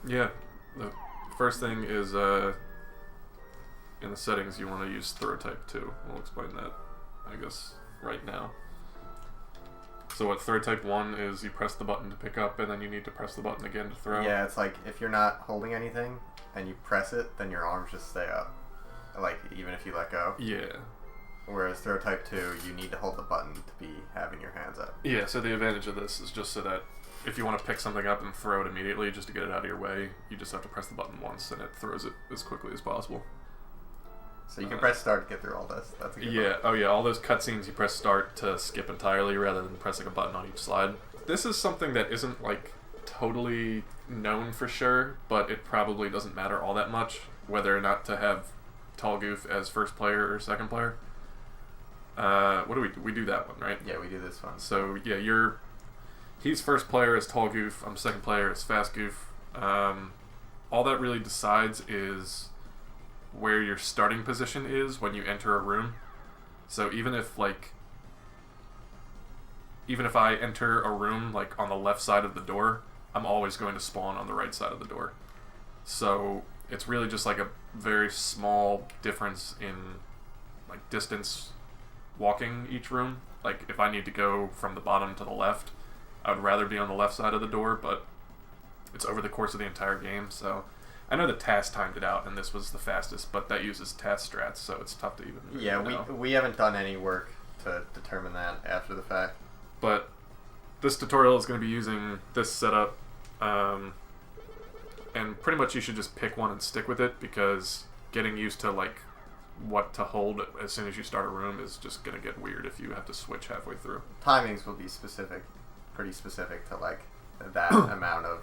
Yeah. The first thing is in the settings you want to use throw type 2. We'll explain that, I guess, right now. So what throw type 1 is you press the button to pick up and then you need to press the button again to throw. Yeah, it's like if you're not holding anything and you press it, then your arms just stay up. Like even if you let go. Yeah. Whereas throw type 2, you need to hold the button to be having your hands up. Yeah, so the advantage of this is just so that if you want to pick something up and throw it immediately just to get it out of your way, you just have to press the button once and it throws it as quickly as possible. So you can press start to get through all this. That's a good one. Oh yeah, all those cutscenes you press start to skip entirely rather than pressing a button on each slide. This is something that isn't like totally known for sure, but it probably doesn't matter all that much whether or not to have Tall Goof as first player or second player. What do we do? We do that one, right? Yeah, we do this one. So yeah, he's first player as Tall Goof, I'm second player as Fast Goof. All that really decides is where your starting position is when you enter a room. So even if I enter a room like on the left side of the door, I'm always going to spawn on the right side of the door. So it's really just like a very small difference in like distance walking each room. Like if I need to go from the bottom to the left, I would rather be on the left side of the door, but it's over the course of the entire game, so I know the TAS timed it out, and this was the fastest, but that uses TAS strats, so it's tough to even Yeah, know. we haven't done any work to determine that after the fact. But this tutorial is going to be using this setup, and pretty much you should just pick one and stick with it, because getting used to like what to hold as soon as you start a room is just going to get weird if you have to switch halfway through. Timings will be pretty specific to like that amount of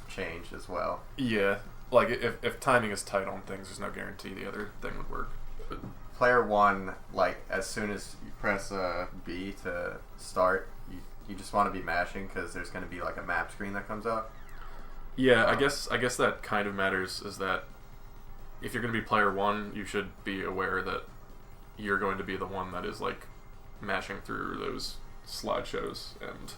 change as well. Yeah, like if timing is tight on things, there's no guarantee the other thing would work. But Player 1, like as soon as you press B to start, you just want to be mashing because there's going to be like a map screen that comes up. yeah, I guess that kind of matters, is that if you're going to be player 1, you should be aware that you're going to be the one that is like mashing through those slideshows and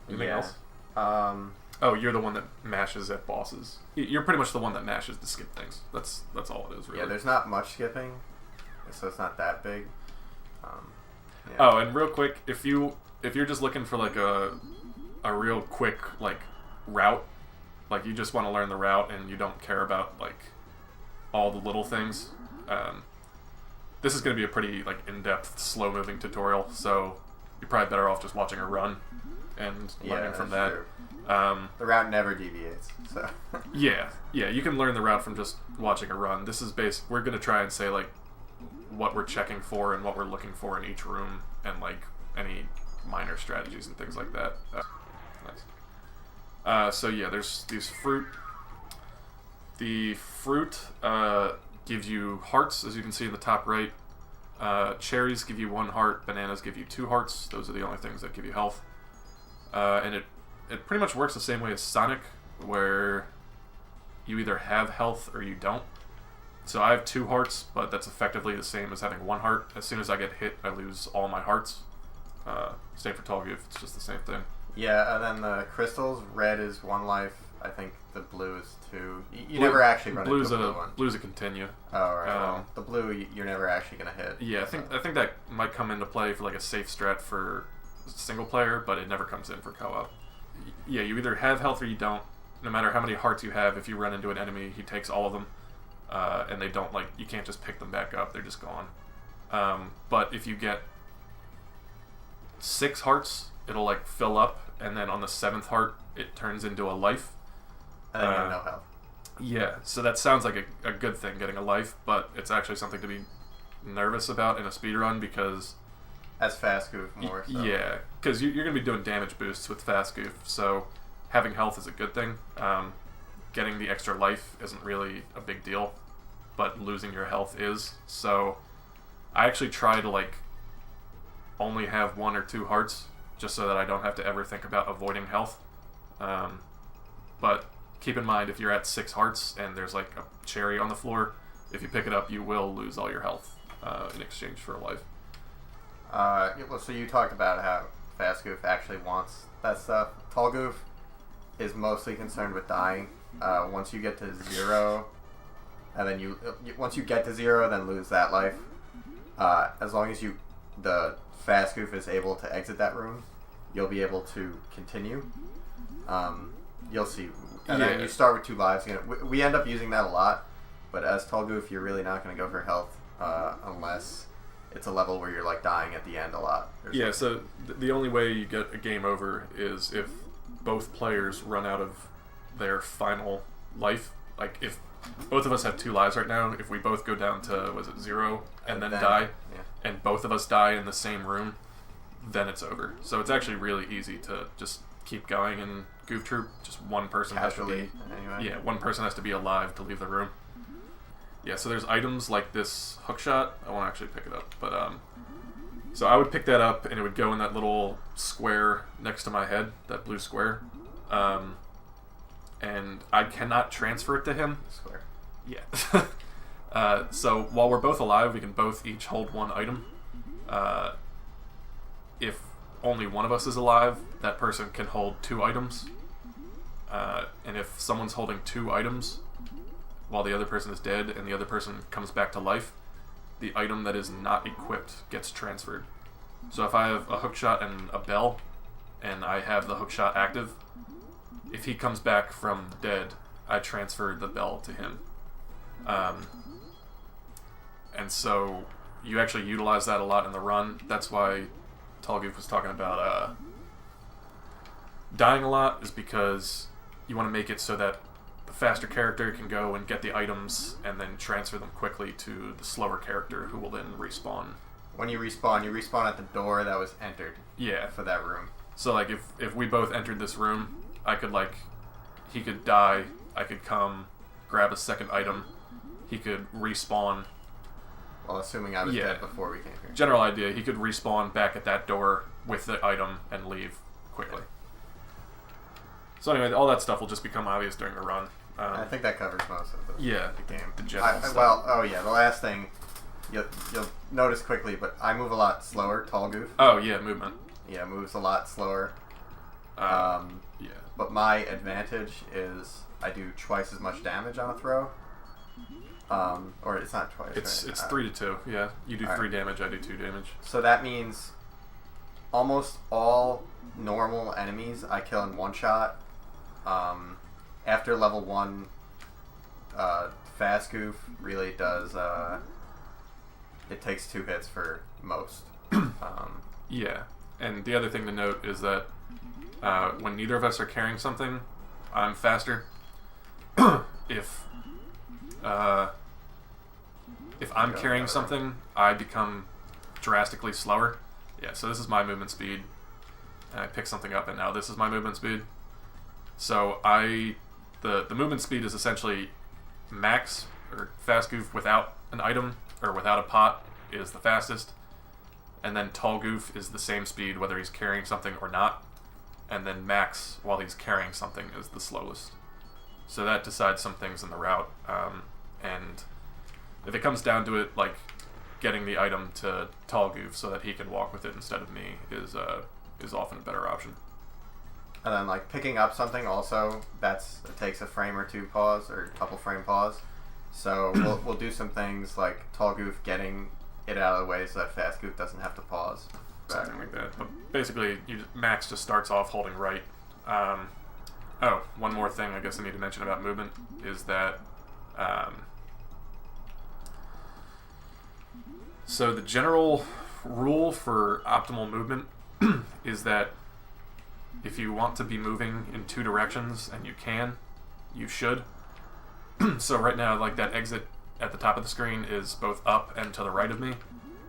anything else. Oh, you're the one that mashes at bosses. You're pretty much the one that mashes to skip things. That's all it is, really. Yeah, there's not much skipping, so it's not that big. Yeah. Oh, and real quick, if you're just looking for like a real quick like route, like you just want to learn the route and you don't care about like all the little things, this is going to be a pretty like in-depth, slow-moving tutorial. So you're probably better off just watching a run and learning from that. True. The route never deviates, so yeah, you can learn the route from just watching a run. This is we're going to try and say like what we're checking for and what we're looking for in each room, and like any minor strategies and things like that. Nice. So yeah, there's these fruit. The fruit gives you hearts, as you can see in the top right. Cherries give you 1 heart. Bananas give you 2 hearts. Those are the only things that give you health. And it pretty much works the same way as Sonic, where you either have health or you don't. So I have 2 hearts, but that's effectively the same as having 1 heart. As soon as I get hit, I lose all my hearts. Same for Tall Goof, it's just the same thing. Yeah, and then the crystals, red is 1 life. I think the blue is 2. You never actually run into a blue one. Blue's a continue. Oh, right. Well, the blue, you're never actually going to hit. Yeah, I think that might come into play for like a safe strat for single player, but it never comes in for co-op. Yeah, you either have health or you don't. No matter how many hearts you have, if you run into an enemy, he takes all of them, and they don't like. You can't just pick them back up; they're just gone. But if you get 6 hearts, it'll like fill up, and then on the 7th heart, it turns into a life. And then you have no health. Yeah, so that sounds like a good thing, getting a life, but it's actually something to be nervous about in a speedrun, because As Fast Goof more so. Yeah, because you're going to be doing damage boosts with Fast Goof, so having health is a good thing. Getting the extra life isn't really a big deal, but losing your health is. So I actually try to like only have 1 or 2 hearts, just so that I don't have to ever think about avoiding health. But keep in mind, if you're at 6 hearts and there's like a cherry on the floor, if you pick it up, you will lose all your health in exchange for a life. So you talked about how Fast Goof actually wants that stuff. Tall Goof is mostly concerned with dying, once you get to 0, and then once you get to 0, then lose that life. As long as the fast goof is able to exit that room, you'll be able to continue. You'll see. And then you start with 2 lives again. We end up using that a lot, but as tall goof, you're really not going to go for health unless it's a level where you're like dying at the end a lot. Yeah, so the only way you get a game over is if both players run out of their final life. Like if both of us have 2 lives right now, if we both go down to 0 and then die, and both of us die in the same room, then it's over. So it's actually really easy to just keep going in Goof Troop. Just one person has to be one person has to be alive to leave the room. Yeah, so there's items like this hookshot. I won't actually pick it up, but so I would pick that up and it would go in that little square next to my head, that blue square. And I cannot transfer it to him. Square. Yeah. So while we're both alive, we can both each hold 1 item. If only one of us is alive, that person can hold 2 items. And if someone's holding 2 items while the other person is dead and the other person comes back to life, the item that is not equipped gets transferred. So if I have a hookshot and a bell, and I have the hookshot active, if he comes back from dead, I transfer the bell to him. And so you actually utilize that a lot in the run. That's why Tall Goof was talking about dying a lot, is because you want to make it so that the faster character can go and get the items and then transfer them quickly to the slower character, who will then respawn. When you respawn at the door that was entered. Yeah. For that room. So like if we both entered this room, I could he could die, I could come, grab a second item, he could respawn. Well, assuming I was dead before we came here. General idea, he could respawn back at that door with the item and leave quickly. So anyway, all that stuff will just become obvious during the run. I think that covers most of the game. The general stuff. The last thing you'll notice quickly, but I move a lot slower, Tall Goof. Oh yeah, movement. Yeah, moves a lot slower. But my advantage is I do twice as much damage on a throw. Or it's not twice. It's 3 to 2. Yeah, you do 3 damage. I do 2 damage. So that means almost all normal enemies I kill in 1 shot. After level 1, Fast Goof really does. It takes 2 hits for most. Yeah, and the other thing to note is that when neither of us are carrying something, I'm faster. If I'm carrying something, I become drastically slower. Yeah, so this is my movement speed. And I pick something up, and now this is my movement speed. So the movement speed is essentially max, or Fast Goof without an item, or without a pot, is the fastest. And then Tall Goof is the same speed whether he's carrying something or not. And then max, while he's carrying something, is the slowest. So that decides some things in the route. And if it comes down to it, like getting the item to Tall Goof so that he can walk with it instead of me is often a better option. And then like picking up something also, it takes a frame or 2 pause, or a couple frame pause. So we'll do some things like Tall Goof getting it out of the way so that Fast Goof doesn't have to pause. Something like that. But basically, Max just starts off holding right. One more thing I guess I need to mention about movement is that so the general rule for optimal movement is that if you want to be moving in 2 directions, and you should. So right now, like that exit at the top of the screen is both up and to the right of me.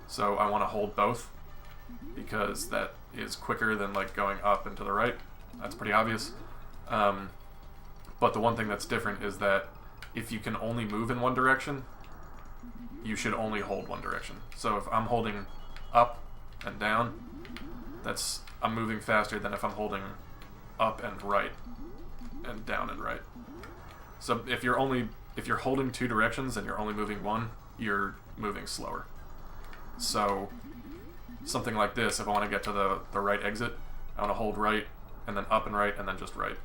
So I want to hold both, because that is quicker than like going up and to the right. That's pretty obvious. But the one thing that's different is that if you can only move in one direction, you should only hold one direction. So if I'm holding up and down, I'm moving faster than if I'm holding up and right and down and right. So if you're holding 2 directions and you're only moving one, you're moving slower. So something like this, if I want to get to the right exit, I want to hold right, and then up and right, and then just right.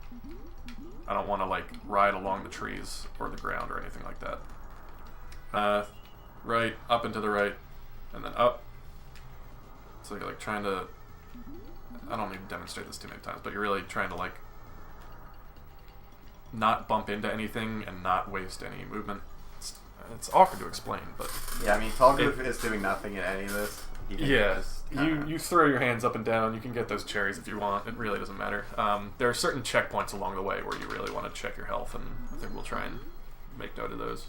I don't want to like ride along the trees or the ground or anything like that. Right, up and to the right, and then up. So you're like trying to, I don't need to demonstrate this too many times, but you're really trying to like not bump into anything and not waste any movement. It's awkward to explain, but yeah, I mean, Tall Goof is doing nothing in any of this. Yeah, you throw your hands up and down. You can get those cherries if you want. It really doesn't matter. There are certain checkpoints along the way where you really want to check your health, and I think we'll try and make note of those.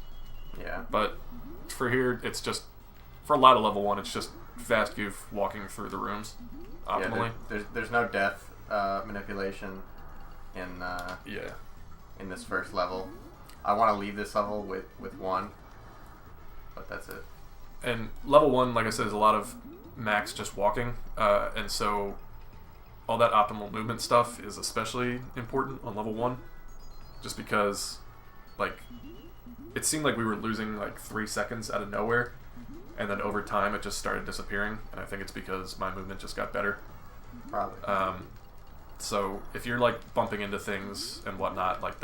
Yeah. But for here, it's just, for a lot of level 1, it's just fast Goof walking through the rooms optimally. Yeah, there's no death manipulation in in this first level. I want to leave this level with 1, but that's it. And level 1, like I said, is a lot of Max just walking, and so all that optimal movement stuff is especially important on level 1, just because, like, it seemed like we were losing like 3 seconds out of nowhere, and then over time it just started disappearing, and I think it's because my movement just got better. Probably. So if you're like bumping into things and whatnot, like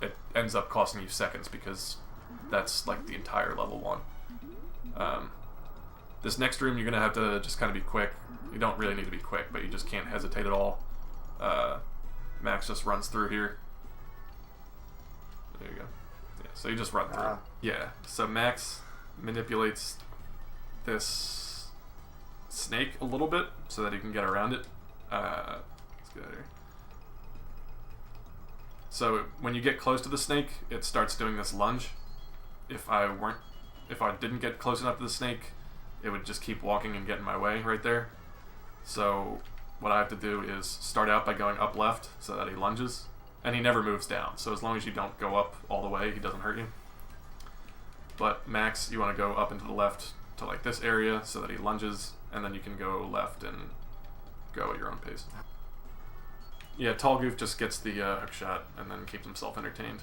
it ends up costing you seconds, because that's like the entire level 1. This next room, you're going to have to just kind of be quick. You don't really need to be quick, but you just can't hesitate at all. Max just runs through here. There you go. Yeah, so you just run through. Yeah, so Max manipulates this snake a little bit so that he can get around it. Let's go here. So when you get close to the snake, it starts doing this lunge. If I didn't get close enough to the snake, it would just keep walking and get in my way right there. So what I have to do is start out by going up left so that he lunges, and he never moves down. So as long as you don't go up all the way, he doesn't hurt you. But Max, you want to go up into the left to like this area so that he lunges, and then you can go left and go at your own pace. Yeah, Tall Goof just gets the hook shot and then keeps himself entertained.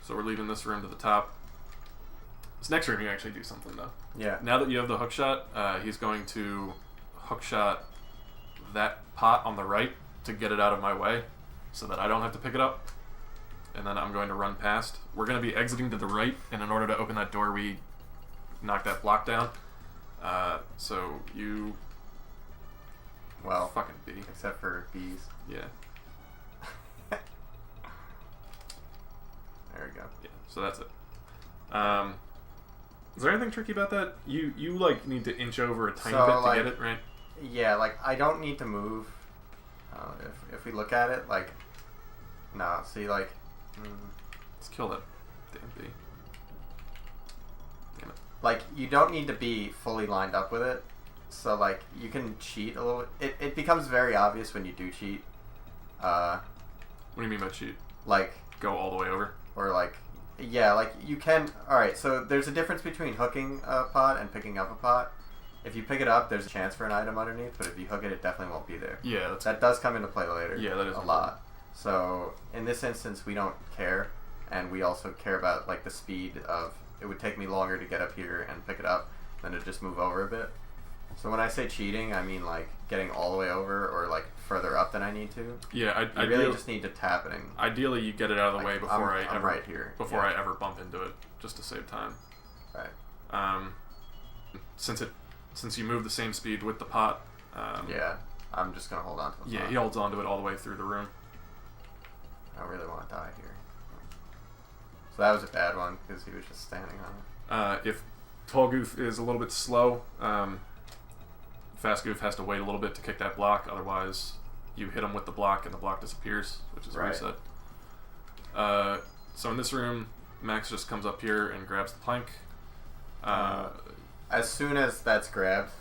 So we're leaving this room to the top. This next room, you actually do something though. Yeah. Now that you have the hook shot, he's going to hook shot that pot on the right to get it out of my way so that I don't have to pick it up. And then I'm going to run past. We're going to be exiting to the right, and in order to open that door, we knock that block down. So you... Well, fucking bee. Except for bees. Yeah. There we go. Yeah, so that's it. Is there anything tricky about that? You like need to inch over a tiny bit to get it, right? Yeah, like I don't need to move. If we look at it, like, no, see, like, let's kill that damn bee. Damn it. Like, you don't need to be fully lined up with it. So, like, you can cheat a little. It becomes very obvious when you do cheat. What do you mean by cheat? Like, go all the way over? Or, like, yeah, like, you can... Alright, so there's a difference between hooking a pot and picking up a pot. If you pick it up, there's a chance for an item underneath, but if you hook it, it definitely won't be there. Yeah, that does come into play later. Yeah, that is a lot. So, in this instance, we don't care, and we also care about, like, the speed of... It would take me longer to get up here and pick it up than to just move over a bit. So when I say cheating, I mean like getting all the way over or like further up than I need to. Yeah, I really just need to tap it. Ideally, you get it out of the way before I'm right here. Before I ever bump into it, just to save time. Right. Since you move the same speed with the pot. Yeah, I'm just gonna hold on to the pot. Yeah, he holds on to it all the way through the room. I don't really want to die here. So that was a bad one because he was just standing on it. If Tall Goof is a little bit slow, Fast Goof has to wait a little bit to kick that block, otherwise you hit him with the block and the block disappears, which is a reset. So in this room, Max just comes up here and grabs the plank. As soon as that's grabbed,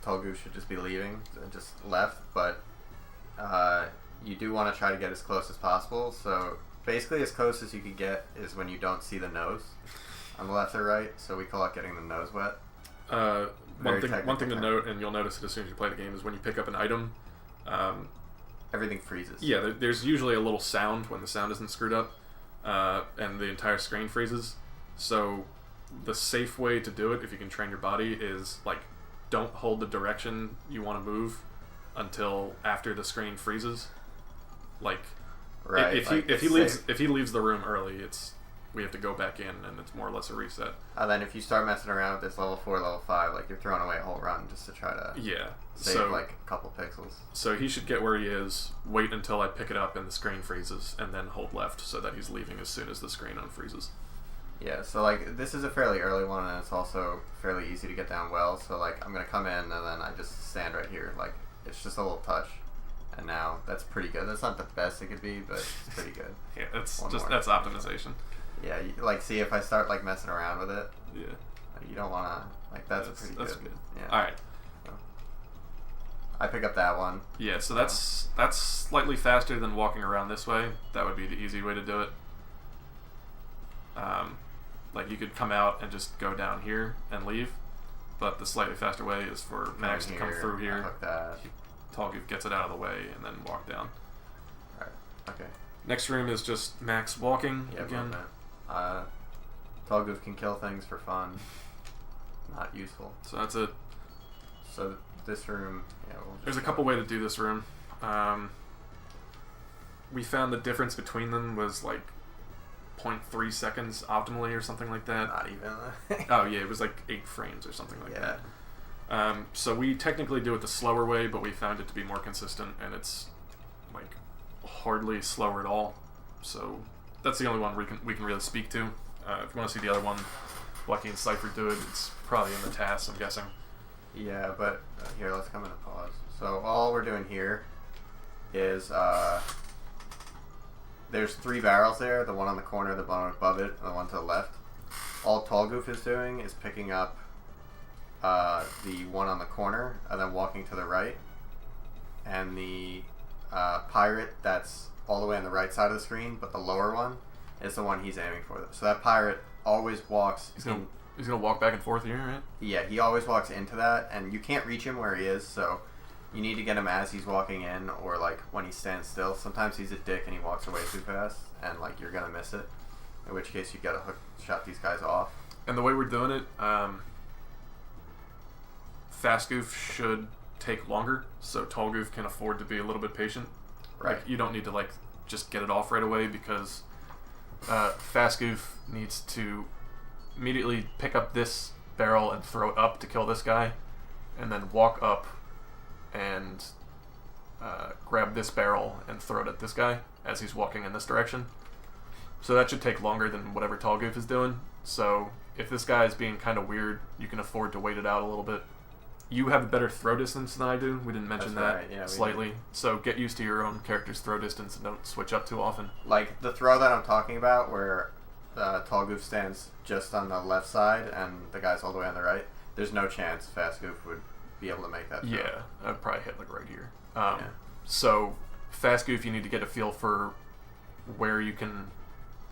Tall Goof should just be leaving, just left, but you do want to try to get as close as possible, so basically as close as you can get is when you don't see the nose on the left or right, so we call it getting the nose wet. One thing to note, and you'll notice it as soon as you play the game, is when you pick up an item, everything freezes. Yeah, there's usually a little sound when the sound isn't screwed up, and the entire screen freezes. So the safe way to do it, if you can train your body, is like don't hold the direction you want to move until after the screen freezes. Like, Right. if he leaves the room early, we have to go back in, and it's more or less a reset. And then if you start messing around with this level 4, level 5, like you're throwing away a whole run just to try to save like a couple pixels. So he should get where he is, wait until I pick it up and the screen freezes, and then hold left so that he's leaving as soon as the screen unfreezes. Yeah, so like this is a fairly early one, and it's also fairly easy to get down well. So like I'm gonna come in and then I just stand right here. Like it's just a little touch, and now that's pretty good. That's not the best it could be, but it's pretty good. Yeah, that's optimization. Yeah, like see if I start like messing around with it. Yeah. You don't wanna like that's pretty good. Yeah. All right. So, I pick up that one. Yeah, so that's slightly faster than walking around this way. That would be the easy way to do it. Like you could come out and just go down here and leave, but the slightly faster way is for Max to come through here. Hook that. Tall Goof gets it out of the way and then walk down. Alright, okay. Next room is just Max walking again. Tall Goof can kill things for fun. Not useful. So that's it. So this room, there's a couple ways to do this room. We found the difference between them was like 0.3 seconds optimally or something like that. Not even. Oh yeah, it was like 8 frames or something like that. So we technically do it the slower way, but we found it to be more consistent, and it's like hardly slower at all. So that's the only one we can really speak to. If you want to see the other one, Lucky and Cypher do it. It's probably in the task, I'm guessing. Yeah, but here, let's come in and pause. So all we're doing here is there's 3 barrels there, the one on the corner, the one above it, and the one to the left. All Tall Goof is doing is picking up the one on the corner and then walking to the right. And the pirate that's all the way on the right side of the screen, but the lower one is the one he's aiming for. So that pirate always walks... He's gonna walk back and forth here, right? Yeah, he always walks into that, and you can't reach him where he is, so... You need to get him as he's walking in, or like when he stands still. Sometimes he's a dick and he walks away too fast, and like you're gonna miss it. In which case you gotta hook shot these guys off. And the way we're doing it, Fast Goof should take longer, so Tall Goof can afford to be a little bit patient. Right. Like, you don't need to like just get it off right away, because Fast Goof needs to immediately pick up this barrel and throw it up to kill this guy, and then walk up and grab this barrel and throw it at this guy as he's walking in this direction. So that should take longer than whatever Tall Goof is doing. So if this guy is being kind of weird, you can afford to wait it out a little bit. You have a better throw distance than I do. We didn't mention that slightly. So get used to your own character's throw distance and don't switch up too often. Like the throw that I'm talking about, where Tall Goof stands just on the left side and the guy's all the way on the right, there's no chance Fast Goof would be able to make that throw. Yeah, I'd probably hit like right here. So Fast Goof, you need to get a feel for where you can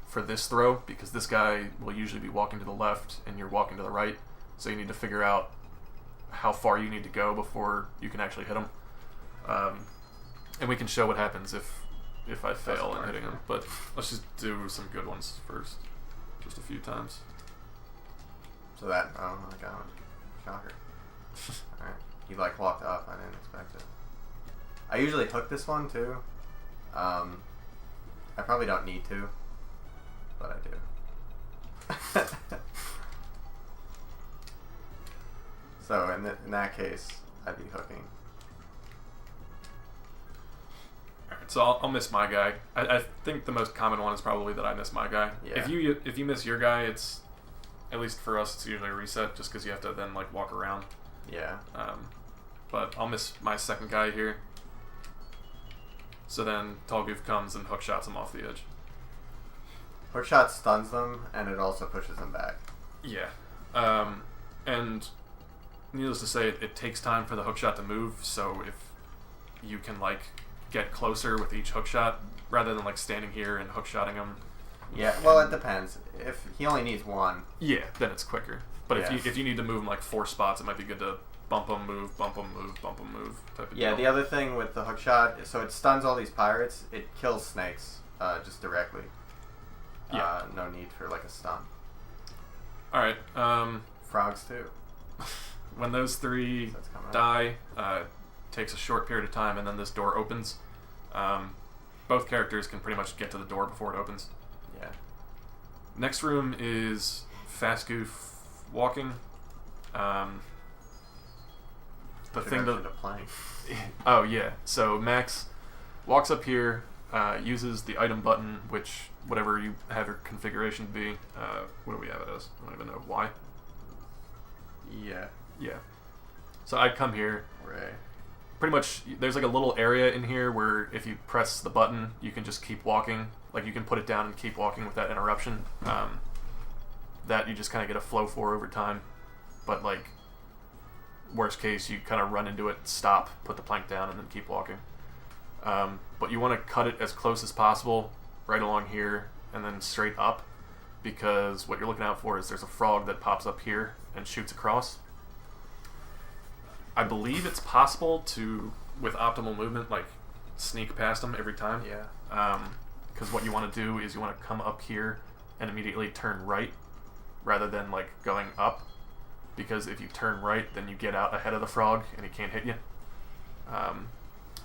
for this throw, because this guy will usually be walking to the left and you're walking to the right, so you need to figure out how far you need to go before you can actually hit him. And we can show what happens if I fail in hitting him, but let's just do some good ones first, just a few times. So that, oh my god, shocker. Alright, he like walked up, I didn't expect it. I usually hook this one too. I probably don't need to, but I do. So in that case, I'd be hooking. Alright, so I'll miss my guy. I think the most common one is probably that I miss my guy. Yeah. If you miss your guy, it's, at least for us, it's usually a reset, just because you have to then like walk around. Yeah. But I'll miss my second guy here. So then Tall Goof comes and hook shots him off the edge. Hook shot stuns them, and it also pushes them back. Yeah. And needless to say, it takes time for the hook shot to move, so if you can like get closer with each hook shot, rather than like standing here and hook shotting him. Yeah, well, it depends. If he only needs one. Yeah, then it's quicker. But if you need to move him like 4 spots, it might be good to bump him, move, bump him, move, bump him, move type of deal. The other thing with the hook shot, so it stuns all these pirates. It kills snakes just directly. Yeah. No need for like a stun. All right. Frogs too. When those 3 die, takes a short period of time, and then this door opens. Both characters can pretty much get to the door before it opens. Yeah. Next room is Fast Goof walking. The thing that oh yeah, so Max walks up here, uses the item button, which whatever you have your configuration to be. What do we have it as? I don't even know. Y. Yeah. Yeah. So I'd come here. Right. Pretty much, there's like a little area in here where if you press the button, you can just keep walking. Like you can put it down and keep walking without interruption. That you just kind of get a flow for over time. But like, worst case, you kind of run into it, stop, put the plank down, and then keep walking. But you want to cut it as close as possible, right along here, and then straight up, because what you're looking out for is there's a frog that pops up here and shoots across. I believe it's possible to, with optimal movement, like sneak past them every time. Yeah. Because what you want to do is you want to come up here and immediately turn right, rather than like going up. Because if you turn right, then you get out ahead of the frog and he can't hit you.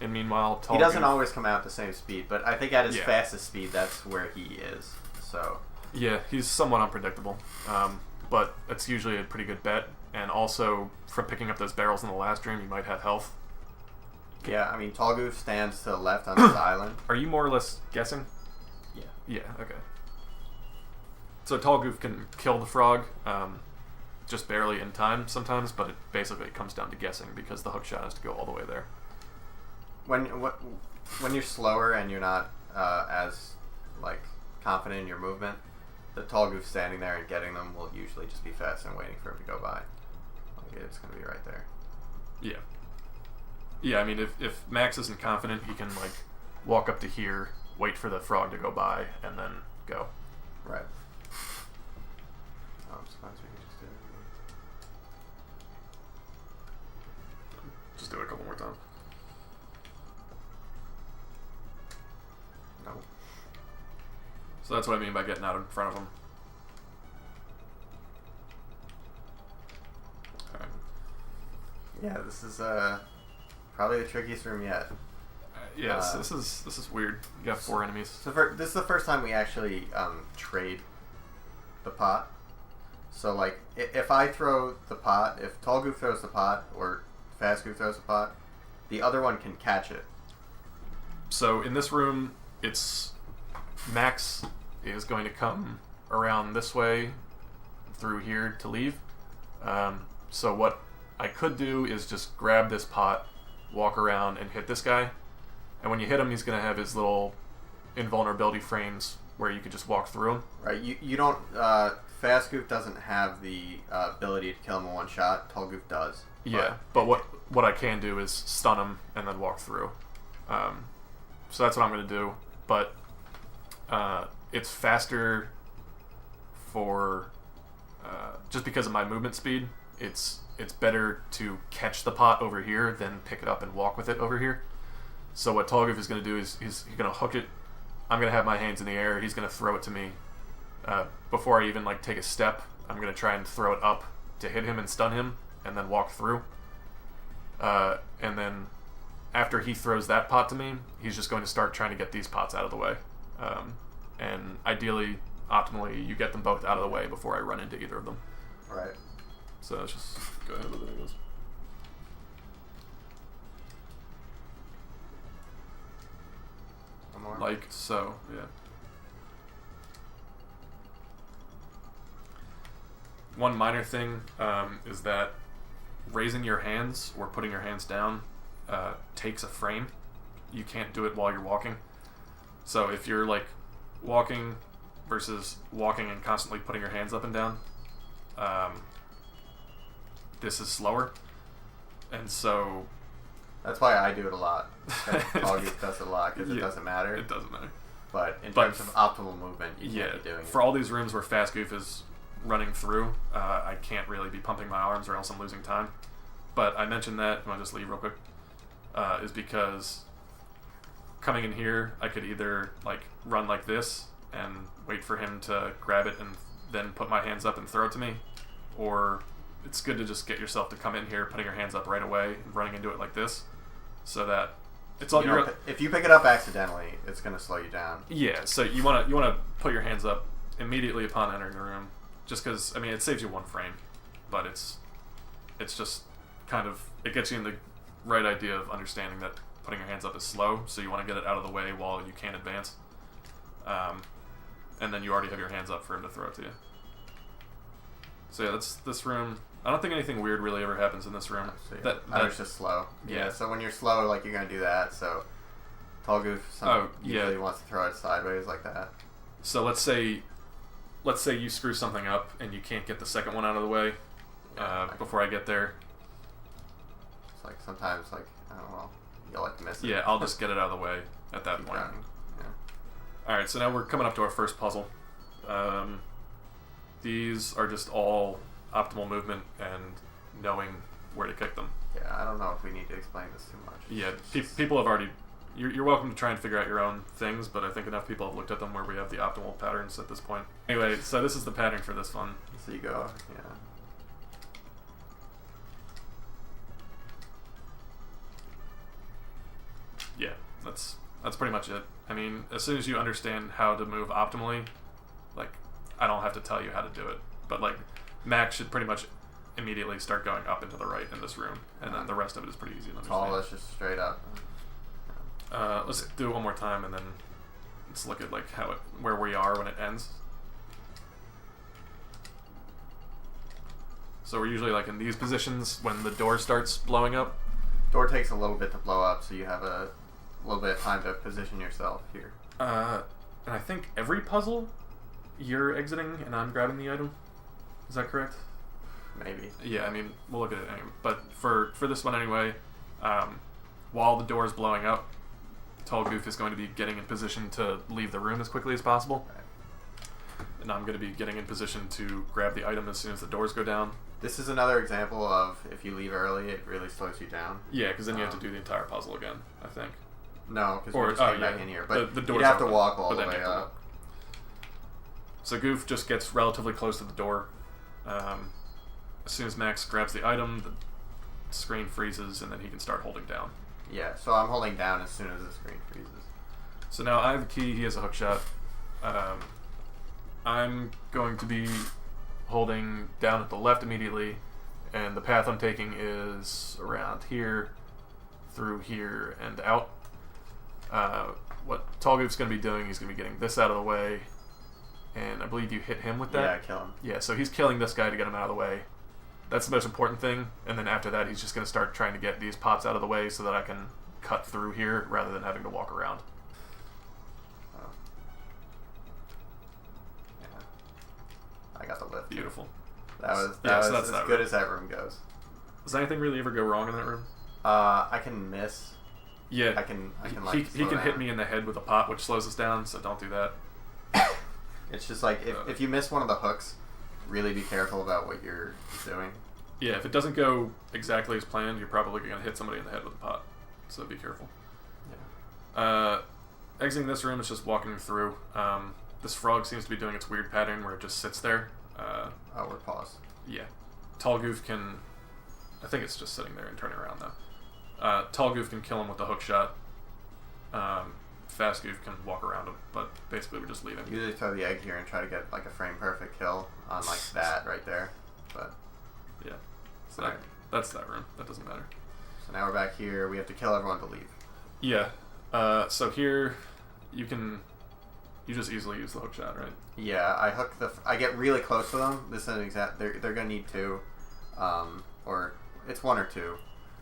And meanwhile, he doesn't always come out at the same speed, but I think at his fastest speed, that's where he is. So yeah, he's somewhat unpredictable, but it's usually a pretty good bet. And also, from picking up those barrels in the last dream, you might have health. Yeah, I mean, Tall Goof stands to the left on this island. Are you more or less guessing? Yeah. Yeah. Okay. So Tall Goof can kill the frog. Just barely in time sometimes, but it basically comes down to guessing because the hook shot has to go all the way there. When you're slower and you're not as like confident in your movement, the Tall Goof standing there and getting them will usually just be fast and waiting for him to go by. Like it's gonna be right there. Yeah. Yeah, I mean if Max isn't confident, he can like walk up to here, wait for the frog to go by, and then go. Right. I'm surprised we can just do it. Just do it a couple more times. No. So that's what I mean by getting out in front of them. Okay. Yeah, this is probably the trickiest room yet. Yes, this is weird. You got 4 enemies. So this is the first time we actually trade the pot. So like, if I throw the pot, if Tall Goof throws the pot, or Fast Goof throws the pot, the other one can catch it. So in this room, it's Max is going to come around this way through here to leave. So what I could do is just grab this pot, walk around, and hit this guy. And when you hit him, he's going to have his little invulnerability frames where you could just walk through him. Right. You don't. Fast Goof doesn't have the ability to kill him in one shot. Tall Goof does. Yeah, but what I can do is stun him and then walk through. So that's what I'm going to do. But it's faster for just because of my movement speed. It's better to catch the pot over here than pick it up and walk with it over here. So what Tall Goof is going to do is he's going to hook it. I'm going to have my hands in the air. He's going to throw it to me. Before I even like take a step, I'm going to try and throw it up to hit him and stun him, and then walk through. And then after he throws that pot to me, he's just going to start trying to get these pots out of the way. And ideally, optimally, you get them both out of the way before I run into either of them. Right. So let's just go ahead with it. One more. Like so, yeah. One minor thing is that raising your hands or putting your hands down takes a frame. You can't do it while you're walking. So if you're like walking versus walking and constantly putting your hands up and down, this is slower. And so that's why I do it a lot. Tall Goof does it a lot because it doesn't matter. It doesn't matter. But in terms of optimal movement, you can't be doing it. For all these rooms where Fast Goof is running through, I can't really be pumping my arms or else I'm losing time. But I mentioned that, and I'll just leave real quick, is because coming in here, I could either like run like this and wait for him to grab it and then put my hands up and throw it to me, or it's good to just get yourself to come in here, putting your hands up right away and running into it like this. so that it's all. If you pick it up accidentally, it's going to slow you down. Yeah, so you want to put your hands up immediately upon entering the room, just because it saves you 1 frame, but it's just kind of, it gets you in the right idea of understanding that putting your hands up is slow, so you want to get it out of the way while you can advance. And then you already have your hands up for him to throw it to you. So yeah, that's this room. I don't think anything weird really ever happens in this room. That was just slow. Yeah, so when you're slow, like, you're going to do that, so Tall Goof usually wants to throw it sideways like that. So let's say you screw something up and you can't get the second one out of the way before I get there. It's like sometimes, like, I don't know, you'll like to miss it. Yeah, I'll just get it out of the way at that point. Yeah. Alright, so now we're coming up to our first puzzle. These are just all optimal movement and knowing where to kick them. Yeah, I don't know if we need to explain this too much. Yeah, people have already... You're welcome to try and figure out your own things, but I think enough people have looked at them where we have the optimal patterns at this point. Anyway, so this is the pattern for this one. So you go, yeah, that's pretty much it. As soon as you understand how to move optimally, like, I don't have to tell you how to do it, but like, Max should pretty much immediately start going up and to the right in this room, and then the rest of it is pretty easy to understand. All that's just straight up. Let's do it one more time, and then let's look at like where we are when it ends. So we're usually like in these positions when the door starts blowing up. Door takes a little bit to blow up, so you have a little bit of time to position yourself here. And I think every puzzle you're exiting and I'm grabbing the item. Is that correct? Maybe. Yeah, we'll look at it anyway. But for this one anyway, while the door is blowing up, Tall Goof is going to be getting in position to leave the room as quickly as possible. Right. And I'm going to be getting in position to grab the item as soon as the doors go down. This is another example of if you leave early, it really slows you down. Yeah, because then you have to do the entire puzzle again, I think. No, because we're just getting back in here. But the you have to walk all the way up. So Goof just gets relatively close to the door. As soon as Max grabs the item, the screen freezes, and then he can start holding down. Yeah, so I'm holding down as soon as the screen freezes. So now I have the key, he has a hook shot. I'm going to be holding down at the left immediately, and the path I'm taking is around here, through here, and out. What Tall Goof's going to be doing, he's going to be getting this out of the way, and I believe you hit him with that? Yeah, kill him. Yeah, so he's killing this guy to get him out of the way. That's the most important thing, and then after that he's just going to start trying to get these pots out of the way so that I can cut through here rather than having to walk around. Oh. Yeah. I got the lift. Beautiful. That was as good as that room goes. Does anything really ever go wrong in that room? I can miss. Yeah. I can he can hit me in the head with a pot, which slows us down, so don't do that. It's just like, if you miss one of the hooks, really be careful about what you're doing. Yeah, if it doesn't go exactly as planned, you're probably going to hit somebody in the head with a pot. So be careful. Yeah. Exiting this room is just walking through. This frog seems to be doing its weird pattern where it just sits there. We're paused. Yeah. Tall Goof can... I think it's just sitting there and turning around now. Tall Goof can kill him with the hook shot. Fast Goof can walk around him, but basically we're just leaving. Usually throw the egg here and try to get like a frame perfect kill on like that right there, but yeah, so that's that room. That doesn't matter. So now we're back here. We have to kill everyone to leave. Yeah. So here you just easily use the hook shot, right? Yeah, I get really close to them. This is an exact. They're gonna need 2, or it's 1 or 2,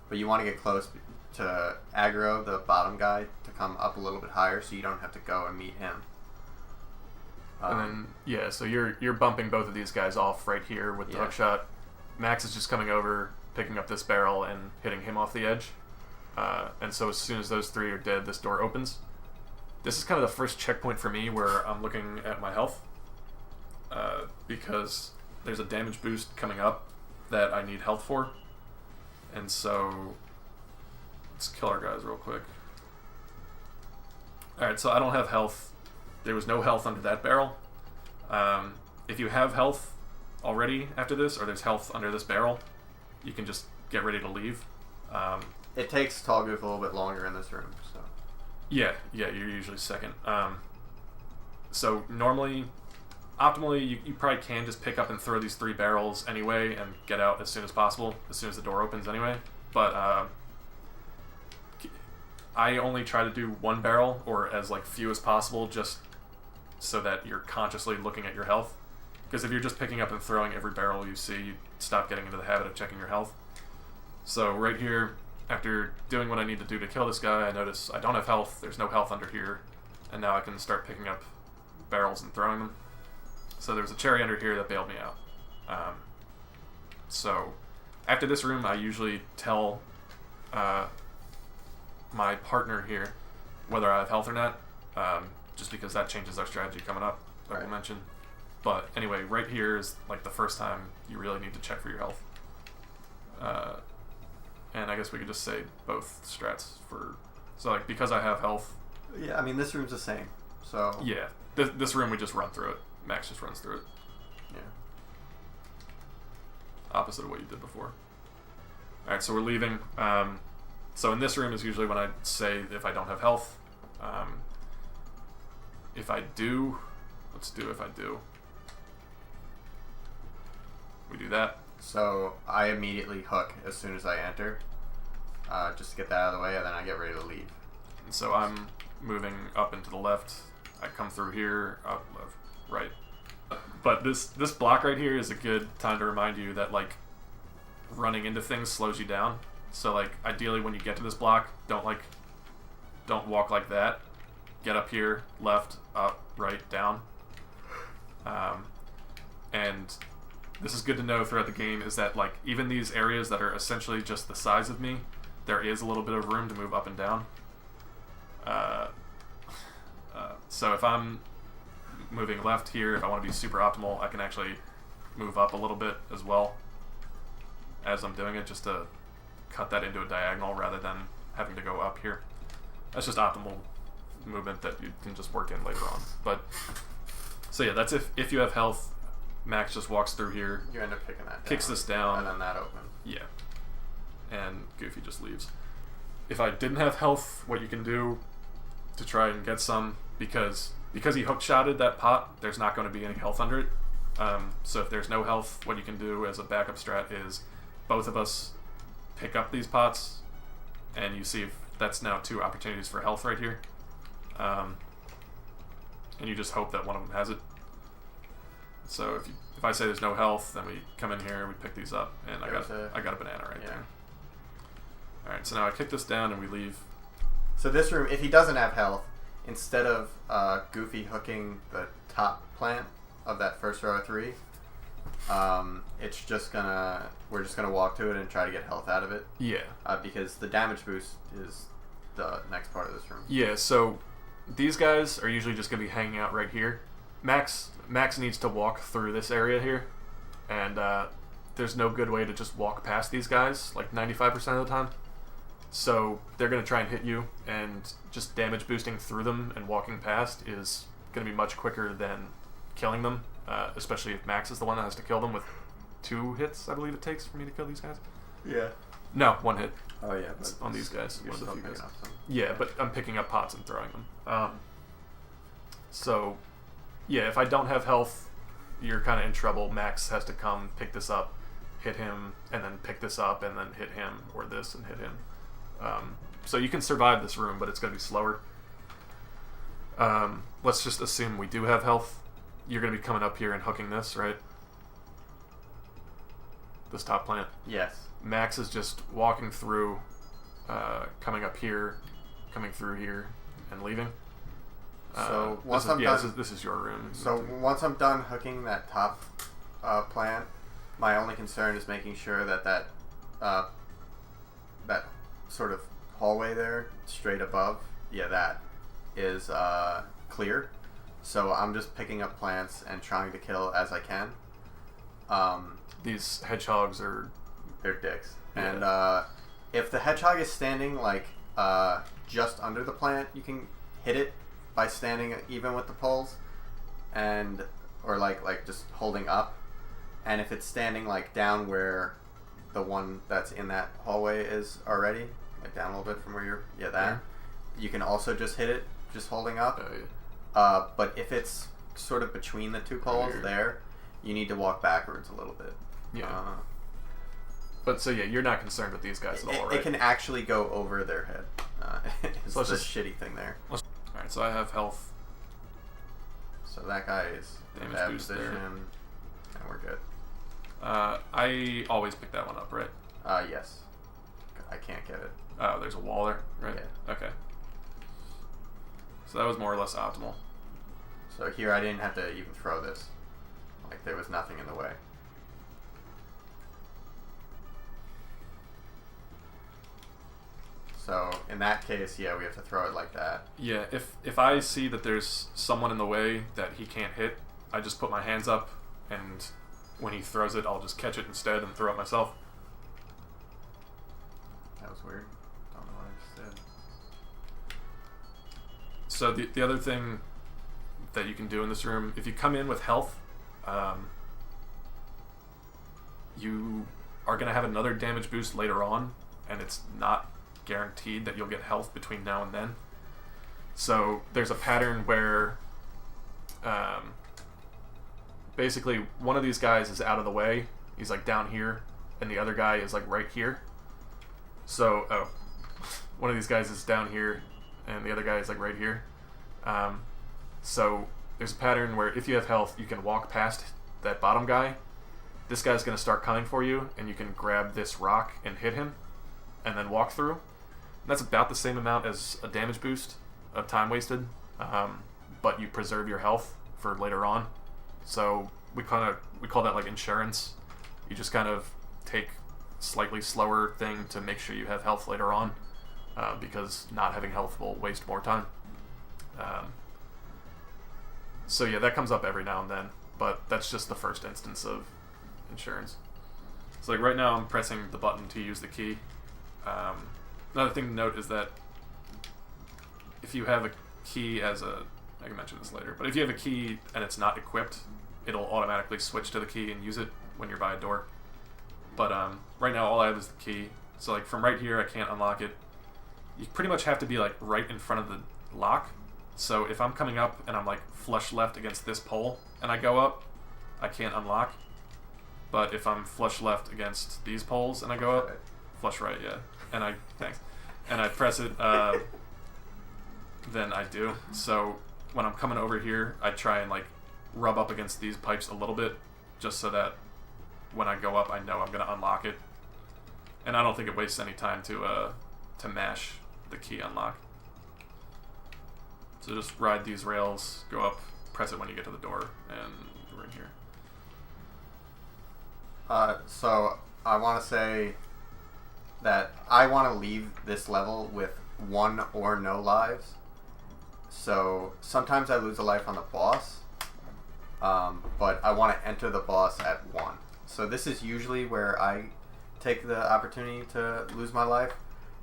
but you want to get close to aggro the bottom guy to come up a little bit higher, so you don't have to go and meet him. And then yeah, so you're bumping both of these guys off right here with the hook shot. Max is just coming over, picking up this barrel and hitting him off the edge. And so as soon as those 3 are dead, this door opens. This is kind of the first checkpoint for me where I'm looking at my health, because there's a damage boost coming up that I need health for, and so let's kill our guys real quick. Alright, so I don't have health. There was no health under that barrel. If you have health already after this, or there's health under this barrel, you can just get ready to leave. it takes Tall Goof a little bit longer in this room. So Yeah, you're usually second. So normally, optimally, you probably can just pick up and throw these 3 barrels anyway and get out as soon as possible, as soon as the door opens anyway. But I only try to do 1 barrel, or as like few as possible, just so that you're consciously looking at your health. Because if you're just picking up and throwing every barrel you see, you stop getting into the habit of checking your health. So right here, after doing what I need to do to kill this guy, I notice I don't have health, there's no health under here, and now I can start picking up barrels and throwing them. So there's a cherry under here that bailed me out. So after this room, I usually tell my partner here whether I have health or not, just because that changes our strategy coming up, like I mentioned. But anyway, right here is like the first time you really need to check for your health. And I guess we could just say both strats for... So like, because I have health... Yeah, I mean, this room's the same, so... Yeah, this room we just run through it. Max just runs through it. Yeah. Opposite of what you did before. Alright, so we're leaving. So in this room is usually when I say if I don't have health. If I do... Let's do if I do. We do that. So I immediately hook as soon as I enter, just to get that out of the way, and then I get ready to leave. And so I'm moving up and to the left. I come through here, up, left, right. But this block right here is a good time to remind you that like running into things slows you down. So like ideally when you get to this block, don't walk like that. Get up here, left, up, right, down. And this is good to know throughout the game, is that like even these areas that are essentially just the size of me, there is a little bit of room to move up and down. So if I'm moving left here, if I want to be super optimal, I can actually move up a little bit as well as I'm doing it, just to cut that into a diagonal rather than having to go up here. That's just optimal movement that you can just work in later on. But so yeah, that's if you have health. Max just walks through here. You end up picking that down. Kicks this down. And then that opens. Yeah. And Goofy just leaves. If I didn't have health, what you can do to try and get some, because he hook-shotted that pot, there's not going to be any health under it. So if there's no health, what you can do as a backup strat is both of us pick up these pots, and you see if that's now 2 opportunities for health right here. And you just hope that one of them has it. So if I say there's no health, then we come in here, we pick these up, and I got a banana right there. Alright, so now I kick this down and we leave. So this room, if he doesn't have health, instead of Goofy hooking the top plant of that first row of 3, we're just gonna walk to it and try to get health out of it. Yeah. Because the damage boost is the next part of this room. Yeah, so these guys are usually just gonna be hanging out right here. Max needs to walk through this area here, and there's no good way to just walk past these guys like 95% of the time. So they're going to try and hit you, and just damage boosting through them and walking past is going to be much quicker than killing them, especially if Max is the one that has to kill them with 2 hits, I believe it takes for me to kill these guys. Yeah. No, 1 hit. Oh yeah, on these guys. You're One of the still few picking guys. up some. Yeah, but I'm picking up pots and throwing them. So, yeah, if I don't have health, you're kind of in trouble. Max has to come, pick this up, hit him, and then pick this up, and then hit him, or this, and hit him. So you can survive this room, but it's going to be slower. Let's just assume we do have health. You're going to be coming up here and hooking this, right? This top plant? Yes. Max is just walking through, coming up here, coming through here, and leaving. So once I'm done, this is your room. So once I'm done hooking that top plant, my only concern is making sure that that sort of hallway there, straight above, that is clear. So I'm just picking up plants and trying to kill as I can. These hedgehogs they're dicks, yeah. And if the hedgehog is standing like just under the plant, you can hit it by standing even with the poles, or like just holding up. And if it's standing like down where the one that's in that hallway is already, like down a little bit from where you're. Yeah, that. You can also just hit it, just holding up. Oh, yeah. But if it's sort of between the two poles there, you need to walk backwards a little bit. Yeah. But so yeah, you're not concerned with these guys at all, right? It can actually go over their head. It's so the shitty thing there. Alright, so I have health. So that guy is in Damage bad boost position, there. and we're good. I always pick that one up, right? Yes. I can't get it. Oh, there's a wall there, right? Yeah. Okay. So that was more or less optimal. So here I didn't have to even throw this. Like, there was nothing in the way. So in that case, yeah, we have to throw it like that. Yeah, if I see that there's someone in the way that he can't hit, I just put my hands up, and when he throws it, I'll just catch it instead and throw it myself. That was weird. Don't know what I just did. So the other thing that you can do in this room, if you come in with health, you are going to have another damage boost later on, and it's not guaranteed that you'll get health between now and then. So there's a pattern where basically one of these guys is out of the way. He's like down here, and the other guy is like right here. So one of these guys is down here, and the other guy is like right here. So there's a pattern where if you have health, you can walk past that bottom guy. This guy's going to start coming for you, and you can grab this rock and hit him, and then walk through. And that's about the same amount as a damage boost of time wasted, but you preserve your health for later on. So we call that like insurance. You just kind of take slightly slower thing to make sure you have health later on, because not having health will waste more time. So yeah, that comes up every now and then, but that's just the first instance of insurance. So like right now I'm pressing the button to use the key. Another thing to note is that if you have a key I can mention this later, but if you have a key and it's not equipped, it'll automatically switch to the key and use it when you're by a door. But right now all I have is the key. So like from right here I can't unlock it. You pretty much have to be like right in front of the lock. So if I'm coming up and I'm like flush left against this pole and I go up, I can't unlock. But if I'm flush left against these poles and I go up, flush right, yeah. And I press it, then I do. So when I'm coming over here, I try and like rub up against these pipes a little bit, just so that when I go up, I know I'm gonna unlock it. And I don't think it wastes any time to mash the key unlock. So just ride these rails, go up, press it when you get to the door, and we're in here. So I want to say that I want to leave this level with 1 or no lives. So sometimes I lose a life on the boss, but I want to enter the boss at 1. So this is usually where I take the opportunity to lose my life.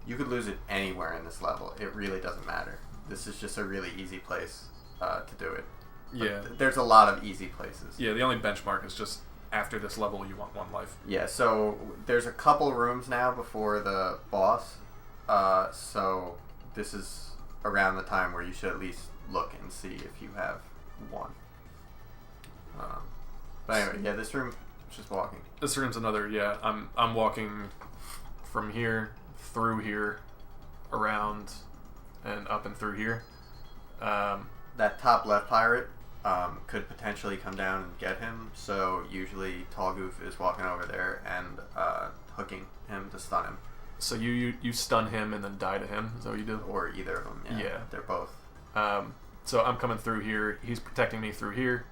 You could lose it anywhere in this level. It really doesn't matter. This is just a really easy place to do it. Yeah. But there's a lot of easy places. Yeah, the only benchmark is just after this level you want 1 life. Yeah, so there's a couple rooms now before the boss. So this is around the time where you should at least look and see if you have 1. But anyway, yeah, this room is just walking. This room's another, yeah, I'm walking from here, through here, around, and up and through here. That top left pirate could potentially come down and get him, so usually Tall Goof is walking over there and hooking him to stun him. So you stun him and then die to him, is that what you do? Or either of them, yeah. Yeah. They're both. So I'm coming through here, he's protecting me through here.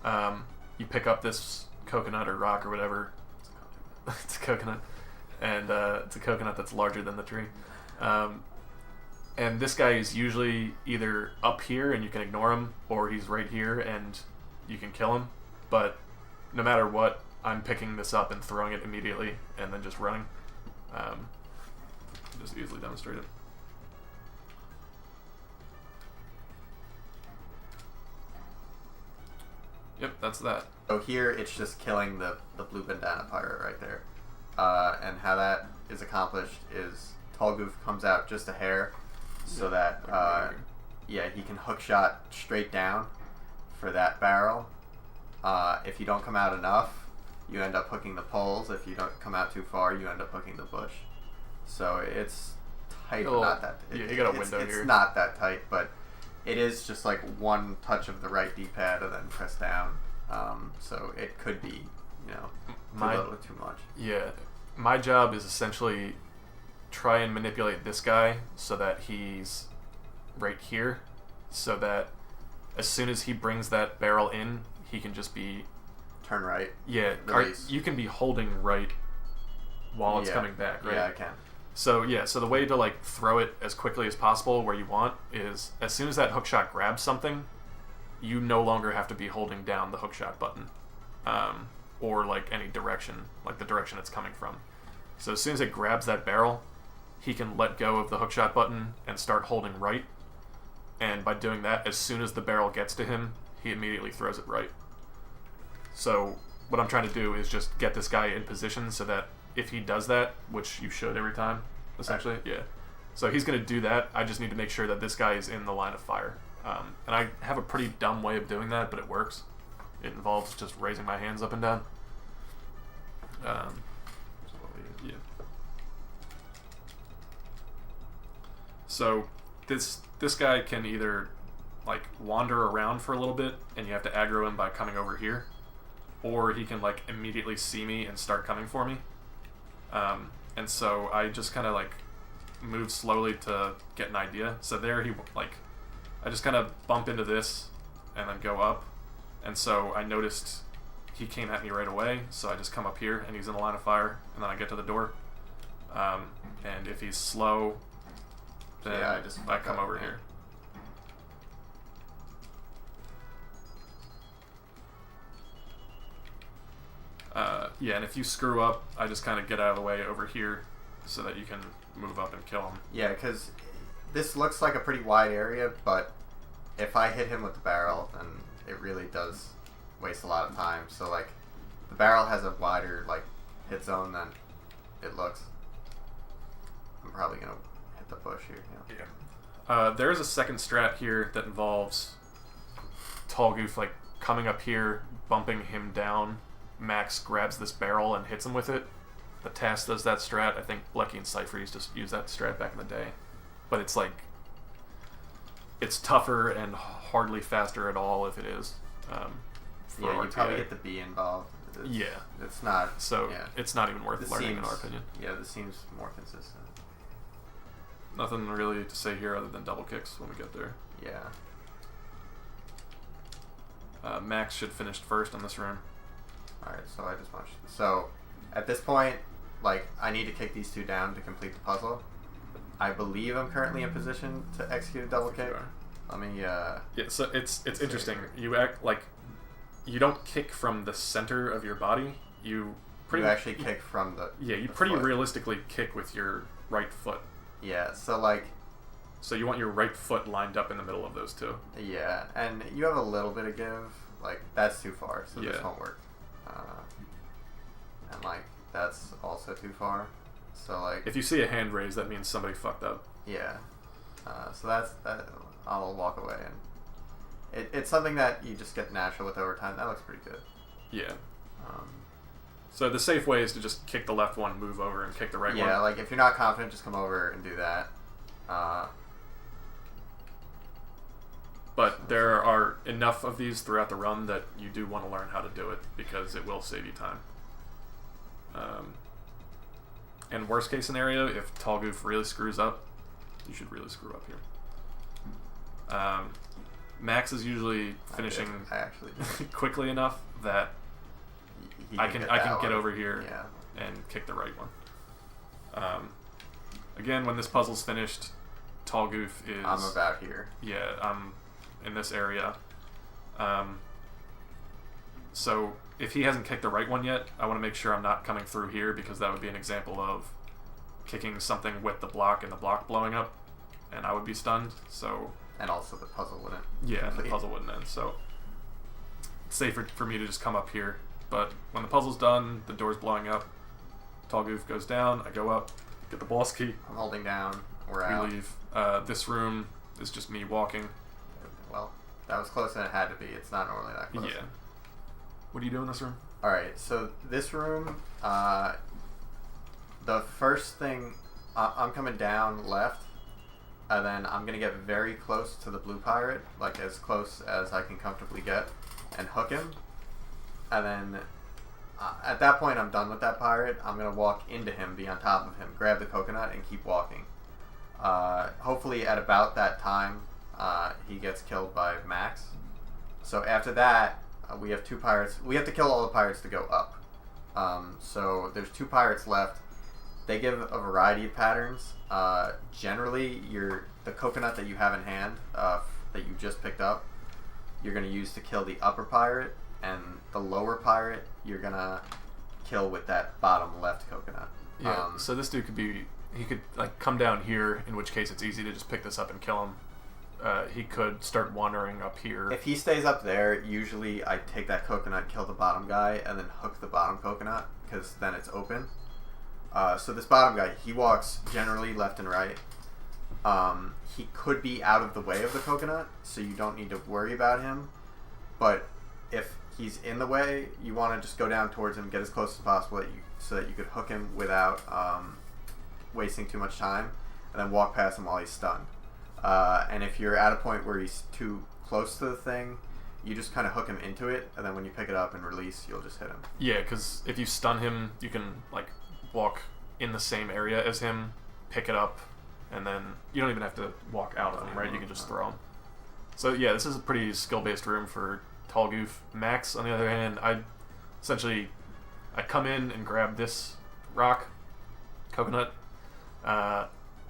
You pick up this coconut or rock or whatever. It's a coconut. And it's a coconut that's larger than the tree. And this guy is usually either up here and you can ignore him, or he's right here and you can kill him. But no matter what, I'm picking this up and throwing it immediately and then just running. Just easily demonstrate it. Yep, that's that. So here it's just killing the blue bandana pirate right there. And how that is accomplished is Tall Goof comes out just a hair, so that he can hook shot straight down for that barrel. If you don't come out enough, you end up hooking the poles. If you don't come out too far, you end up hooking the bush. So it's tight, but not that. You got a window here. It's not that tight, but it is just like one touch of the right D-pad and then press down. So it could be, a little too much. Yeah, my job is essentially try and manipulate this guy so that he's right here, so that as soon as he brings that barrel in, he can just be turn right. Yeah, you can be holding right while it's coming back, right? Yeah, I can. So so the way to like throw it as quickly as possible where you want is as soon as that hookshot grabs something, you no longer have to be holding down the hookshot button, or like any direction, like the direction it's coming from. So as soon as it grabs that barrel, he can let go of the hookshot button and start holding right. And by doing that, as soon as the barrel gets to him, he immediately throws it right. So what I'm trying to do is just get this guy in position so that if he does that, which you should every time, essentially, So he's going to do that. I just need to make sure that this guy is in the line of fire. And I have a pretty dumb way of doing that, but it works. It involves just raising my hands up and down. So this guy can either like wander around for a little bit and you have to aggro him by coming over here, or he can like immediately see me and start coming for me. And so I just kind of like move slowly to get an idea. So there I just kind of bump into this and then go up. And so I noticed he came at me right away. So I just come up here and he's in the line of fire, and then I get to the door. And if he's slow, then I come over here. And if you screw up, I just kind of get out of the way over here so that you can move up and kill him. Yeah, because this looks like a pretty wide area, but if I hit him with the barrel, then it really does waste a lot of time. So, like, the barrel has a wider, like, hit zone than it looks. I'm probably going to hit the bush here. There is a second strat here that involves Tall Goof, like, coming up here, bumping him down. Max grabs this barrel and hits him with it. The Task does that strat. I think Blecky and Cypher used to use that strat back in the day. But it's like, it's tougher and hardly faster at all if it is. You probably get the B involved. It's not. So it's not even worth learning, in our opinion. Yeah, this seems more consistent. Nothing really to say here other than double kicks when we get there. Yeah. Max should finish first on this room. Alright, so I just watched. So, at this point, like, I need to kick these two down to complete the puzzle. I believe I'm currently in position to execute a double kick. Let me, so it's interesting. You act like you don't kick from the center of your body. You actually kick from the you the pretty foot. realistically kick with your right foot. Yeah, so like... So you want your right foot lined up in the middle of those two. Yeah, and you have a little bit of give. Like, that's too far, so this won't work. And like, that's also too far. So like... If you see a hand raised, that means somebody fucked up. Yeah. So that. I'll walk away, and it's something that you just get natural with over time. That looks pretty good. Yeah. So the safe way is to just kick the left one, move over, and kick the right one. Yeah, like if you're not confident, just come over and do that. But there are enough of these throughout the run that you do want to learn how to do it because it will save you time. And worst case scenario, if Tall Goof really screws up, you should really screw up here. Max is usually finishing quickly enough that I can get over here and kick the right one. Again, when this puzzle's finished, Tall Goof is... I'm about here. Yeah, I'm in this area. So if he hasn't kicked the right one yet, I want to make sure I'm not coming through here because that would be an example of kicking something with the block and the block blowing up, and I would be stunned. So... And also the puzzle wouldn't. Yeah, the puzzle wouldn't end. So it's safer for me to just come up here. But when the puzzle's done, the door's blowing up, Tall Goof goes down, I go up, Get the boss key. I'm holding down. We're We out. leave. This room is just me walking. Well, that was closer than it had to be. It's not normally that close. Yeah. What do you do in this room? Alright, so this room, the first thing, I'm coming down left, and then I'm going to get very close to the blue pirate, like as close as I can comfortably get, and hook him. And then at that point, I'm done with that pirate. I'm going to walk into him, be on top of him, grab the coconut, and keep walking. Hopefully at about that time, he gets killed by Max. So after that, we have 2 pirates. We have to kill all the pirates to go up. So there's 2 pirates left. They give a variety of patterns. Generally, the coconut that you have in hand, that you just picked up, you're going to use to kill the upper pirate, and the lower pirate you're going to kill with that bottom left coconut. Yeah, so this dude he could like come down here, in which case it's easy to just pick this up and kill him. He could start wandering up here. If he stays up there, usually I take that coconut, kill the bottom guy, and then hook the bottom coconut, because then it's open. So this bottom guy, he walks generally left and right. He could be out of the way of the coconut, so you don't need to worry about him. But if he's in the way, you want to just go down towards him, get as close as possible so that you could hook him without wasting too much time, and then walk past him while he's stunned. And if you're at a point where he's too close to the thing, you just kind of hook him into it, and then when you pick it up and release, you'll just hit him. Yeah, because if you stun him, you can like walk in the same area as him, pick it up, and then you don't even have to walk out of him, right? You can just throw him. So yeah, this is a pretty skill-based room for Tall Goof. Max, on the other hand, I come in and grab this rock, coconut,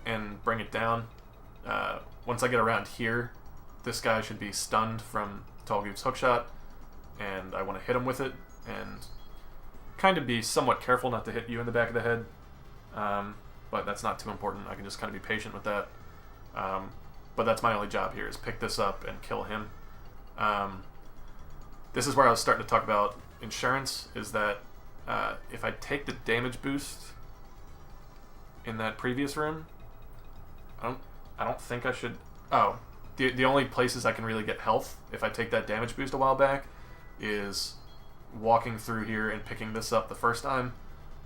and bring it down. Once I get around here, this guy should be stunned from Tall Goof's hookshot, and I want to hit him with it, and kind of be somewhat careful not to hit you in the back of the head, but that's not too important. I can just kind of be patient with that. But that's my only job here, is pick this up and kill him. This is where I was starting to talk about insurance, is that if I take the damage boost in that previous room, I don't think I should... Oh, the only places I can really get health if I take that damage boost a while back is walking through here and picking this up the first time,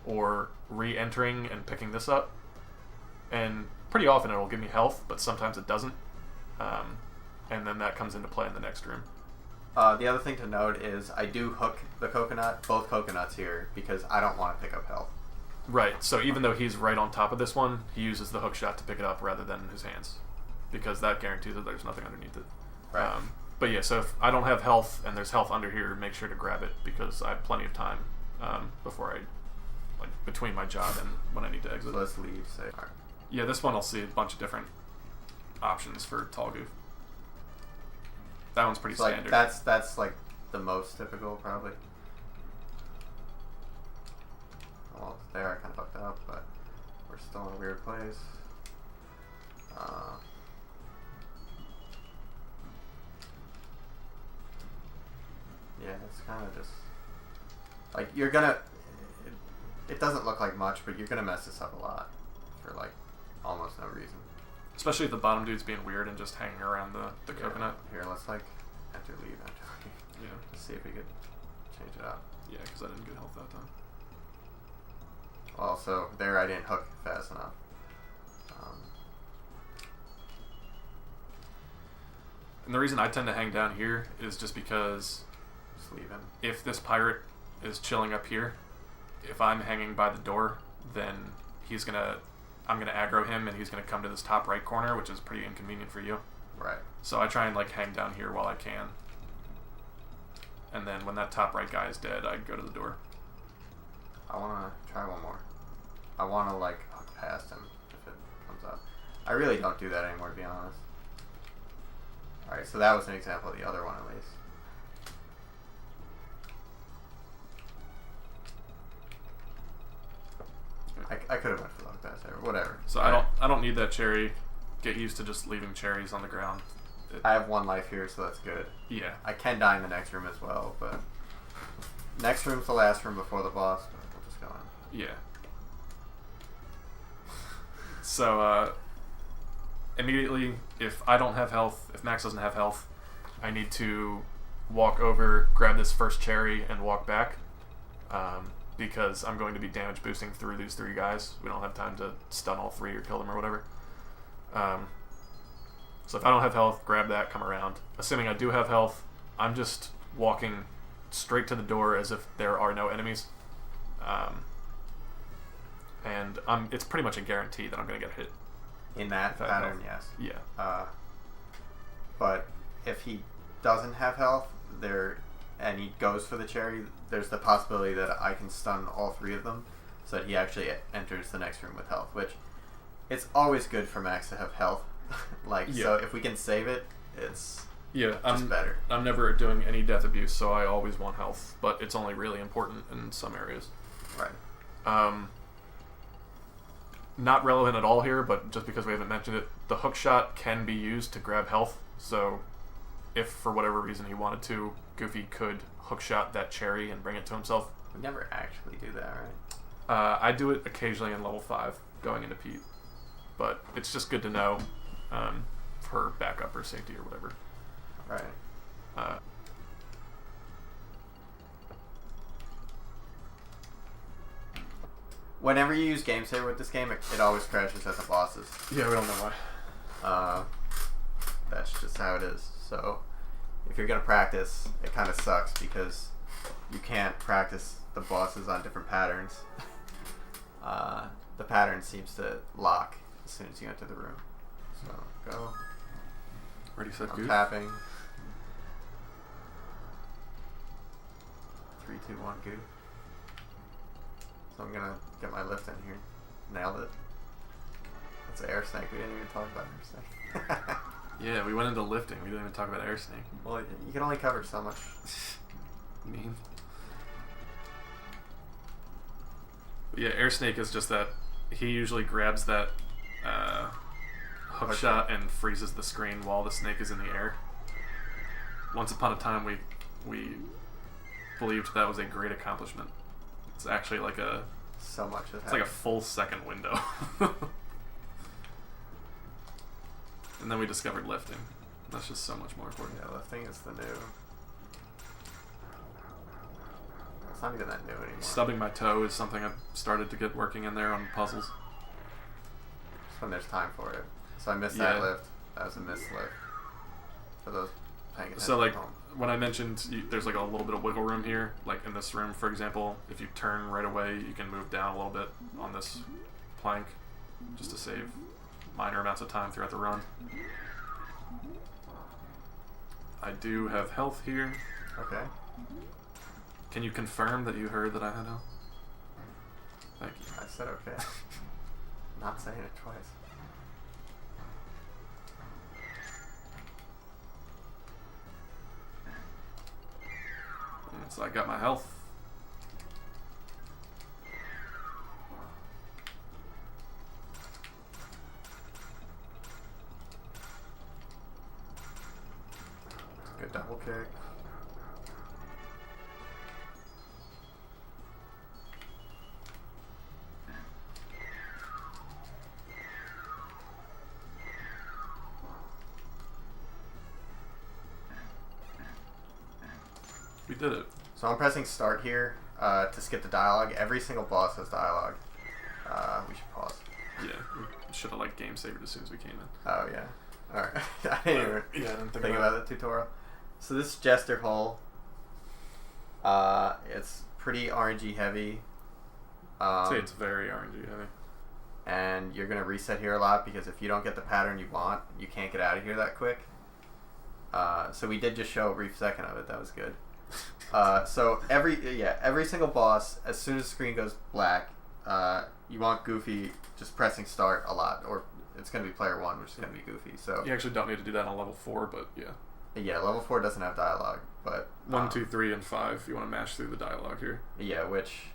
or re-entering and picking this up. And pretty often it'll give me health, but sometimes it doesn't. And then that comes into play in the next room. The other thing to note is I do hook the coconut, both coconuts here, because I don't want to pick up health. Right, so even though he's right on top of this one, he uses the hook shot to pick it up rather than his hands, because that guarantees that there's nothing underneath it. Right. But yeah, so if I don't have health and there's health under here, make sure to grab it, because I have plenty of time before between my job and when I need to exit. So let's leave. Right. Yeah, this one I'll see a bunch of different options for Tall Goof. That one's pretty standard. That's like the most typical, probably. Well, there I kind of fucked up, but we're still in a weird place. Yeah, it's kind of just like you're gonna. It doesn't look like much, but you're gonna mess this up a lot for like almost no reason. Especially if the bottom dude's being weird and just hanging around the coconut. Here, let's like enter, leave, enter, leave. Yeah. Let's see if we could change it up. Yeah, because I didn't get health that time. Also, there I didn't hook fast enough. And the reason I tend to hang down here is just because Just leave him. if this pirate is chilling up here, if I'm hanging by the door, then I'm gonna aggro him and he's gonna come to this top right corner, which is pretty inconvenient for you. Right. So I try and like hang down here while I can. And then when that top right guy is dead, I go to the door. I wanna try one more. I wanna like hook past him if it comes up. I really don't do that anymore, to be honest. Alright, so that was an example of the other one at least. I could have went for the hook pass there, whatever. So I don't need that cherry. Get used to just leaving cherries on the ground. I have 1 life here, so that's good. Yeah. I can die in the next room as well, but next room's the last room before the boss, but we'll just go on. Yeah. So immediately, if I don't have health, if Max doesn't have health, I need to walk over, grab this first cherry, and walk back. Because I'm going to be damage boosting through these 3 guys. We don't have time to stun all 3 or kill them or whatever. So if I don't have health, grab that, come around. Assuming I do have health, I'm just walking straight to the door as if there are no enemies. And it's pretty much a guarantee that I'm going to get hit. In that pattern, yes. Yeah. But if he doesn't have health, and he goes for the cherry, there's the possibility that I can stun all 3 of them so that he actually enters the next room with health, which it's always good for Max to have health. So if we can save it, it's just better. I'm never doing any death abuse, so I always want health, but it's only really important in some areas. Right. Not relevant at all here, but just because we haven't mentioned it, the hook shot can be used to grab health, so if for whatever reason he wanted to, Goofy could hookshot that cherry and bring it to himself. We never actually do that, right? I do it occasionally in level 5, going into Pete. But it's just good to know for backup or safety or whatever. Right. Whenever you use Game Saver with this game, it always crashes at the bosses. Yeah, we don't know why. That's just how it is. So if you're going to practice, it kind of sucks because you can't practice the bosses on different patterns. The pattern seems to lock as soon as you enter the room. So go. Ready, set, I'm Goof. tapping. 3, 2, 1, Goof. So I'm going to get my lift in here. Nailed it. That's Air Snake. We didn't even talk about Air Snake. Yeah, we went into lifting. We didn't even talk about Air Snake. Well, you can only cover so much. Mean. But yeah, Air Snake is just that he usually grabs that hook shot and freezes the screen while the snake is in the air. Once upon a time, we believed that was a great accomplishment. It's actually like so much has it's happened. like a full second window. And then we discovered lifting. That's just so much more important. Yeah, lifting is the new. It's not even that new anymore. Stubbing my toe is something I've started to get working in there on puzzles. Just when there's time for it. So I missed that lift. That was a missed lift. For those paying attention. So like at home. when I mentioned there's like a little bit of wiggle room here, like in this room for example, if you turn right away you can move down a little bit on this plank just to save minor amounts of time throughout the run. I do have health here. Okay. Can you confirm that you heard that I had health? Thank you. I said okay. Not saying it twice. And so I got my health. Good double kick. We did it. So I'm pressing start here to skip the dialogue. Every single boss has dialogue. We should pause. Yeah, we should have like game saved as soon as we came in. Oh yeah. Alright. I didn't even I didn't think about the tutorial. So this is Jester Hole. It's pretty RNG heavy. I'd say it's very RNG heavy. And you're going to reset here a lot because if you don't get the pattern you want, you can't get out of here that quick. So we did just show a brief second of it. That was good. So every single boss, as soon as the screen goes black, you want Goofy just pressing start a lot, or it's going to be player 1, which is going to be Goofy. So you actually don't need to do that on level 4, but yeah. Yeah, level 4 doesn't have dialogue, but 1, 2, 3, and 5. You want to mash through the dialogue here. Yeah, which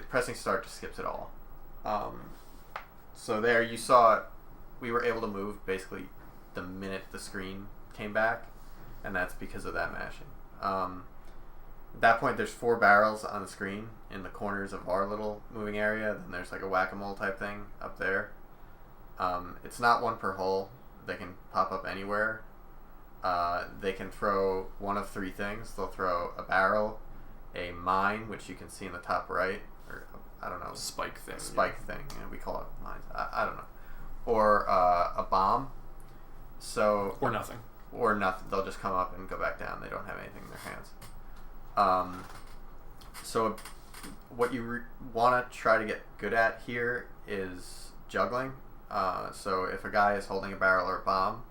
pressing start just skips it all. So there you saw we were able to move basically the minute the screen came back, and that's because of that mashing. At that point, there's 4 barrels on the screen in the corners of our little moving area. Then there's like a whack-a-mole type thing up there. It's not one per hole. They can pop up anywhere. They can throw one of three things. They'll throw a barrel, a mine, which you can see in the top right, or I don't know, Spike thing. Yeah, we call it mines. I don't know, or a bomb. So or nothing. Or nothing. They'll just come up and go back down. They don't have anything in their hands. So what you want to try to get good at here is juggling. So if a guy is holding a barrel or a bomb,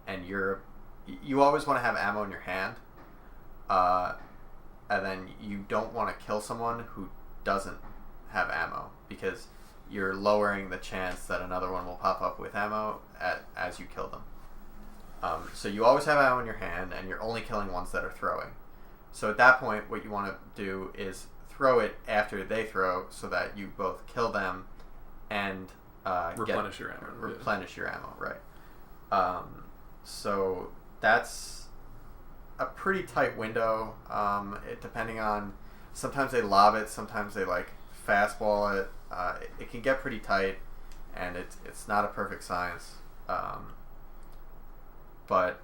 and you always want to have ammo in your hand, and then you don't want to kill someone who doesn't have ammo, because you're lowering the chance that another one will pop up with ammo as you kill them. So you always have ammo in your hand, and you're only killing ones that are throwing. So at that point, what you want to do is throw it after they throw, so that you both kill them and replenish your ammo. Replenish your ammo, right. So that's a pretty tight window. Depending on, sometimes they lob it, sometimes they like fastball it. It can get pretty tight, and it's not a perfect science. But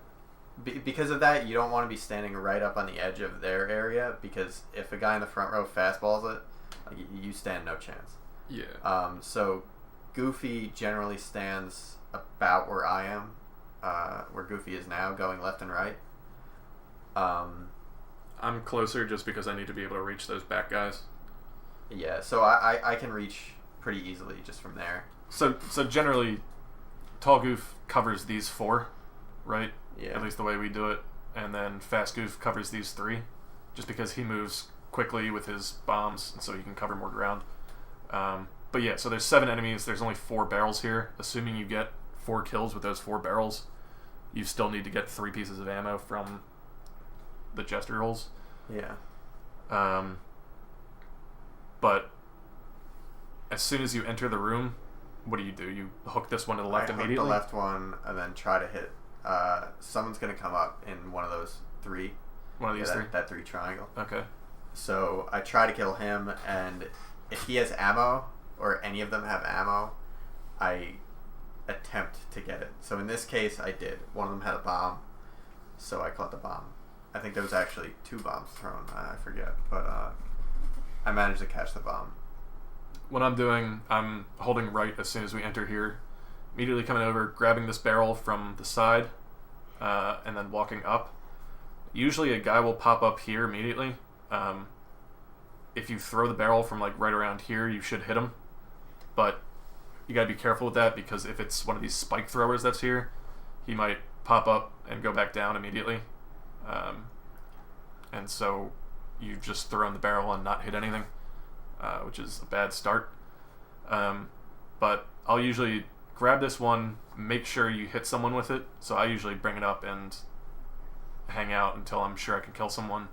because of that, you don't want to be standing right up on the edge of their area, because if a guy in the front row fastballs it, you stand no chance. Yeah. So Goofy generally stands about where I am, where Goofy is now, going left and right. I'm closer just because I need to be able to reach those back guys. Yeah, so I can reach pretty easily just from there. So generally, Tall Goof covers these four, right? Yeah. At least the way we do it. And then Fast Goof covers these three, just because he moves quickly with his bombs, and so he can cover more ground. But yeah, so there's 7 enemies. There's only 4 barrels here. Assuming you get 4 kills with those 4 barrels, you still need to get 3 pieces of ammo from the gesture holes. Yeah. But as soon as you enter the room, what do? You hook this one to the left immediately? I hook the left one and then try to hit. Someone's going to come up in one of those 3. One of these 3? That 3 triangle. Okay. So I try to kill him, and if he has ammo, or any of them have ammo, I attempt to get it. So in this case, I did. One of them had a bomb, so I caught the bomb. I think there was actually 2 bombs thrown. I forget, but I managed to catch the bomb. What I'm doing, I'm holding right as soon as we enter here, immediately coming over, grabbing this barrel from the side, and then walking up. Usually a guy will pop up here immediately. If you throw the barrel from like right around here, you should hit him. But you gotta be careful with that, because if it's one of these spike throwers that's here, he might pop up and go back down immediately. And so you've just thrown the barrel and not hit anything, which is a bad start. But I'll usually grab this one, make sure you hit someone with it. So I usually bring it up and hang out until I'm sure I can kill someone.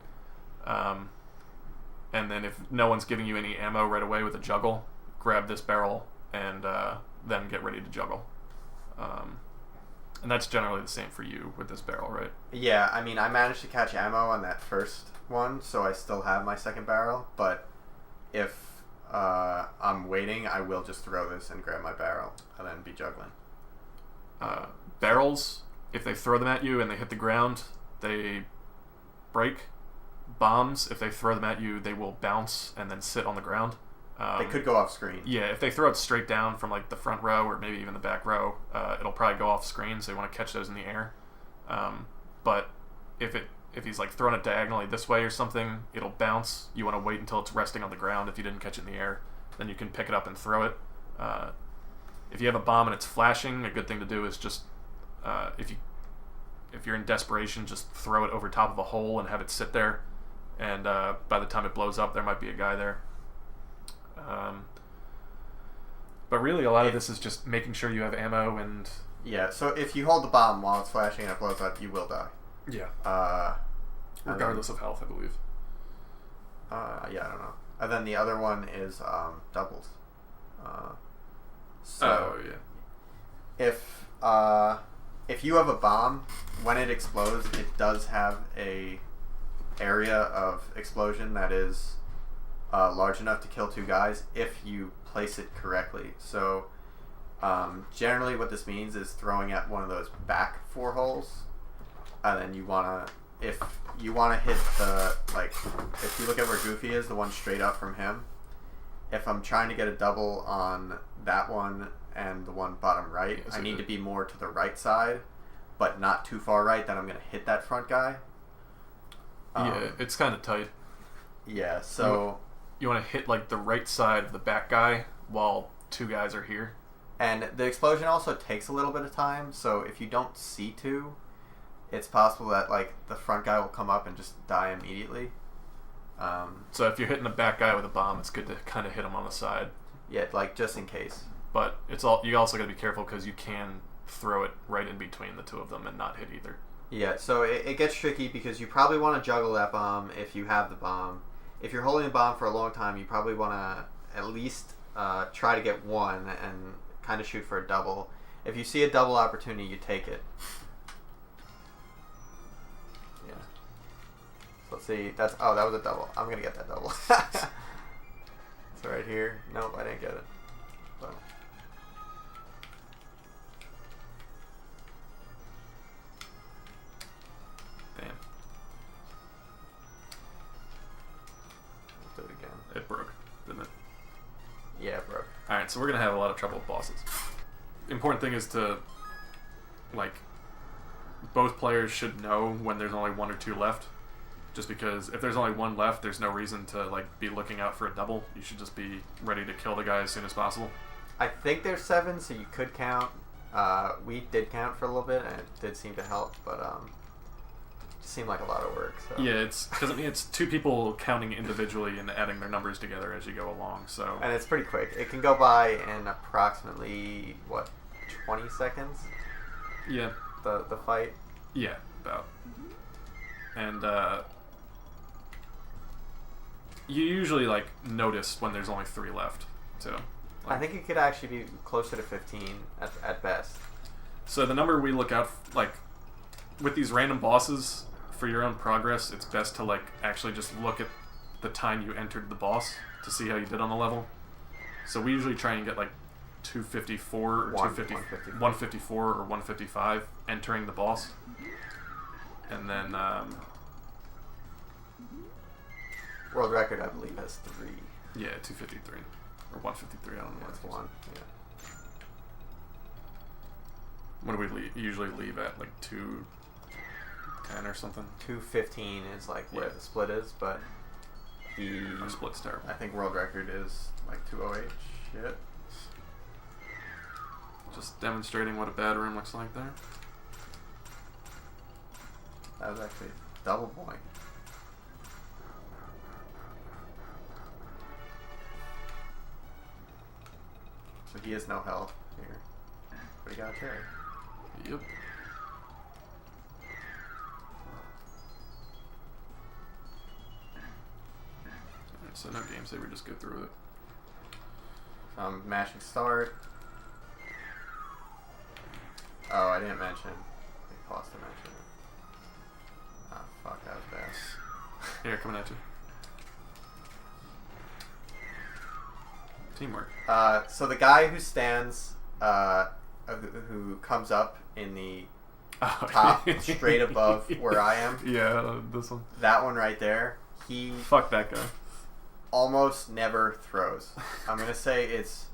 And then if no one's giving you any ammo right away with a juggle, grab this barrel and then get ready to juggle. And that's generally the same for you with this barrel, right? Yeah, I mean, I managed to catch ammo on that first one, so I still have my second barrel, but if I'm waiting, I will just throw this and grab my barrel and then be juggling. Barrels, if they throw them at you and they hit the ground, they break. Bombs, if they throw them at you, they will bounce and then sit on the ground. They could go off screen. Yeah, if they throw it straight down from like the front row or maybe even the back row, it'll probably go off screen, so you want to catch those in the air. But if he's like throwing it diagonally this way or something, it'll bounce. You want to wait until it's resting on the ground. If you didn't catch it in the air, then you can pick it up and throw it. If you have a bomb and it's flashing, a good thing to do is just if you're in desperation, just throw it over top of a hole and have it sit there. And by the time it blows up, there might be a guy there. But really, a lot of this is just making sure you have ammo and... Yeah, so if you hold the bomb while it's flashing and it blows up, you will die. Yeah. Regardless of health, I believe. Yeah, I don't know. And then the other one is doubles. If you have a bomb, when it explodes, it does have a area of explosion that is large enough to kill 2 guys if you place it correctly. So Generally, what this means is throwing at one of those back 4 holes, and then you wanna, if you wanna hit the, like, if you look at where Goofy is, the one straight up from him. If I'm trying to get a double on that one and the one bottom right, I need to be more to the right side, but not too far right. Then I'm gonna hit that front guy. Yeah, it's kind of tight. Yeah, so you want to hit like the right side of the back guy while 2 guys are here. And the explosion also takes a little bit of time, so if you don't see 2, it's possible that like the front guy will come up and just die immediately. So if you're hitting the back guy with a bomb, it's good to kind of hit him on the side. Yeah, like just in case. But you also got to be careful because you can throw it right in between the 2 of them and not hit either. Yeah, so it gets tricky because you probably want to juggle that bomb if you have the bomb. If you're holding a bomb for a long time, you probably want to at least try to get 1 and kind of shoot for a double. If you see a double opportunity, you take it. Yeah. So let's see. That was a double. I'm gonna get that double. It's right here. Nope, I didn't get it. But damn. let's do it again. It broke, didn't it? Yeah, it broke. Alright, so we're going to have a lot of trouble with bosses. The important thing is to, like, both players should know when there's only 1 or 2 left. Just because if there's only 1 left, there's no reason to, like, be looking out for a double. You should just be ready to kill the guy as soon as possible. I think there's 7, so you could count. We did count for a little bit, and it did seem to help, but it seemed like a lot of work. So. Yeah, because I mean it's 2 people counting individually and adding their numbers together as you go along. So and it's pretty quick. It can go by in approximately 20 seconds. Yeah. The fight. Yeah, about. And you usually like notice when there's only 3 left too. I think it could actually be closer to 15 at best. So the number we look out, like, with these random bosses, for your own progress, it's best to, like, actually just look at the time you entered the boss to see how you did on the level. So we usually try and get, like, 254 or 154 or 155 entering the boss. And then, world record, I believe, has 3. Yeah, 253. Or 153, I don't know. That's 1, yeah. What do we usually leave at? Like 210 or something? 215 is like where the split is, but our split's terrible. I think world record is like 208. Shit. Just demonstrating what a bad room looks like there. That was actually double point. So he has no health here. But he got a cherry. Yep. Alright, so no game saver, just go through it. So I'm mashing start. Oh, I didn't mention. I paused to mention it. Oh, fuck, that was bad. Here, coming at you. Teamwork. So the guy who stands, who comes up in the top, straight above where I am. Yeah, this one. That one right there. He Fuck that guy. almost never throws. I'm gonna say it's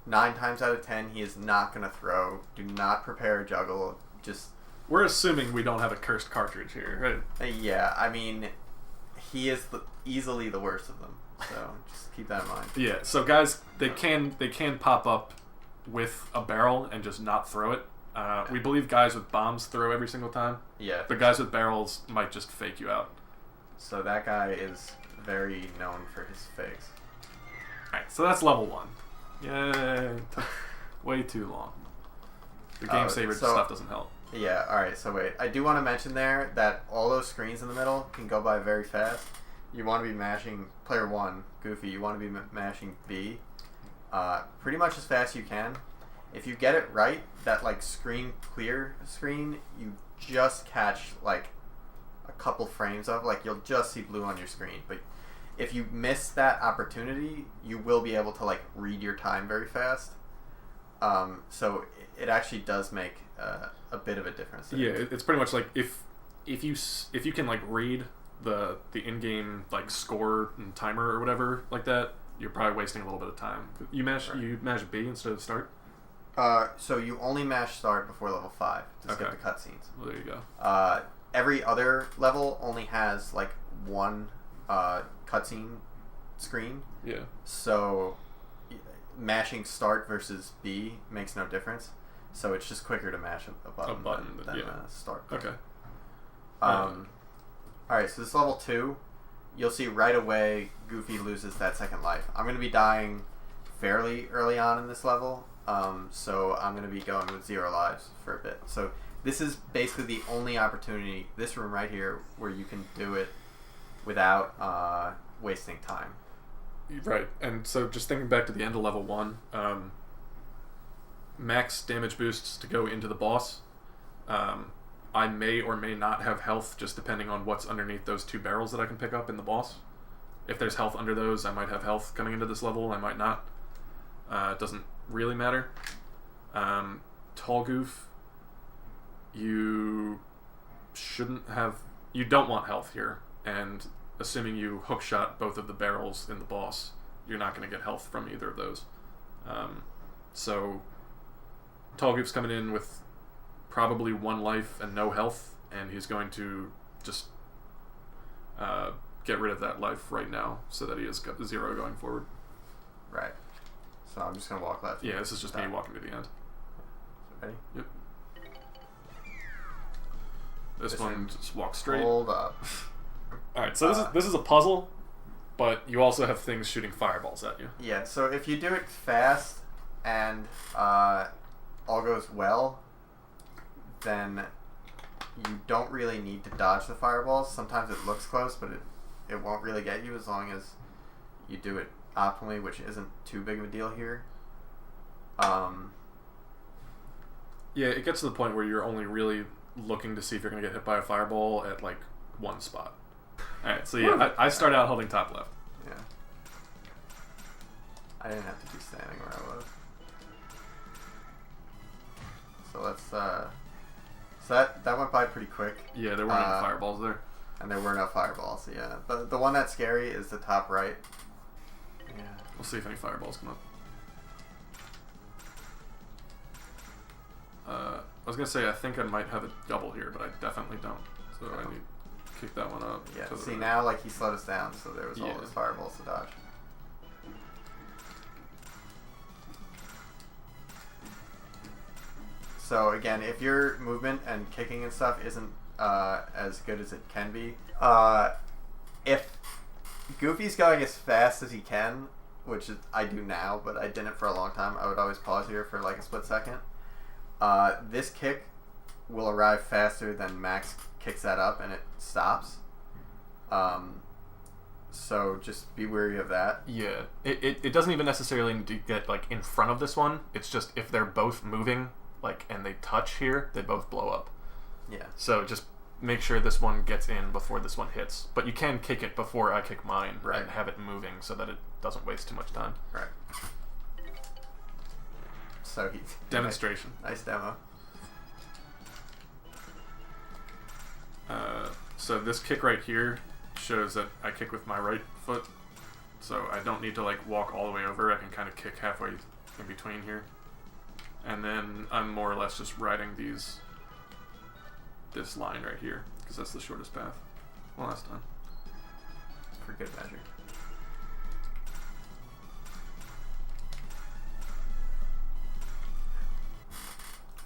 9 times out of 10 he is not gonna throw. Do not prepare a juggle. Just. We're assuming we don't have a cursed cartridge here, right? Yeah, I mean, he is easily the worst of them. So just keep that in mind. Yeah. So guys, they can pop up with a barrel and just not throw it. We believe guys with bombs throw every single time. Yeah. But guys with barrels might just fake you out. So that guy is very known for his fakes. Alright, so that's level 1. Yay. Took way too long. The game saver stuff doesn't help. Yeah, alright, so wait. I do want to mention there that all those screens in the middle can go by very fast. You want to be mashing player 1, Goofy, you want to be mashing B pretty much as fast as you can. If you get it right, that like screen clear screen, you just catch like a couple frames of, like you'll just see blue on your screen. But if you miss that opportunity, you will be able to like read your time very fast. So it actually does make a bit of a difference there. Yeah, it's pretty much like if you can like read the in-game like score and timer or whatever like that, you're probably wasting a little bit of time. You mash B instead of start. So you only mash start before level 5 to skip the cutscenes. Well, there you go. Every other level only has like one cutscene screen. Yeah. So mashing start versus B makes no difference. So it's just quicker to mash a button than start. Okay. Alright, so this level 2, you'll see right away Goofy loses that second life. I'm going to be dying fairly early on in this level, so I'm going to be going with 0 lives for a bit. So this is basically the only opportunity, this room right here, where you can do it without wasting time. Right, and so just thinking back to the end of level 1, max damage boosts to go into the boss. I may or may not have health just depending on what's underneath those 2 barrels that I can pick up in the boss. If there's health under those, I might have health coming into this level, I might not. It doesn't really matter. Tall Goof, you don't want health here, and assuming you hookshot both of the barrels in the boss, you're not going to get health from either of those. So Tall Goof's coming in with probably 1 life and no health, and he's going to just get rid of that life right now so that he has 0 going forward. Right. So I'm just going to walk left. Yeah, this is just me walking to the end. Ready? Yep. This one just walks straight. Hold up. Alright, so this is a puzzle, but you also have things shooting fireballs at you. Yeah, so if you do it fast and all goes well, then you don't really need to dodge the fireballs. Sometimes it looks close, but it won't really get you as long as you do it optimally, which isn't too big of a deal here. Yeah, it gets to the point where you're only really looking to see if you're going to get hit by a fireball at like 1 spot. Alright, so yeah, I start out holding top left. Yeah. I didn't have to be standing where I was. So let's, so that went by pretty quick. Yeah, there weren't any fireballs there. And there were no fireballs, yeah. The one that's scary is the top right. Yeah. We'll see if any fireballs come up. I was going to say, I think I might have a double here, but I definitely don't. So I need to kick that one up. Yeah, see now, like, he slowed us down, so there was all those fireballs to dodge. So again, if your movement and kicking and stuff isn't as good as it can be, if Goofy's going as fast as he can, which is, I do now, but I didn't for a long time, I would always pause here for like a split second. This kick will arrive faster than Max kicks that up and it stops. So just be wary of that. Yeah, it doesn't even necessarily need to get like in front of this one. It's just if they're both moving, like, and they touch here, they both blow up. Yeah. So just make sure this one gets in before this one hits. But you can kick it before I kick mine, right, and have it moving so that it doesn't waste too much time. Right. So he demonstration. Nice demo. So this kick right here shows that I kick with my right foot, so I don't need to like walk all the way over. I can kind of kick halfway in between here, and then I'm more or less just riding this line right here because that's the shortest path. One last time for good measure.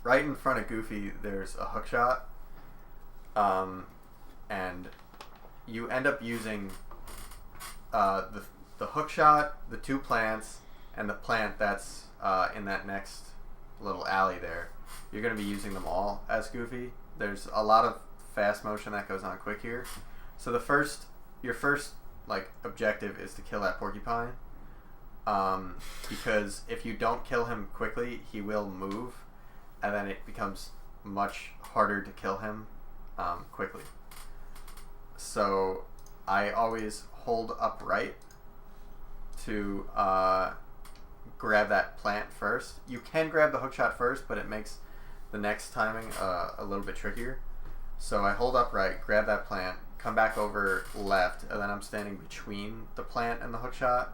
Right in front of Goofy, there's a hook shot, and you end up using the hook shot, the 2 plants, and the plant that's in that next little alley there. You're going to be using them all as Goofy. There's a lot of fast motion that goes on quick here. So your first like objective is to kill that porcupine, because if you don't kill him quickly, he will move, and then it becomes much harder to kill him quickly. So I always hold upright to grab that plant first. You can grab the hookshot first, but it makes the next timing a little bit trickier. So I hold up right, grab that plant, come back over left, and then I'm standing between the plant and the hookshot,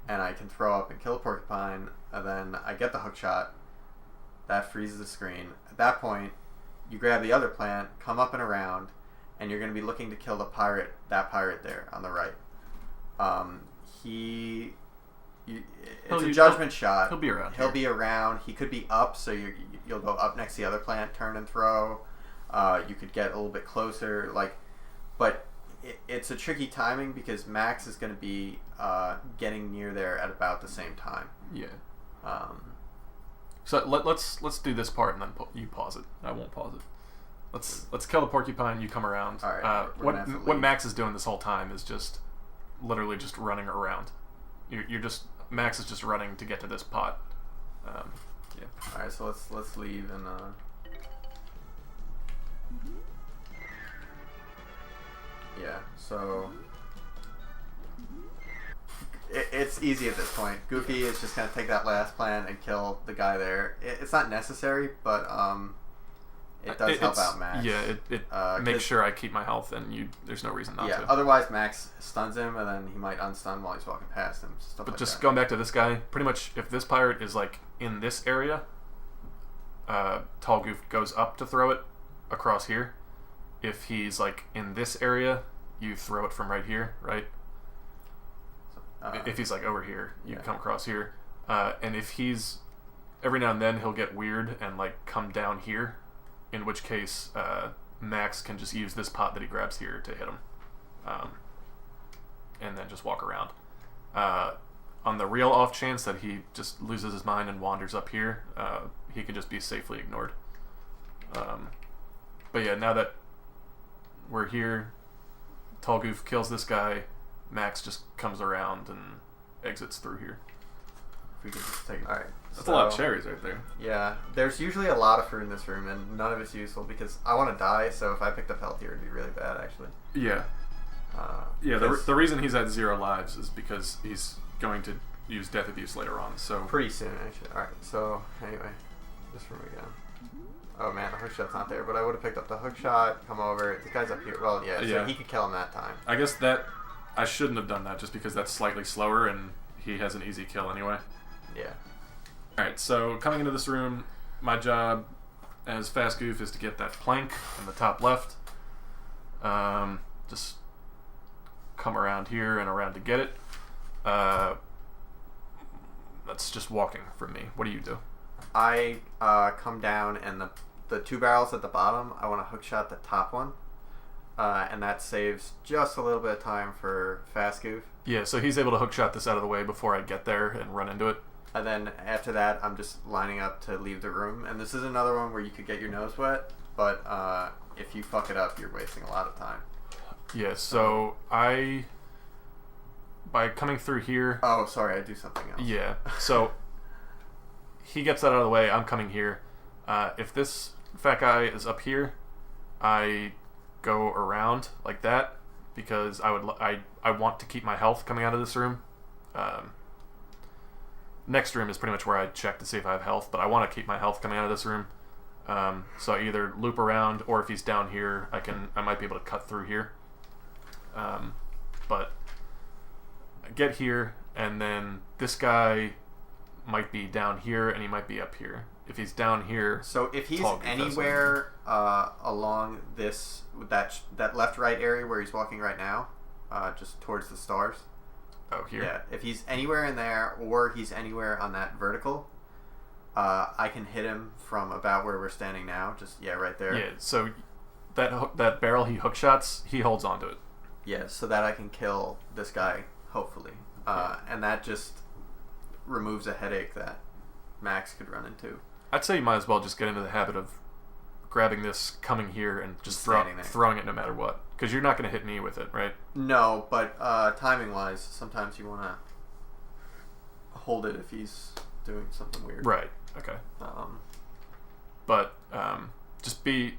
and I can throw up and kill a porcupine, and then I get the hookshot. That freezes the screen. At that point, you grab the other plant, come up and around, and you're going to be looking to kill that pirate there on the right. It's a judgment shot. He'll be around. He'll be around. He could be up, so you'll go up next to the other plant, turn and throw. You could get a little bit closer, but it's a tricky timing because Max is going to be getting near there at about the same time. Yeah. So let's do this part and then you pause it. I won't pause it. Let's kill the porcupine. You come around. All right. What Max is doing this whole time is just literally just running around. Max is just running to get to this pot. Yeah. All right. So let's leave and. Yeah. So. It's easy at this point. Goofy is just going to take that last plant and kill the guy there. It's not necessary, but it does help out Max. Yeah, it makes sure I keep my health, and there's no reason not to. Yeah, otherwise Max stuns him, and then he might unstun while he's walking past him. But just going back to this guy, pretty much if this pirate is like in this area, Tall Goof goes up to throw it across here. If he's like in this area, you throw it from right here, right? If he's like over here, you come across here. And if he's every now and then he'll get weird and like come down here, in which case Max can just use this pot that he grabs here to hit him, and then just walk around. On the real off chance that he just loses his mind and wanders up here, he can just be safely ignored. But yeah, now that we're here, Tall Goof kills this guy. Max just comes around and exits through here. If we could just take. All right. That's a lot of cherries right there. Yeah, there's usually a lot of fruit in this room, and none of it's useful because I want to die. So if I picked up health here, it'd be really bad, actually. Yeah. The reason he's at 0 lives is because he's going to use Death Abuse later on. So pretty soon, actually. All right. So anyway, this room again. Oh man, the hookshot's not there, but I would have picked up the hookshot. Come over. The guy's up here. Well, yeah. So he could kill him that time. I guess I shouldn't have done that just because that's slightly slower and he has an easy kill anyway. Yeah. Alright, so coming into this room, my job as Fast Goof is to get that plank in the top left. Just come around here and around to get it. That's just walking from me. What do you do? I come down and the 2 barrels at the bottom, I want to hookshot the top one. And that saves just a little bit of time for Fast Goof. Yeah, so he's able to hookshot this out of the way before I get there and run into it. And then after that, I'm just lining up to leave the room. And this is another one where you could get your nose wet, but if you fuck it up, you're wasting a lot of time. Yeah, so by coming through here... Oh, sorry, I do something else. Yeah, so he gets that out of the way, I'm coming here. If this fat guy is up here, I go around like that because I want to keep my health coming out of this room. Next room is pretty much where I check to see if I have health, but I want to keep my health coming out of this room. So I either loop around, or if he's down here, I might be able to cut through here. But I get here, and then this guy might be down here, and he might be up here. If he's down here, so if he's anywhere along that left-right area where he's walking right now, just towards the stars. Oh, here. Yeah, if he's anywhere in there, or he's anywhere on that vertical, I can hit him from about where we're standing now. Just right there. Yeah. So that barrel he hookshots, he holds onto it. Yeah, so that I can kill this guy, hopefully, and that just removes a headache that Max could run into. I'd say you might as well just get into the habit of grabbing this, coming here, and just throwing it no matter what. Because you're not going to hit me with it, right? No, but timing-wise, sometimes you want to hold it if he's doing something weird. Right, okay. But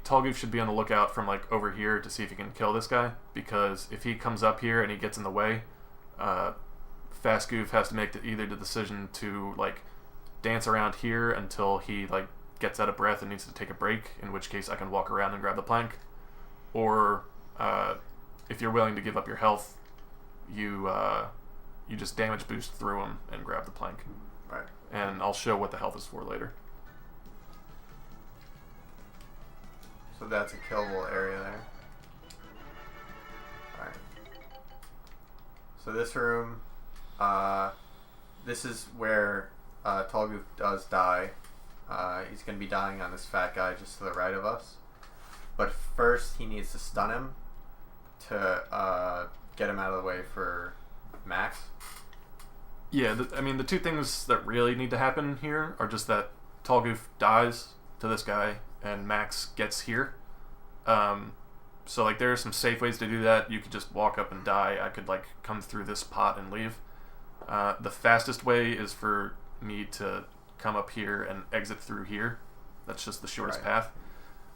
Tall Goof should be on the lookout from like over here to see if he can kill this guy. Because if he comes up here and he gets in the way, Fast Goof has to make either the decision to like dance around here until he like gets out of breath and needs to take a break, in which case I can walk around and grab the plank, or if you're willing to give up your health, you just damage boost through him and grab the plank. Right. And I'll show what the health is for later. So that's a killable area there. Alright. So this room, this is where Tall Goof does die. He's going to be dying on this fat guy just to the right of us. But first he needs to stun him to get him out of the way for Max. Yeah, the two things that really need to happen here are just that Tall Goof dies to this guy and Max gets here. So like there are some safe ways to do that. You could just walk up and die. I could like come through this pot and leave. The fastest way is for me to come up here and exit through here. That's just the shortest path.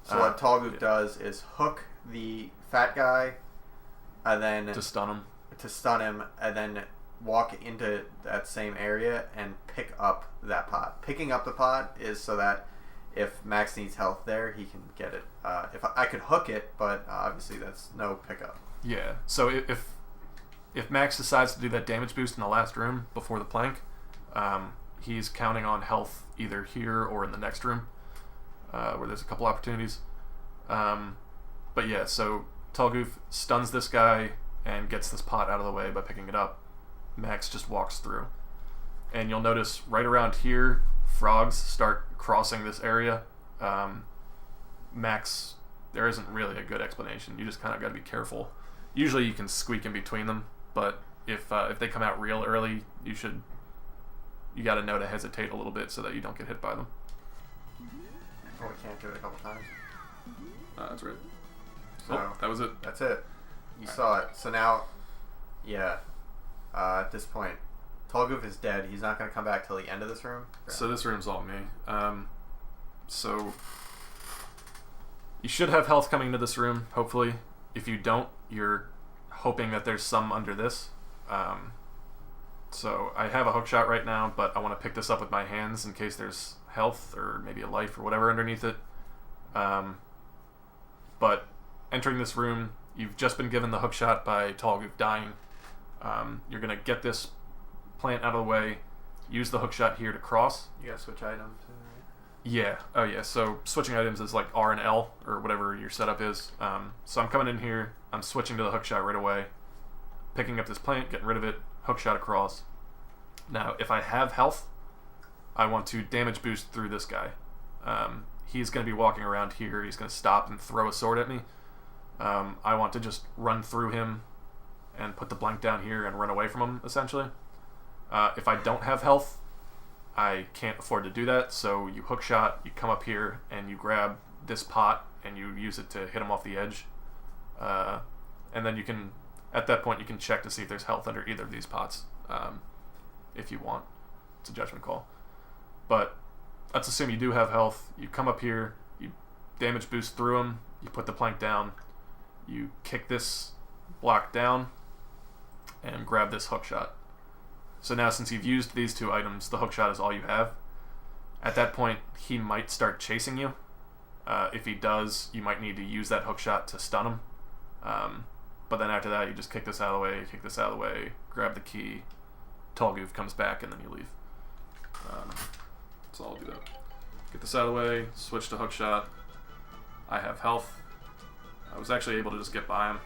So what Tall Goof does is hook the fat guy and then to stun him, and then walk into that same area and pick up that pot. Picking up the pot is so that if Max needs health there, he can get it. If I could hook it, but obviously that's no pickup. Yeah. So if Max decides to do that damage boost in the last room before the plank, he's counting on health either here or in the next room, where there's a couple opportunities. But yeah, so Tall Goof stuns this guy and gets this pot out of the way by picking it up. Max just walks through. And you'll notice right around here, frogs start crossing this area. Max, there isn't really a good explanation. You just kind of got to be careful. Usually you can squeak in between them, but if they come out real early, you got to know to hesitate a little bit so that you don't get hit by them. Oh, we can't do it a couple times. That's right. So that was it. That's it. You saw it. So now, yeah, at this point, Tall Goof is dead. He's not going to come back till the end of this room. So this room's all me. So you should have health coming into this room, hopefully. If you don't, you're hoping that there's some under this. So I have a hook shot right now, but I want to pick this up with my hands in case there's health or maybe a life or whatever underneath it. But entering this room, you've just been given the hook shot by Tall Goof dying. You're going to get this plant out of the way, use the hook shot here to cross. You got to switch items. Right? Yeah. Oh, yeah. So switching items is like R and L or whatever your setup is. So I'm coming in here. I'm switching to the hook shot right away. Picking up this plant, getting rid of it, hook shot across. Now, if I have health, I want to damage boost through this guy. He's going to be walking around here. He's going to stop and throw a sword at me. I want to just run through him and put the blank down here and run away from him, essentially. If I don't have health, I can't afford to do that, so you hook shot, you come up here, and you grab this pot, and you use it to hit him off the edge. And then you can, at that point, you can check to see if there's health under either of these pots, if you want. It's a judgment call. But let's assume you do have health. You come up here, you damage boost through him, you put the plank down, you kick this block down, and grab this hook shot. So now since you've used these two items, the hook shot is all you have. At that point, he might start chasing you. If he does, you might need to use that hook shot to stun him. But then after that, you just kick this out of the way, grab the key, Tall Goof comes back, and then you leave. So I'll do that. Get this out of the way, switch to hook shot. I have health. I was actually able to just get by him.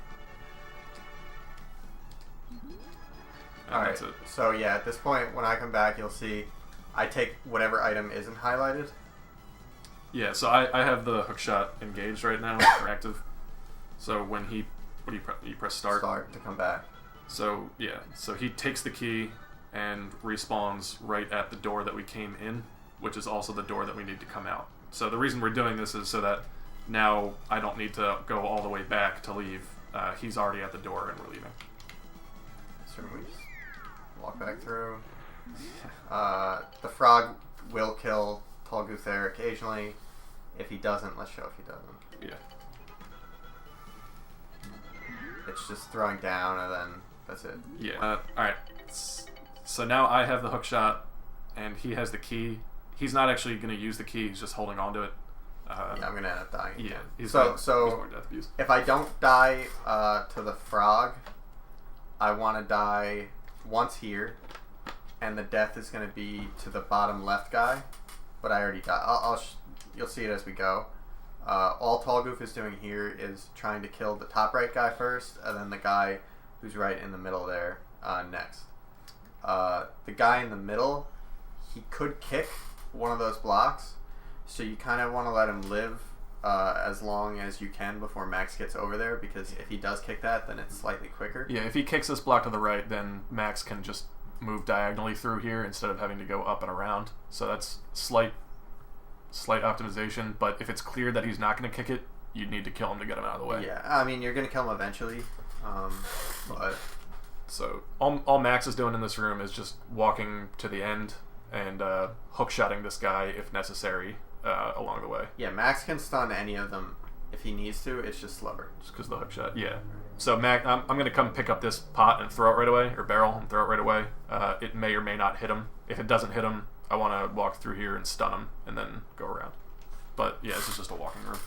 Alright, so yeah, at this point, when I come back, you'll see I take whatever item isn't highlighted. Yeah, so I have the hook shot engaged right now, or active. So when he, you press start? Start to come back. So yeah, so he takes the key and respawns right at the door that we came in, which is also the door that we need to come out. So the reason we're doing this is so that now I don't need to go all the way back to leave. He's already at the door and we're leaving. So we just walk back through. The frog will kill Tall Goof there occasionally. If he doesn't, let's show if he doesn't. Yeah. It's just throwing down and then that's it. Yeah. Alright. So now I have the hook shot, and he has the key. He's not actually going to use the key. He's just holding on to it. Yeah, I'm going to end up dying. Yeah. He's so more death abuse. If I don't die to the frog, I want to die once here, and the death is going to be to the bottom left guy. But I already died. You'll see it as we go. All Tall Goof is doing here is trying to kill the top right guy first, and then the guy who's right in the middle there next. The guy in the middle, he could kick one of those blocks, so you kind of want to let him live as long as you can before Max gets over there, because if he does kick that, then it's slightly quicker. Yeah, if he kicks this block to the right, then Max can just move diagonally through here instead of having to go up and around. So that's slight optimization, but if it's clear that he's not going to kick it, you need to kill him to get him out of the way. Yeah, I mean, you're going to kill him eventually, but... So all Max is doing in this room is just walking to the end and hook-shotting this guy if necessary along the way. Yeah, Max can stun any of them if he needs to. It's just slower. Just because of the hook shot, yeah. So Max, I'm going to come pick up this pot and throw it right away, or barrel and throw it right away. It may or may not hit him. If it doesn't hit him, I want to walk through here and stun him and then go around. But yeah, this is just a walking room.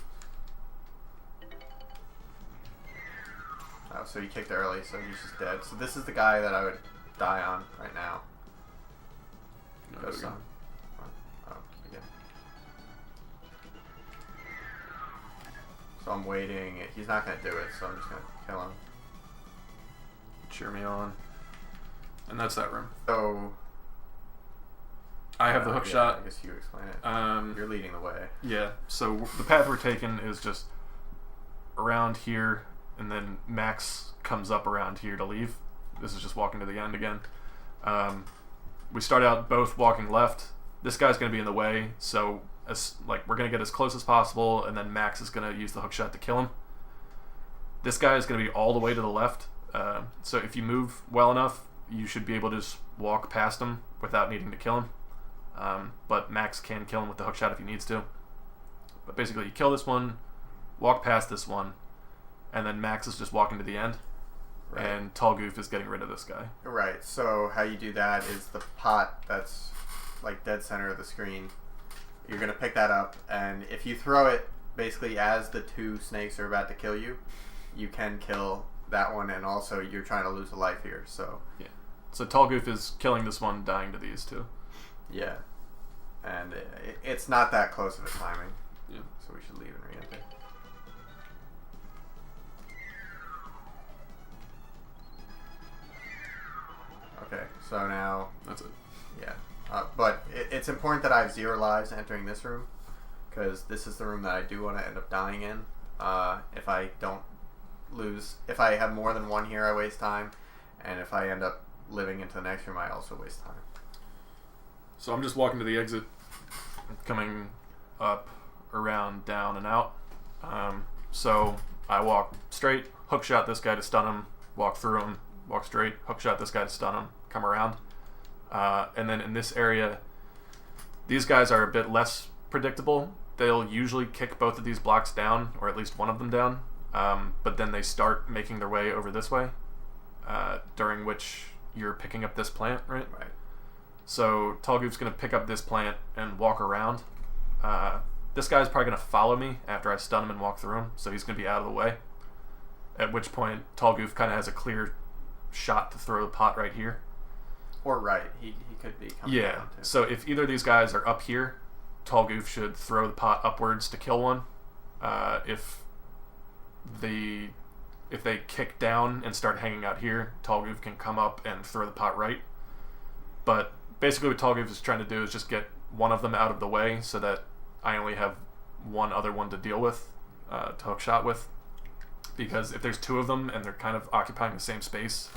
Oh, so he kicked early, so he's just dead. So this is the guy that I would die on right now. Go some. Oh, again. So I'm waiting. He's not going to do it, so I'm just going to kill him. Cheer me on. And that's that room. So... I have the hook shot. I guess you explain it. You're leading the way. Yeah, so the path we're taking is just around here, and then Max comes up around here to leave. This is just walking to the end again. We start out both walking left. This guy's going to be in the way, so we're going to get as close as possible, and then Max is going to use the hook shot to kill him. This guy is going to be all the way to the left, so if you move well enough, you should be able to just walk past him without needing to kill him. But Max can kill him with the hook shot if he needs to. But basically, you kill this one, walk past this one, and then Max is just walking to the end, right. And Tall Goof is getting rid of this guy. Right, so how you do that is the pot that's like dead center of the screen, you're going to pick that up, and if you throw it basically as the two snakes are about to kill you, you can kill that one, and also you're trying to lose a life here, so... Yeah. So Tall Goof is killing this one, dying to these two. Yeah. And it's not that close of a timing. Yeah. So we should leave and re-enter. Okay, so now... That's it. Yeah. But it's important that I have 0 lives entering this room, because this is the room that I do want to end up dying in. If I don't lose... If I have more than 1 here, I waste time. And if I end up living into the next room, I also waste time. So I'm just walking to the exit, coming up, around, down, and out. So I walk straight, hook shot this guy to stun him, walk through him, walk straight, hook shot this guy to stun him, come around. And then in this area, these guys are a bit less predictable. They'll usually kick both of these blocks down, or at least one of them down, but then they start making their way over this way, during which you're picking up this plant, right? Right. So Tall Goof's going to pick up this plant and walk around. This guy's probably going to follow me after I stun him and walk through him, so he's going to be out of the way. At which point, Tall Goof kind of has a clear shot to throw the pot right here. Or right. He could be coming down too. So if either of these guys are up here, Tall Goof should throw the pot upwards to kill one. If they kick down and start hanging out here, Tall Goof can come up and throw the pot right. But basically what Tall Goof is trying to do is just get one of them out of the way so that I only have one other one to deal with, to hook shot with. Because if there's 2 of them and they're kind of occupying the same space,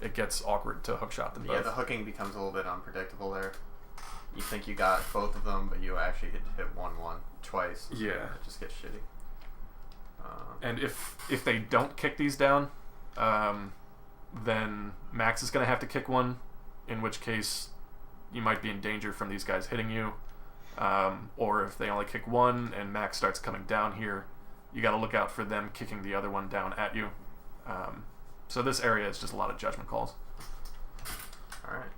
it gets awkward to hook shot them both. Yeah, the hooking becomes a little bit unpredictable there. You think you got both of them, but you actually hit one twice. Yeah. It just gets shitty. And if they don't kick these down, then Max is going to have to kick one, in which case you might be in danger from these guys hitting you. Or if they only kick one and Max starts coming down here, you got to look out for them kicking the other one down at you. So this area is just a lot of judgment calls. Alright.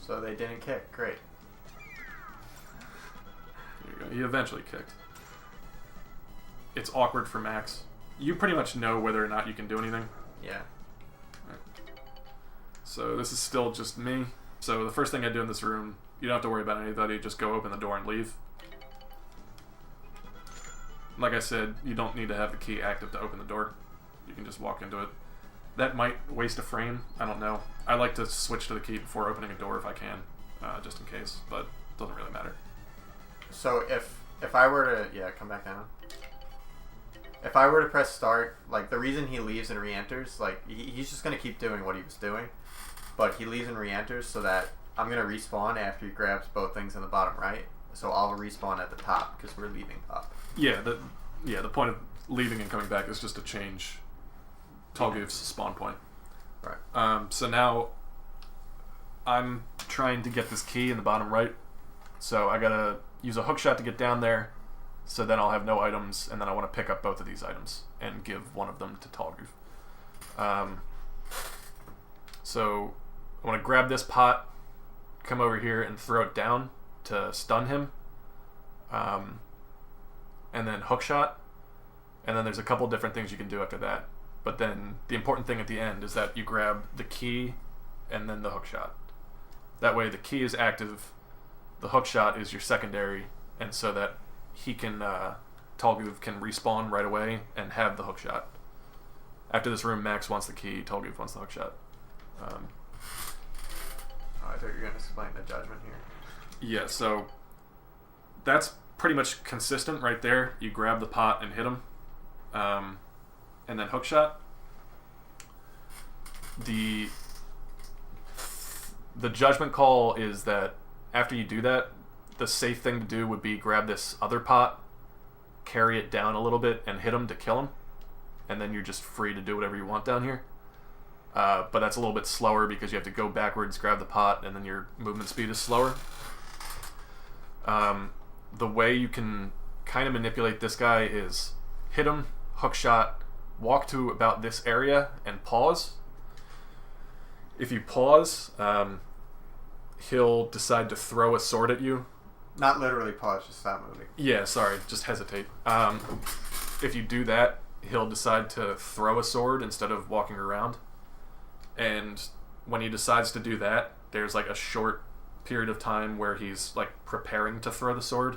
So they didn't kick. Great. There you go. He eventually kicked. It's awkward for Max. You pretty much know whether or not you can do anything. Yeah. Right. So this is still just me. So the first thing I do in this room, you don't have to worry about anybody, just go open the door and leave. Like I said, you don't need to have the key active to open the door. You can just walk into it. That might waste a frame, I don't know. I like to switch to the key before opening a door if I can, just in case, but it doesn't really matter. So if I were to, come back down. If I were to press start, like the reason he leaves and re-enters, like he's just going to keep doing what he was doing, but he leaves and re-enters so that I'm going to respawn after he grabs both things in the bottom right, so I'll respawn at the top because we're leaving up. Yeah, the point of leaving and coming back is just to change Tallgoof's spawn point. Right. So now I'm trying to get this key in the bottom right, so I gotta use a hook shot to get down there, so then I'll have no items, and then I want to pick up both of these items and give one of them to Tallgoof. So I want to grab this pot, come over here and throw it down to stun him, and then hook shot, and then there's a couple different things you can do after that. But then the important thing at the end is that you grab the key and then the hook shot. That way the key is active, the hook shot is your secondary, and so that he can, Tallgoof can respawn right away and have the hook shot. After this room, Max wants the key, Tallgoof wants the hook shot. I thought you were going to explain the judgment here. Yeah, so that's pretty much consistent right there. You grab the pot and hit him, and then hook shot. The judgment call is that after you do that, the safe thing to do would be grab this other pot, carry it down a little bit, and hit him to kill him, and then you're just free to do whatever you want down here. But that's a little bit slower because you have to go backwards, grab the pot, and then your movement speed is slower. The way you can kind of manipulate this guy is hit him, hook shot, walk to about this area, and pause. If you pause, he'll decide to throw a sword at you. Not literally pause, just stop moving. Yeah, sorry, just hesitate. If you do that, he'll decide to throw a sword instead of walking around. And when he decides to do that, there's like a short period of time where he's like preparing to throw the sword,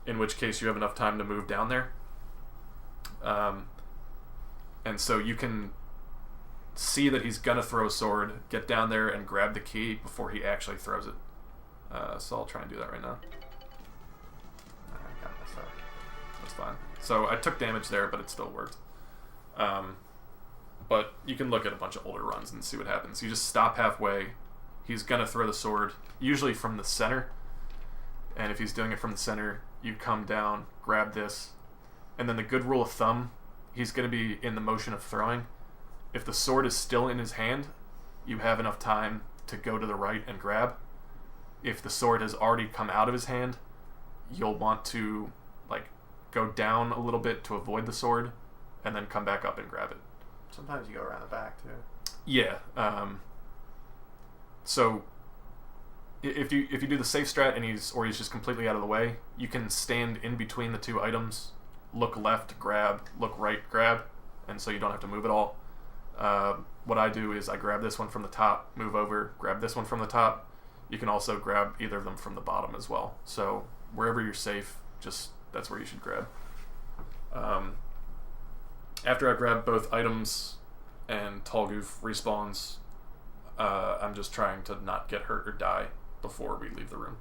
in which case you have enough time to move down there. And so you can see that he's gonna throw a sword, get down there and grab the key before he actually throws it. So I'll try and do that right now. I got messed up. That's fine. So I took damage there, but it still worked. But you can look at a bunch of older runs and see what happens. You just stop halfway. He's gonna throw the sword, usually from the center. And if he's doing it from the center, you come down, grab this, and then the good rule of thumb, he's gonna be in the motion of throwing. If the sword is still in his hand, you have enough time to go to the right and grab. If the sword has already come out of his hand, you'll want to like go down a little bit to avoid the sword, and then come back up and grab it. Sometimes you go around the back too. Yeah. So if you do the safe strat and he's just completely out of the way, you can stand in between the two items, look left, grab, look right, grab, and so you don't have to move at all. What I do is I grab this one from the top, move over, grab this one from the top. You can also grab either of them from the bottom as well. So wherever you're safe, just that's where you should grab. After I grab both items and Tallgoof respawns, I'm just trying to not get hurt or die before we leave the room.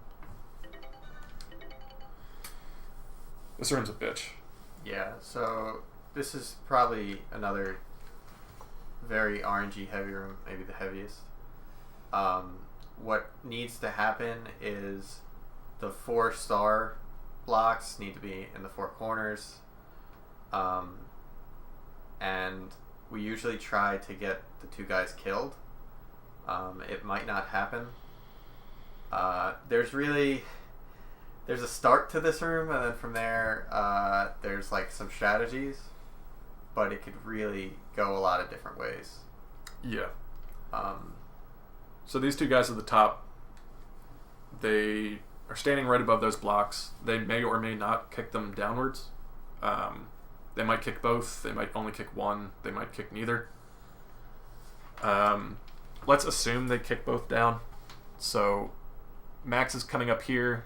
This room's a bitch. Yeah, so this is probably another very RNG heavy room, maybe the heaviest. What needs to happen is the 4-star blocks need to be in the 4 corners. And we usually try to get the 2 guys killed. It might not happen. There's a start to this room, and then from there, there's like some strategies, but it could really go a lot of different ways. Yeah. So these 2 guys at the top, They are standing right above those blocks. They may or may not kick them downwards. They might kick both. They might only kick one. They might kick neither. Let's assume they kick both down. So Max is coming up here,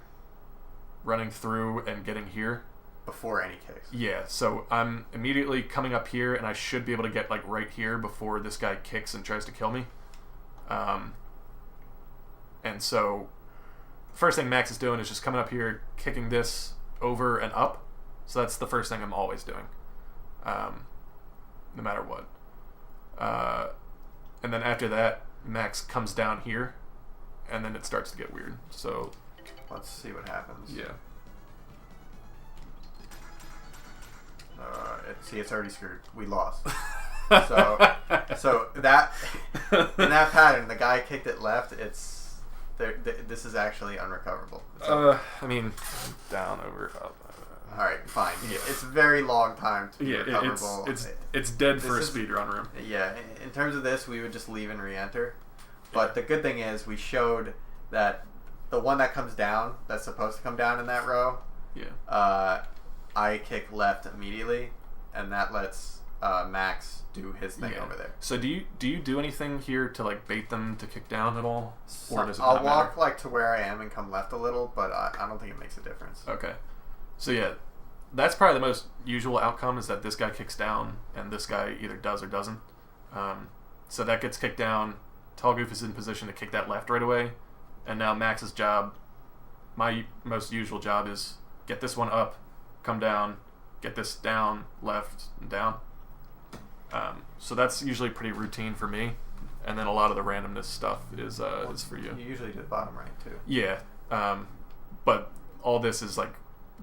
running through and getting here. Before any kicks. Yeah, so I'm immediately coming up here, and I should be able to get like right here before this guy kicks and tries to kill me. And so first thing Max is doing is just coming up here, kicking this over and up. So that's the first thing I'm always doing, no matter what. And then after that, Max comes down here, and then it starts to get weird. So let's see what happens. Yeah. It's already screwed. We lost. So that in that pattern, the guy kicked it left. This is actually unrecoverable. I mean, down, over, up. All right, fine. Yeah. It's a very long time to be recoverable. It's dead for a speedrun room. Yeah, in terms of this, we would just leave and re-enter. But the good thing is we showed that the one that comes down, that's supposed to come down in that row, I kick left immediately, and that lets Max do his thing over there. So do you do anything here to like bait them to kick down at all? Or does it I'll walk matter? Like to where I am and come left a little, but I don't think it makes a difference. Okay. So yeah, that's probably the most usual outcome, is that this guy kicks down and this guy either does or doesn't. So that gets kicked down. Tall Goof is in position to kick that left right away, and now Max's job, my most usual job, is get this one up, come down, get this down, left, and down. So that's usually pretty routine for me, and then a lot of the randomness stuff is for you. You usually do the bottom right too. Yeah, but all this is like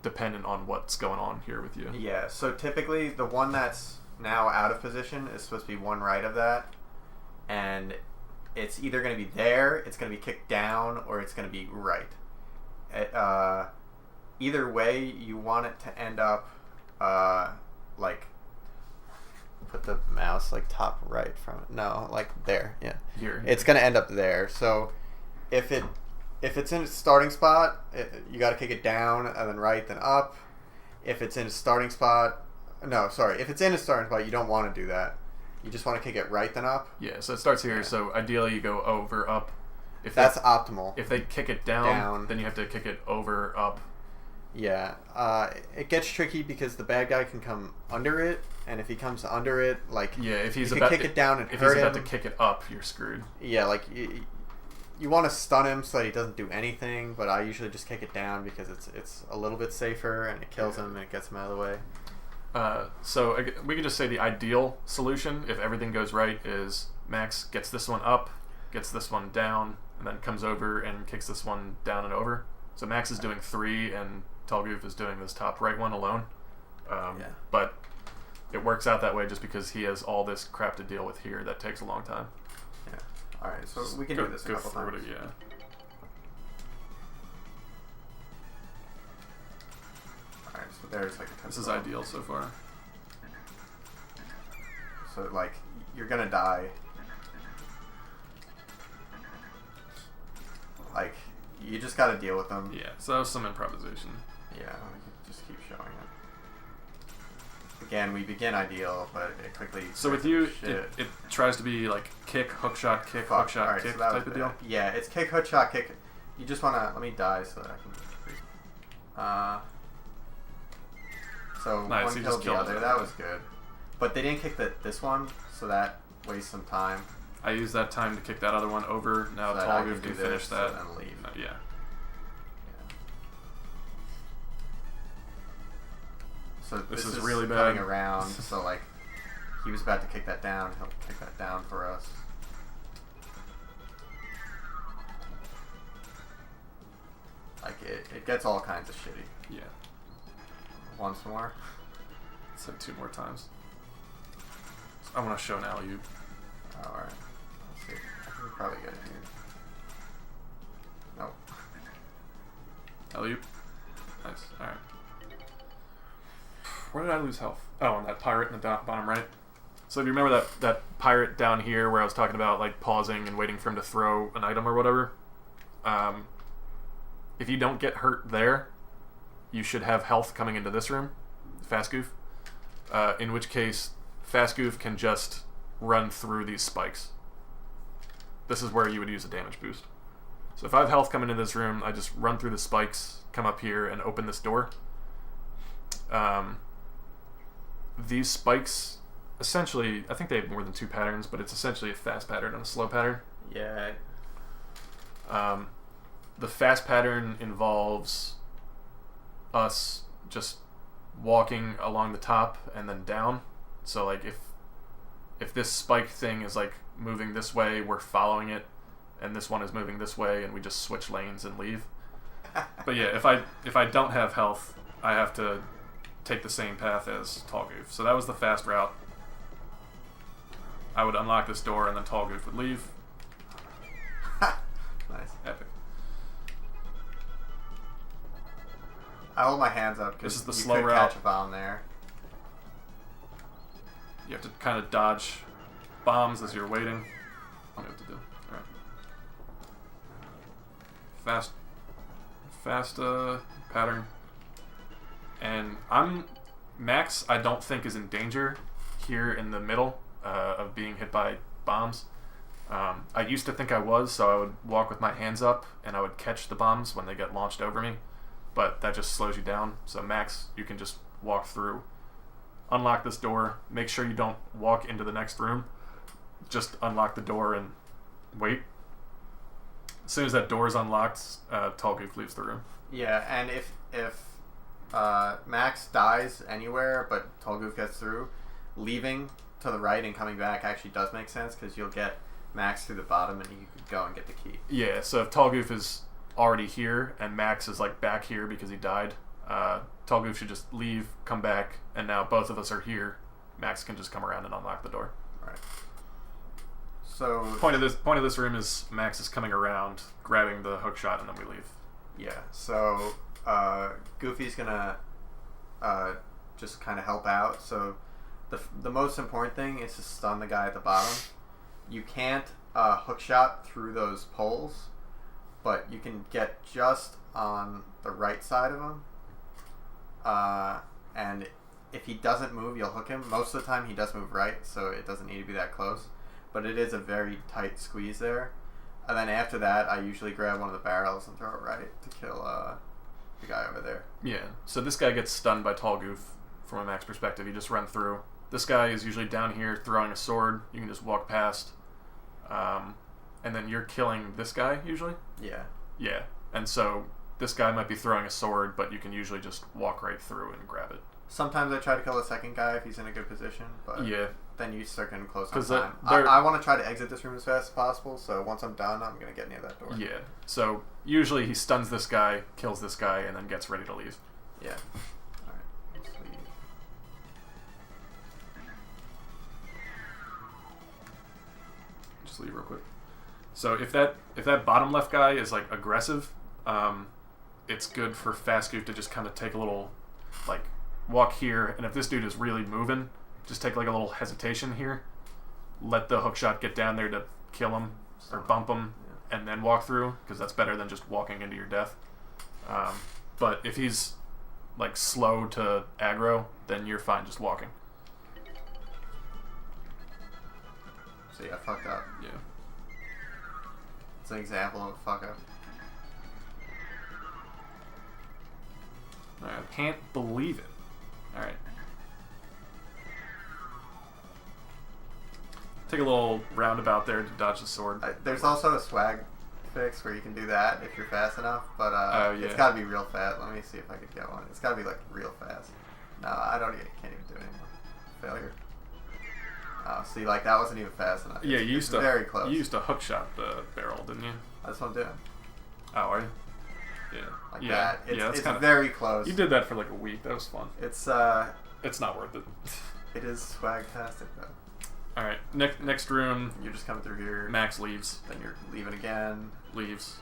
dependent on what's going on here with you. Yeah, so typically the one that's now out of position is supposed to be one right of that, and it's either going to be there, it's going to be kicked down, or it's going to be right. Either way, you want it to end up like, put the mouse like top right from it. No, like there. Yeah. Here. It's going to end up there. So if it's in its starting spot, you got to kick it down and then right, then up. If it's in its starting spot, if it's in its starting spot, you don't want to do that. You just want to kick it right, then up. Yeah. So it starts here. Yeah. So ideally, you go over, up. If that's optimal. If they kick it down, then you have to kick it over, up. Yeah, it gets tricky because the bad guy can come under it, and if he comes under it, like, if he's you about kick it down and if hurt he's him, about to kick it up, you're screwed. Yeah, like you want to stun him so that he doesn't do anything, but I usually just kick it down because it's a little bit safer and it kills him and it gets him out of the way. So we could just say the ideal solution, if everything goes right, is Max gets this one up, gets this one down, and then comes over and kicks this one down and over. So Max is doing 3, and Tall Goof is doing this top right one alone. But it works out that way just because he has all this crap to deal with here that takes a long time. Yeah. Alright, so we can do this a couple times. Yeah. Alright, so there's like a This is ideal so far. So like, you're gonna die. Like, you just gotta deal with them. Yeah, so that was some improvisation. Yeah, we can just keep showing it. Again, we begin ideal, but it quickly... So with you, it tries to be like kick, hook shot, kick, hook shot, kick type of deal? Yeah, it's kick, hook shot, kick. You just want to... Let me die so that I can... So nice, one killed the other. That was good. But they didn't kick this one, so that wastes some time. I used that time to kick that other one over. Now so Tall Goof can finish that. And leave. Yeah. So this is really bad. Coming around, so like he was about to kick that down. He'll kick that down for us. Like it gets all kinds of shitty. Yeah. Once more. Let's have 2 more times. I want to show an alley-oop. Oh, alright. Let's see. I can probably get it here. Nope. Alley-oop. Nice. Alright. Where did I lose health? Oh, on that pirate in the bottom right. So if you remember that pirate down here where I was talking about like pausing and waiting for him to throw an item or whatever, if you don't get hurt there, you should have health coming into this room, Fast Goof. In which case, Fast Goof can just run through these spikes. This is where you would use a damage boost. So if I have health coming into this room, I just run through the spikes, come up here, and open this door. These spikes, essentially, I think they have more than 2 patterns, but it's essentially a fast pattern and a slow pattern. Yeah. The fast pattern involves us just walking along the top and then down. So like if this spike thing is like moving this way, we're following it, and this one is moving this way, and we just switch lanes and leave. But yeah, if I don't have health, I have to take the same path as Tall Goof. So that was the fast route. I would unlock this door, and then Tall Goof would leave. Nice. Epic. I hold my hands up This because is the you slow could route. catch a bomb there. You have to kind of dodge bombs as you're waiting. I don't know what to do. Alright. Fast pattern. And Max, I don't think is in danger here in the middle of being hit by bombs. I used to think I was, so I would walk with my hands up and I would catch the bombs when they get launched over me. But that just slows you down. So Max, you can just walk through, unlock this door, make sure you don't walk into the next room. Just unlock the door and wait. As soon as that door is unlocked, Tall Goof leaves the room. Yeah, and if Max dies anywhere but Tall Goof gets through, leaving to the right and coming back actually does make sense because you'll get Max through the bottom and you could go and get the key. Yeah, so if Tall Goof is already here and Max is like back here because he died, Tall Goof should just leave, come back, and now both of us are here. Max can just come around and unlock the door. Right. So Point of this room is Max is coming around, grabbing the hook shot, and then we leave. yeah, so Goofy's gonna just kind of help out. So the most important thing is to stun the guy at the bottom. You can't hook shot through those poles, but you can get just on the right side of him. And if he doesn't move, you'll hook him. Most of the time he does move right, so it doesn't need to be that close. But it is a very tight squeeze there. And then after that, I usually grab one of the barrels and throw it right to kill the guy over there. Yeah, so this guy gets stunned by Tall Goof from a Max perspective. You just run through. This guy is usually down here throwing a sword. You can just walk past. And then you're killing this guy, usually? Yeah. Yeah, and so this guy might be throwing a sword, but you can usually just walk right through and grab it. Sometimes I try to kill the second guy if he's in a good position, but Yeah. then you start getting close on 'Cause time. they're- I want to try to exit this room as fast as possible, so once I'm done, I'm going to get near that door. Yeah, so usually he stuns this guy, kills this guy, and then gets ready to leave. Yeah. Alright, let's leave. Just leave real quick. So if that bottom left guy is like aggressive, it's good for Fast Goof to just kind of take a little, like, walk here, and if this dude is really moving, just take like a little hesitation here, let the hookshot get down there to kill him or bump him, and then walk through, because that's better than just walking into your death. But if he's like slow to aggro, then you're fine just walking. See, I fucked up. Yeah. It's an example of a fuck up. I can't believe it. Alright. Take a little roundabout there to dodge the sword. There's also a swag fix where you can do that if you're fast enough, but yeah. it's got to be real fast. Let me see if I could get one. It's got to be like real fast. No, can't even do it anymore. Failure. See, like that wasn't even fast enough. Yeah, It's very close. You used to hookshot the barrel, didn't you? That's what I'm doing. Oh, are you? Yeah. Like yeah. that. It's kinda, very close. You did that for like a week. That was fun. It's not worth it. it is swag-tastic though. All right. Next room. You're just coming through here. Max leaves. Then you're leaving again. Leaves.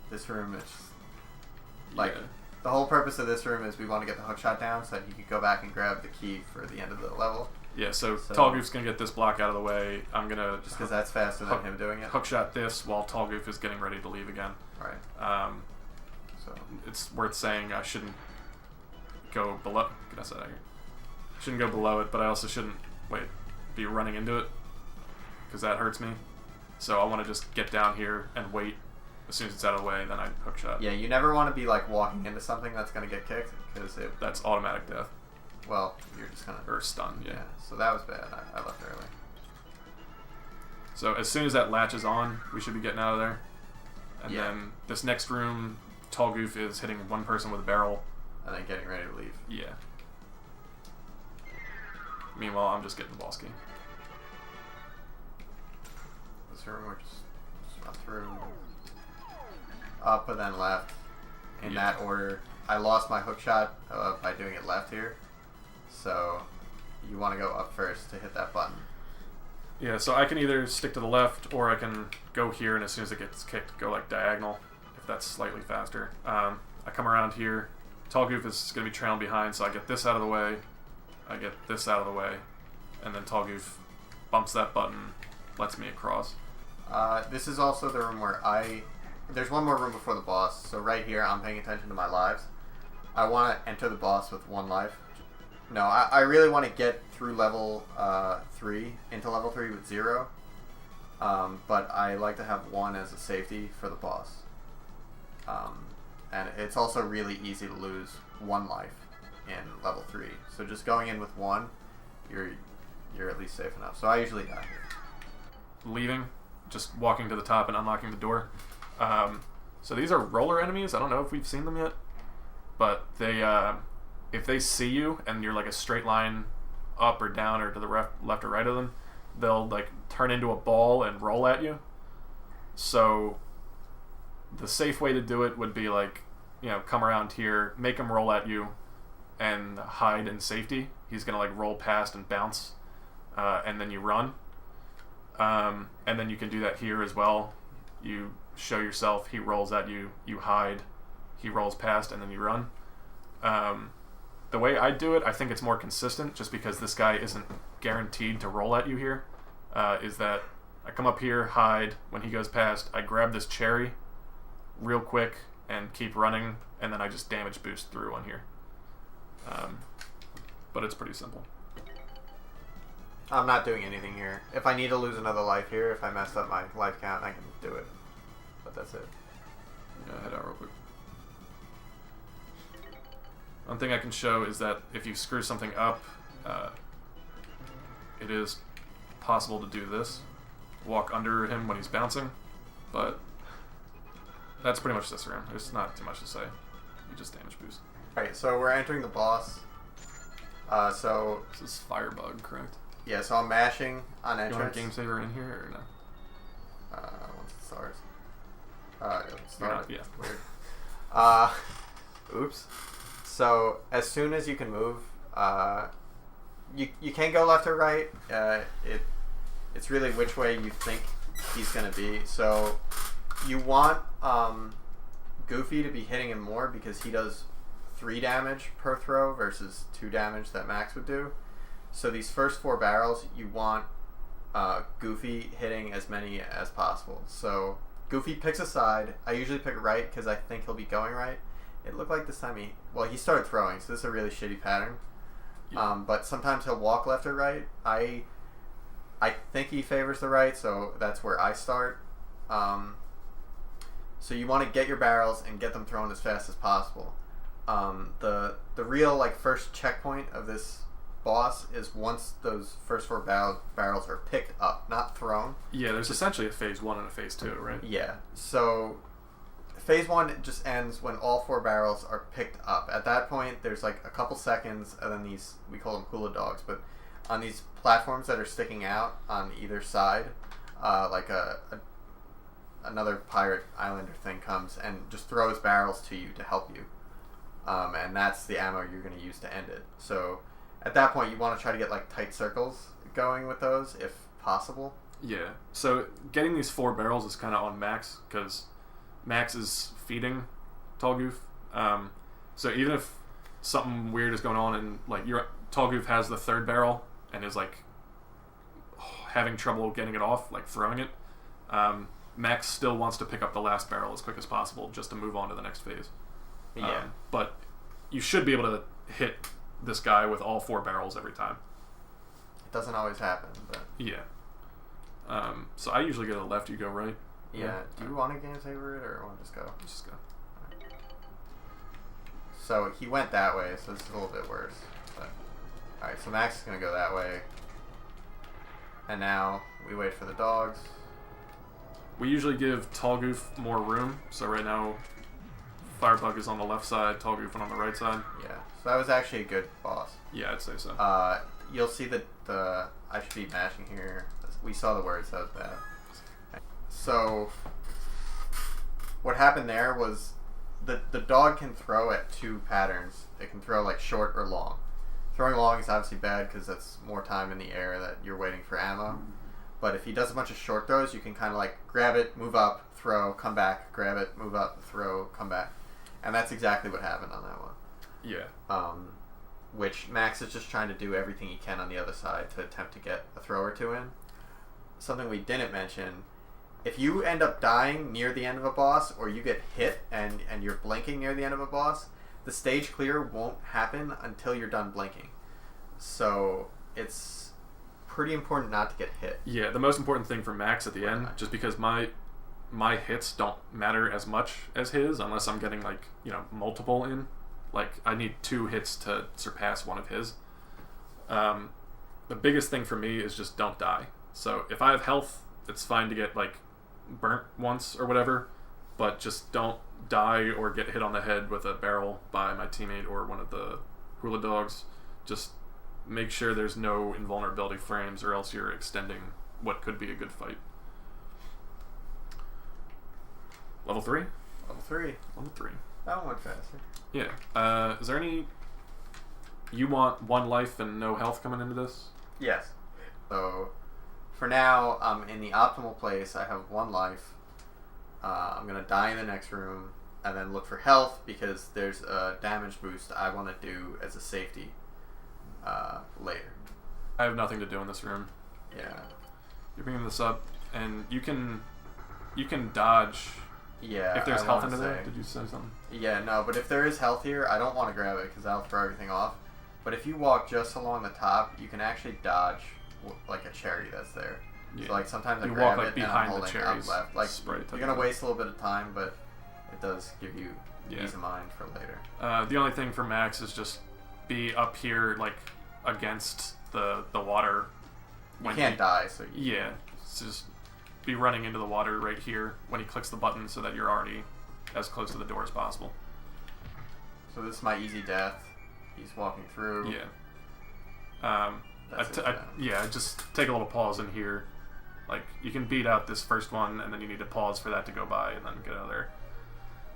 This room is like Yeah. the whole purpose of this room is we want to get the hookshot down so that you can go back and grab the key for the end of the level. Yeah. So Tall Goof's gonna get this block out of the way. I'm gonna just because that's faster than him doing it. Hookshot this while Tall Goof is getting ready to leave again. Right. So it's worth saying I shouldn't go below. Get us out of here. Shouldn't go below it, but I also shouldn't be running into it because that hurts me. So I want to just get down here and wait. As soon as it's out of the way, then I hook shot. Yeah, you never want to be like walking into something that's gonna get kicked because that's automatic death. Well, you're just gonna or stunned. Yeah. So that was bad. I left early. So as soon as that latches on, we should be getting out of there. And then this next room, Tall Goof is hitting one person with a barrel. And then getting ready to leave. Yeah. Meanwhile, I'm just getting the boss key. This room we're just run through. Up and then left. In that order. I lost my hook shot by doing it left here. So you want to go up first to hit that button. Yeah, so I can either stick to the left or I can go here and as soon as it gets kicked, go like diagonal, if that's slightly faster. I come around here. Tall Goof is going to be trailing behind, so I get this out of the way. I get this out of the way. And then Tall Goof bumps that button, lets me across. This is also the room where there's one more room before the boss. So right here, I'm paying attention to my lives. I want to enter the boss with 1 life. No, I really want to get through level 3 into level 3 with 0. But I like to have 1 as a safety for the boss. And it's also really easy to lose 1 life in level 3. So just going in with 1, you're at least safe enough. So I usually die here. Leaving, just walking to the top and unlocking the door. So these are roller enemies. I don't know if we've seen them yet, but they if they see you and you're like a straight line up or down or to the left or right of them, they'll like turn into a ball and roll at you. So the safe way to do it would be like, come around here, make him roll at you, and hide in safety. He's gonna like roll past and bounce, and then you run. And then you can do that here as well. You show yourself, he rolls at you, you hide, he rolls past, and then you run. The way I do it, I think it's more consistent, just because this guy isn't guaranteed to roll at you here, is that I come up here, hide, when he goes past, I grab this cherry real quick and keep running, and then I just damage boost through on here. But it's pretty simple. I'm not doing anything here. If I need to lose another life here, if I messed up my life count, I can do it. But that's it. Yeah, head out real quick. One thing I can show is that if you screw something up, it is possible to do this. Walk under him when he's bouncing, but that's pretty much this room. There's not too much to say. You just damage boost. Alright, so we're entering the boss. So this is Firebug, correct? Yeah, so I'm mashing on entrance. You want a game saver in here or no? Once it starts. It started. Yeah. Weird. Oops. So as soon as you can move, you can go left or right. It's really which way you think he's gonna be. So you want Goofy to be hitting him more because he does 3 damage per throw versus 2 damage that Max would do. So these first 4 barrels, you want Goofy hitting as many as possible. So Goofy picks a side. I usually pick right because I think he'll be going right. It looked like this time he started throwing, so this is a really shitty pattern. Yeah. But sometimes he'll walk left or right. I think he favors the right, so that's where I start. So you want to get your barrels and get them thrown as fast as possible. The real first checkpoint of this boss is once those first 4 barrels are picked up, not thrown. Yeah, there's essentially a phase 1 and a phase 2, right? Yeah. So phase 1 just ends when all 4 barrels are picked up. At that point, there's a couple seconds, and then these, we call them hula dogs, but on these platforms that are sticking out on either side, another pirate islander thing comes and just throws barrels to you to help you. And that's the ammo you're going to use to end it. So at that point, you want to try to get tight circles going with those if possible. Yeah. So getting these 4 barrels is kind of on Max because Max is feeding Tall Goof. So even if something weird is going on and your Tall Goof has the 3rd barrel and is having trouble getting it off, throwing it, Max still wants to pick up the last barrel as quick as possible just to move on to the next phase. Yeah. But you should be able to hit this guy with all 4 barrels every time. It doesn't always happen, but... Yeah. So I usually go left, you go right. Yeah. Do you want a game saver it, or want to just go? Let's just go. So he went that way, so this is a little bit worse. But... Alright, so Max is going to go that way. And now we wait for the dogs. We usually give Tall Goof more room, so right now Firebug is on the left side, Tall Goof on the right side. Yeah, so that was actually a good boss. Yeah, I'd say so. You'll see that I should be mashing here. We saw the words, that was bad. So what happened there was the dog can throw at 2 patterns. It can throw like short or long. Throwing long is obviously bad because that's more time in the air that you're waiting for ammo. But if he does a bunch of short throws, you can kind of like grab it, move up, throw, come back, grab it, move up, throw, come back. And that's exactly what happened on that one. Yeah. Which Max is just trying to do everything he can on the other side to attempt to get a throw or 2 in. Something we didn't mention, if you end up dying near the end of a boss, or you get hit and you're blinking near the end of a boss, the stage clear won't happen until you're done blinking. So it's pretty important not to get hit. Yeah, the most important thing for Max at the end, just because my hits don't matter as much as his unless I'm getting like, multiple in. Like I need 2 hits to surpass one of his. The biggest thing for me is just don't die. So if I have health, it's fine to get like burnt once or whatever, but just don't die or get hit on the head with a barrel by my teammate or one of the hula dogs. Just make sure there's no invulnerability frames, or else you're extending what could be a good fight. Level 3? Level 3. Level 3. That one went faster. Yeah. Is there any... You want 1 life and no health coming into this? Yes. So, for now, I'm in the optimal place. I have 1 life. I'm going to die in the next room, and then look for health, because there's a damage boost I want to do as a safety later. I have nothing to do in this room. Yeah. You're bringing this up, and you can dodge... Yeah. If there's health under there, did you say something? Yeah, no, but if there is health here, I don't want to grab it because that'll throw everything off. But if you walk just along the top, you can actually dodge like a cherry that's there. Yeah. So like sometimes I grab it and I'm holding up left. Like you're gonna waste a little bit of time, but it does give you peace of mind for later. The only thing for Max is just be up here like against the water. You can't die, so it's just be running into the water right here when he clicks the button, so that you're already as close to the door as possible. So this is my easy death. He's walking through. Yeah. Just take a little pause in here. Like, you can beat out this first one, and then you need to pause for that to go by, and then get out of there.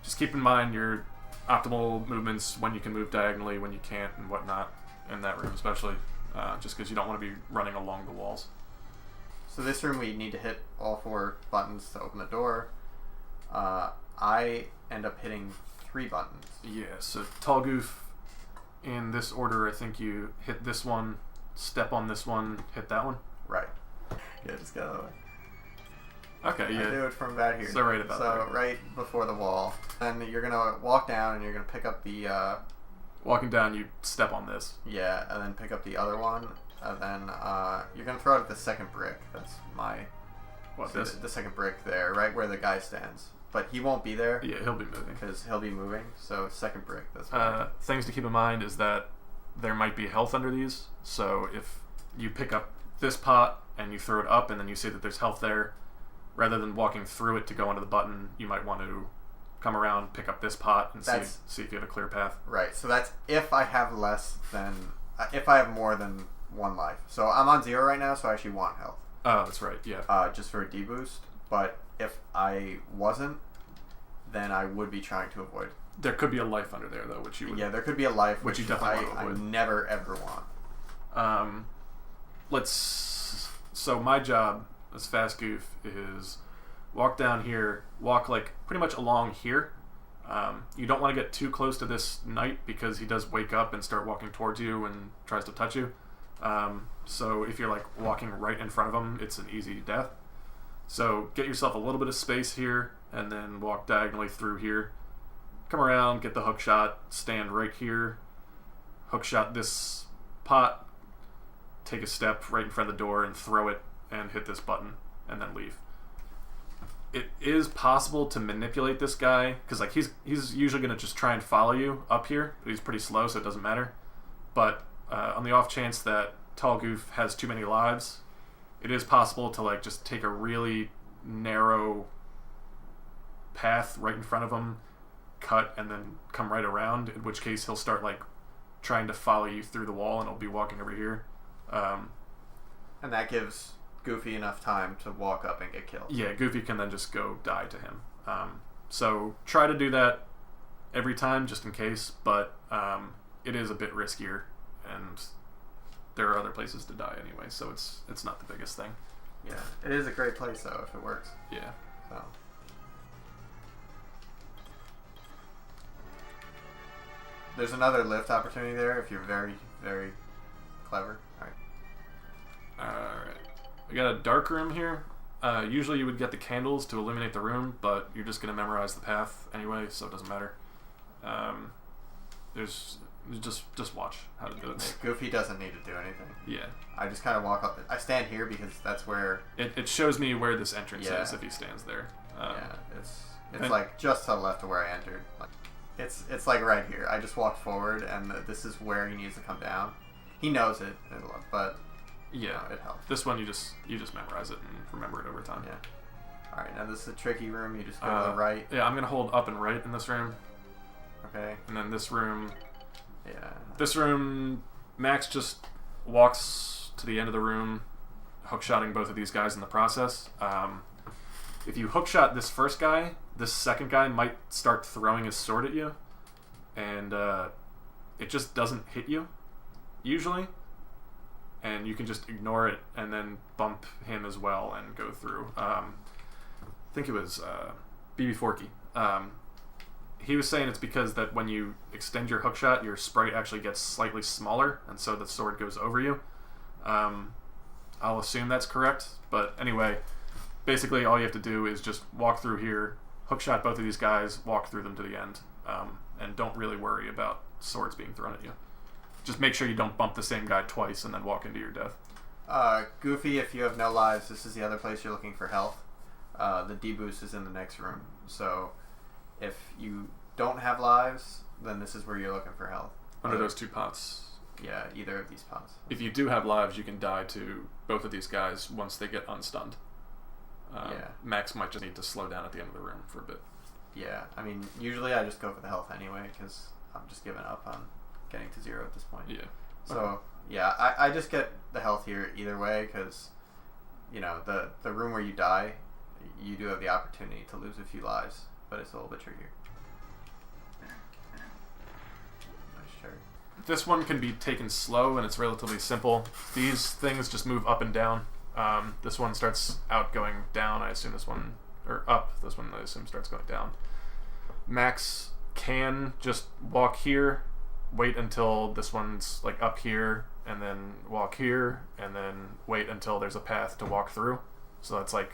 Just keep in mind your optimal movements, when you can move diagonally, when you can't, and whatnot, in that room especially. Just because you don't want to be running along the walls. So this room we need to hit all 4 buttons to open the door. I end up hitting 3 buttons. Yeah, so Tall Goof, in this order, I think you hit this one, step on this one, hit that one? Right. Yeah, just go. Okay, yeah. I do it from about here. So right about there. So right before the wall. Then you're going to walk down and you're going to pick up the... Walking down, you step on this. Yeah, and then pick up the other one. And then you're going to throw it at the second brick. That's my... What, this? The second brick there, right where the guy stands. But he won't be there. Yeah, he'll be moving. Because he'll be moving. So second brick. That's things to keep in mind is that there might be health under these. So if you pick up this pot and you throw it up and then you see that there's health there, rather than walking through it to go into the button, you might want to come around, pick up this pot, and see if you have a clear path. Right. So that's if I have less than... if I have more than 1 life. So I'm on 0 right now, so I actually want health. Oh, that's right, yeah. Just for a deboost. But if I wasn't, then I would be trying to avoid. There could be a life under there, though, which you would... Yeah, there could be a life, which you definitely I never, ever want. So my job as Fast Goof is walk down here, walk like pretty much along here. You don't want to get too close to this knight because he does wake up and start walking towards you and tries to touch you. So if you're like walking right in front of him, it's an easy death. So get yourself a little bit of space here and then walk diagonally through here. come around, get the hook shot, stand right here, hook shot this pot, take a step right in front of the door and throw it and hit this button and then leave. It is possible to manipulate this guy because like he's usually going to just try and follow you up here, but he's pretty slow, so it doesn't matter. But on the off chance that Tall Goof has too many lives, it is possible to like just take a really narrow path right in front of him, cut, and then come right around, in which case he'll start like trying to follow you through the wall and he'll be walking over here. And that gives Goofy enough time to walk up and get killed. Yeah, Goofy can then just go die to him. So try to do that every time just in case, but it is a bit riskier and there are other places to die anyway, so it's not the biggest thing. Yeah, it is a great place though if it works. Yeah. So. There's another lift opportunity there if you're very, very clever. Alright. We got a dark room here. Usually you would get the candles to illuminate the room, but you're just going to memorize the path anyway, so it doesn't matter. Just watch how to do it. Goofy doesn't need to do anything. Yeah. I just kind of walk up. I stand here because that's where... It shows me where this entrance is if he stands there. Yeah, it's like just to the left of where I entered. Like, it's like right here. I just walked forward, and this is where he needs to come down. He knows it, but yeah, it helps. This one you just memorize it and remember it over time. Yeah. All right, now this is a tricky room. You just go to the right. Yeah, I'm gonna hold up and right in this room. Okay. And then this room. Yeah. This room, Max just walks to the end of the room, hookshotting both of these guys in the process. If you hookshot this first guy, this second guy might start throwing his sword at you, and it just doesn't hit you, usually. And you can just ignore it and then bump him as well and go through. I think it was BB Forky. He was saying it's because that when you extend your hookshot, your sprite actually gets slightly smaller, and so the sword goes over you. I'll assume that's correct, but anyway, basically all you have to do is just walk through here, hookshot both of these guys, walk through them to the end, and don't really worry about swords being thrown at you. Just make sure you don't bump the same guy twice and then walk into your death. Goofy, if you have no lives, this is the other place you're looking for health. The deboost is in the next room, so if you don't have lives, then this is where you're looking for health. Under those two pots. Yeah, either of these pots. If you do have lives, you can die to both of these guys once they get unstunned. Yeah. Max might just need to slow down at the end of the room for a bit. Yeah, I mean, usually I just go for the health anyway, because I'm just giving up on getting to 0 at this point. Yeah. So, okay. Yeah, I just get the health here either way, because, you know, the room where you die, you do have the opportunity to lose a few lives, but it's a little bit trickier. Nice cherry. This one can be taken slow, and it's relatively simple. These things just move up and down. This one starts out going down. I assume this one, or up. This one I assume starts going down. Max can just walk here, wait until this one's like up here, and then walk here, and then wait until there's a path to walk through. So that's like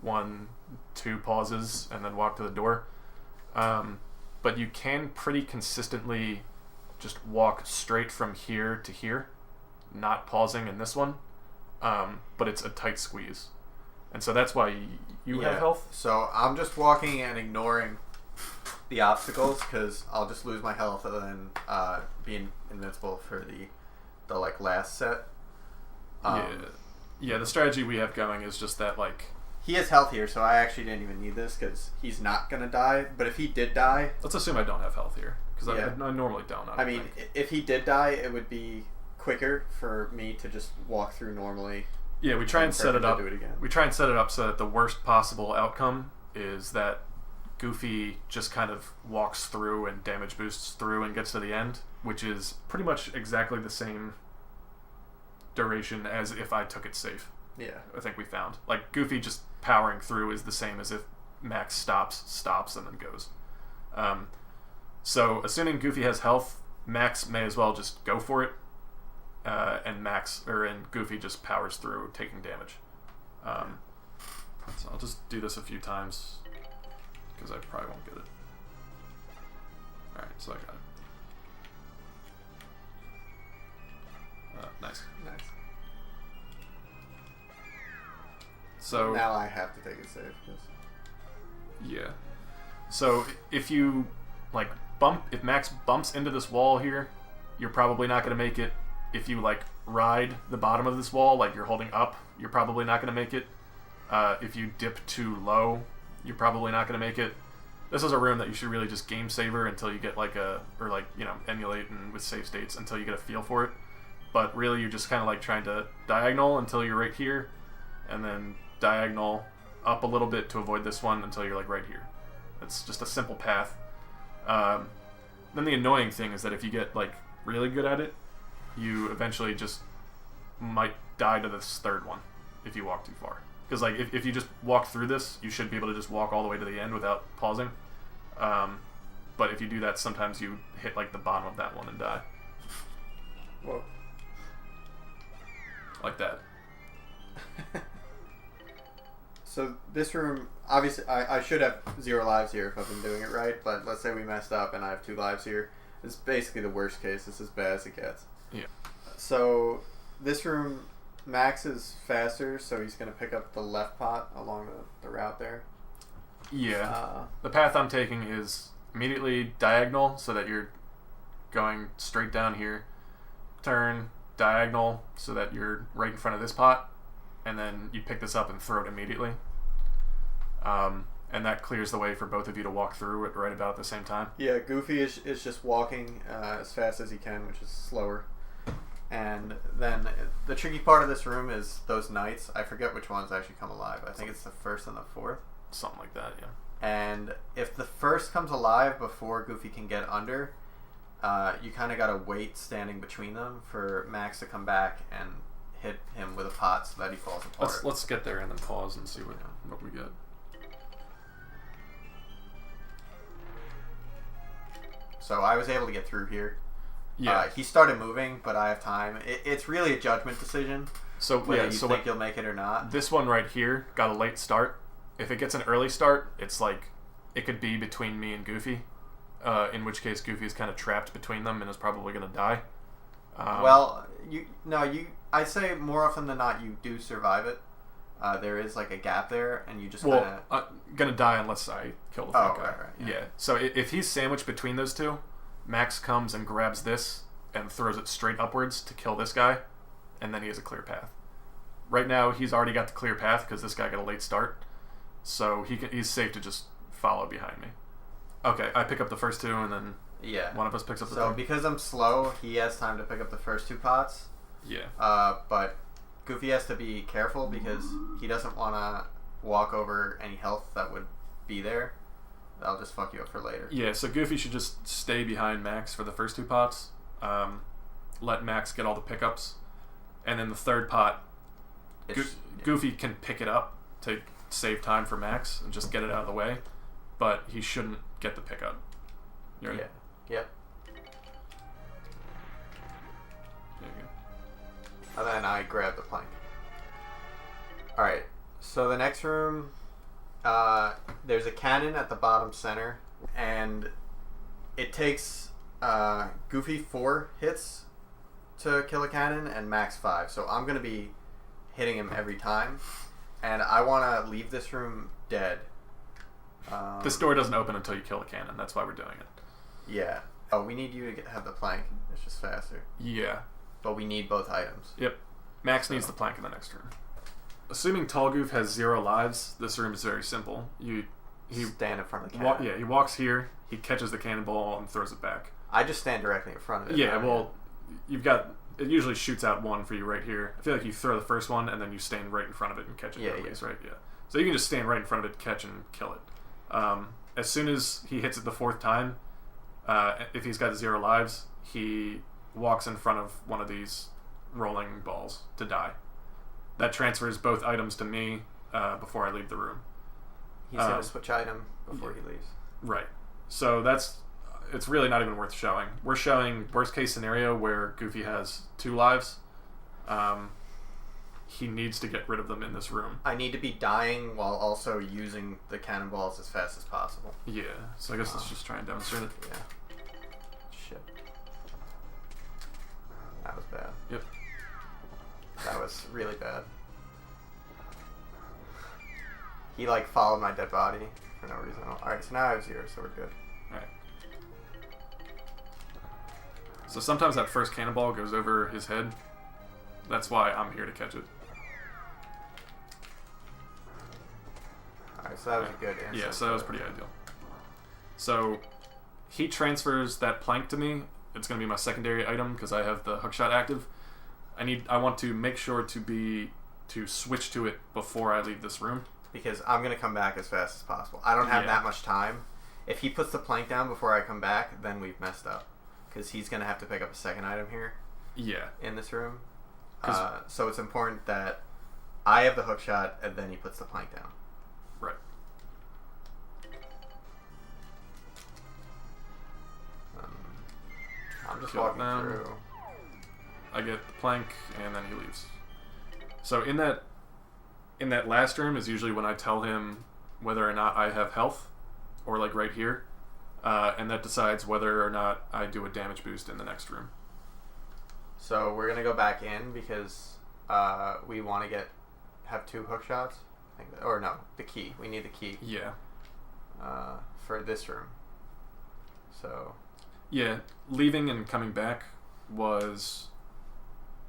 1, 2 pauses, and then walk to the door. But you can pretty consistently just walk straight from here to here, not pausing in this one. But it's a tight squeeze. And so that's why you have health. So I'm just walking and ignoring the obstacles, because I'll just lose my health and then be invincible for the like last set. Yeah, the strategy we have going is just that, like, he has health here, so I actually didn't even need this because he's not gonna die. But if he did die, let's assume I don't have health here, because I normally don't. I mean, if he did die, it would be quicker for me to just walk through normally. Yeah, we try and set it up. Do it again. We try and set it up so that the worst possible outcome is that Goofy just kind of walks through and damage boosts through and gets to the end, which is pretty much exactly the same duration as if I took it safe. Yeah, I think we found. Like, Goofy just powering through is the same as if Max stops, and then goes. So, assuming Goofy has health, Max may as well just go for it, and Goofy just powers through, taking damage. So I'll just do this a few times, because I probably won't get it. Alright, so I got it. Nice. Nice. So now I have to take a save. Yeah. So if you like if Max bumps into this wall here, you're probably not going to make it. If you like ride the bottom of this wall, like you're holding up, you're probably not going to make it. If you dip too low, you're probably not going to make it. This is a room that you should really just game saver until you get emulate and with save states until you get a feel for it. But really, you're just kind of like trying to diagonal until you're right here, and then diagonal up a little bit to avoid this one until you're like right here. It's just a simple path. Then the annoying thing is that if you get like really good at it, you eventually just might die to this third one if you walk too far. Because like if you just walk through this, you should be able to just walk all the way to the end without pausing. But if you do that, sometimes you hit like the bottom of that one and die. Whoa. Like that. So this room, obviously, I should have 0 lives here if I've been doing it right, but let's say we messed up and I have 2 lives here. It's basically the worst case. It's as bad as it gets. Yeah. So this room, Max is faster, so he's going to pick up the left pot along the route there. Yeah. The path I'm taking is immediately diagonal so that you're going straight down here. Turn diagonal so that you're right in front of this pot. And then you pick this up and throw it immediately. And that clears the way for both of you to walk through it right about at the same time. Yeah, Goofy is just walking as fast as he can, which is slower. And then the tricky part of this room is those knights. I forget which ones actually come alive. I think it's the first and the fourth. Something like that, yeah. And if the first comes alive before Goofy can get under, you kind of got to wait standing between them for Max to come back and hit him with a pot so that he falls apart. Let's get there and then pause and see what we get. So I was able to get through here. Yeah. He started moving, but I have time. It's really a judgment decision. So whether you think you'll make it or not. This one right here got a late start. If it gets an early start, it's like it could be between me and Goofy. In which case Goofy is kind of trapped between them and is probably going to die. I'd say more often than not you do survive it. There is like a gap there, and you just gonna die unless I kill the front guy. Right, yeah. So if he's sandwiched between those two, Max comes and grabs this and throws it straight upwards to kill this guy, and then he has a clear path. Right now he's already got the clear path because this guy got a late start, so he's safe to just follow behind me. Okay, I pick up the first 2, and then one of us picks up the third. So because I'm slow, he has time to pick up the first 2 pots. Yeah. But Goofy has to be careful because he doesn't want to walk over any health that would be there. That'll just fuck you up for later. Yeah, so Goofy should just stay behind Max for the first 2 pots. Let Max get all the pickups. And then the third pot, Goofy can pick it up to save time for Max and just get it out of the way. But he shouldn't get the pickup. You ready? Yeah. Yep. There you go. And then I grab the plank. Alright, so the next room, there's a cannon at the bottom center, and it takes Goofy 4 hits to kill a cannon, and Max 5. So I'm going to be hitting him every time, and I want to leave this room dead. This door doesn't open until you kill the cannon. That's why we're doing it. Yeah. Oh, we need you to have the plank. It's just faster. Yeah. But we need both items. Yep. Max needs the plank in the next room. Assuming Tall Goof has 0 lives, this room is very simple. He stand in front of the cannon. He walks here, he catches the cannonball and throws it back. I just stand directly in front of it. Yeah, well, you've got... It usually shoots out 1 for you right here. I feel like you throw the first one and then you stand right in front of it and catch it at least, right? Yeah. So you can just stand right in front of it, catch and kill it. As soon as he hits it the 4th time, if he's got 0 lives, he walks in front of one of these rolling balls to die. That transfers both items to me before I leave the room. He's going to switch item before he leaves. Right. So it's really not even worth showing. We're showing worst case scenario where Goofy has 2 lives. He needs to get rid of them in this room. I need to be dying while also using the cannonballs as fast as possible. Yeah. So I guess let's just try and demonstrate it. Yeah. That was bad. Yep. That was really bad. He like followed my dead body for no reason. Alright, so now I have 0, so we're good. Alright. So sometimes that first cannonball goes over his head. That's why I'm here to catch it. Alright, so that was a good answer. Yeah, so that was pretty ideal. So he transfers that plank to me. It's going to be my secondary item because I have the hookshot active. I want to make sure to switch to it before I leave this room. Because I'm going to come back as fast as possible. I don't have that much time. If he puts the plank down before I come back, then we've messed up. Because he's going to have to pick up a second item here. Yeah. In this room. So it's important that I have the hookshot and then he puts the plank down. Right. I'm just walking through. I get the plank and then he leaves. So in that last room is usually when I tell him whether or not I have health, or like right here, and that decides whether or not I do a damage boost in the next room. So we're gonna go back in because we want to have 2 hook shots. Or no, the key. We need the key. Yeah. For this room. So. Yeah, leaving and coming back was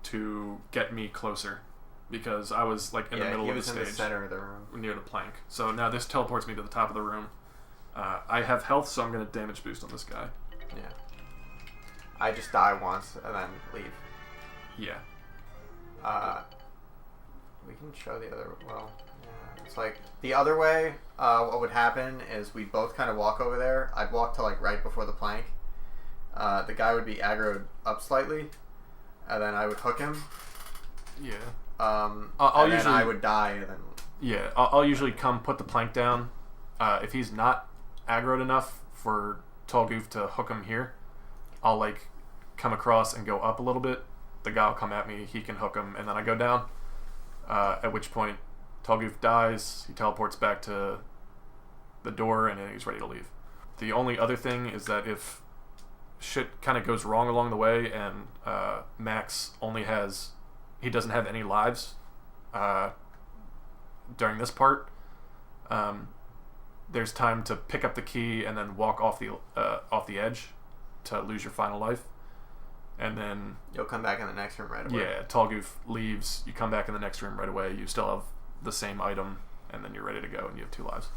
to get me closer because I was like in the middle of the stage. He was in the center of the room. Near the plank. So now this teleports me to the top of the room. I have health, so I'm going to damage boost on this guy. Yeah. I just die once and then leave. Yeah. We can show the other... Well, yeah. It's like... The other way, what would happen is we'd both kind of walk over there. I'd walk to like right before the plank. The guy would be aggroed up slightly. And then I would hook him. Yeah. Then I would die and then... Yeah, I'll usually come put the plank down. If he's not aggroed enough for Tall Goof to hook him here, I'll like come across and go up a little bit. The guy will come at me, he can hook him, and then I go down. At which point, Tall Goof dies, he teleports back to the door, and he's ready to leave. The only other thing is that if shit kind of goes wrong along the way and Max he doesn't have any lives during this part, there's time to pick up the key and then walk off the edge to lose your final life, and then you'll come back in the next room right away. Yeah, Tall Goof leaves, you come back in the next room right away, you still have the same item, and then you're ready to go and you have 2 lives.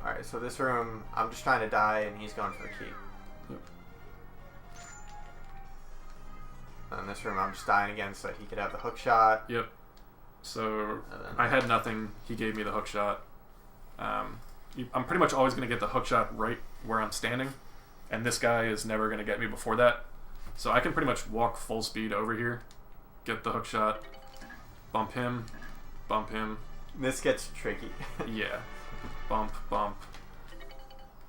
Alright, so this room, I'm just trying to die and he's going for the key. Yep. And in this room, I'm just dying again so that he could have the hook shot. Yep. So I had nothing. He gave me the hook shot. I'm pretty much always going to get the hook shot right where I'm standing, and this guy is never going to get me before that. So I can pretty much walk full speed over here, get the hook shot, bump him. This gets tricky. Yeah. Bump.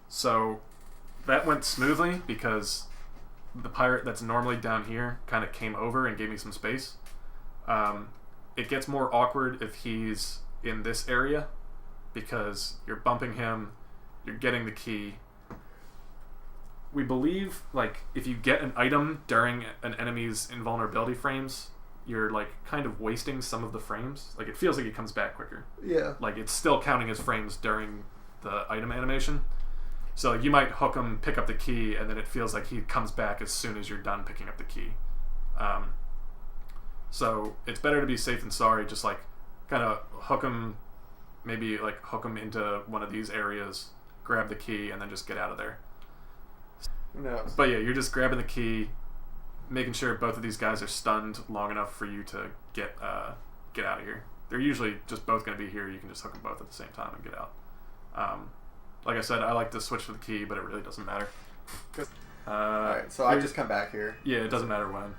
So that went smoothly because the pirate that's normally down here kind of came over and gave me some space. It gets more awkward if he's in this area because you're bumping him, you're getting the key. We believe, like, if you get an item during an enemy's invulnerability frames, you're, like, kind of wasting some of the frames. Like, it feels like he comes back quicker. Yeah. Like, it's still counting his frames during the item animation. So, like, you might hook him, pick up the key, and then it feels like he comes back as soon as you're done picking up the key. So it's better to be safe than sorry. Just like kind of hook him, maybe like hook him into one of these areas, grab the key, and then just get out of there. No. But yeah, you're just grabbing the key, making sure both of these guys are stunned long enough for you to get out of here. They're usually just both going to be here. You can just hook them both at the same time and get out. Like I said, I like to switch for the key, but it really doesn't matter. Alright, so I just come back here. Yeah, it doesn't matter when.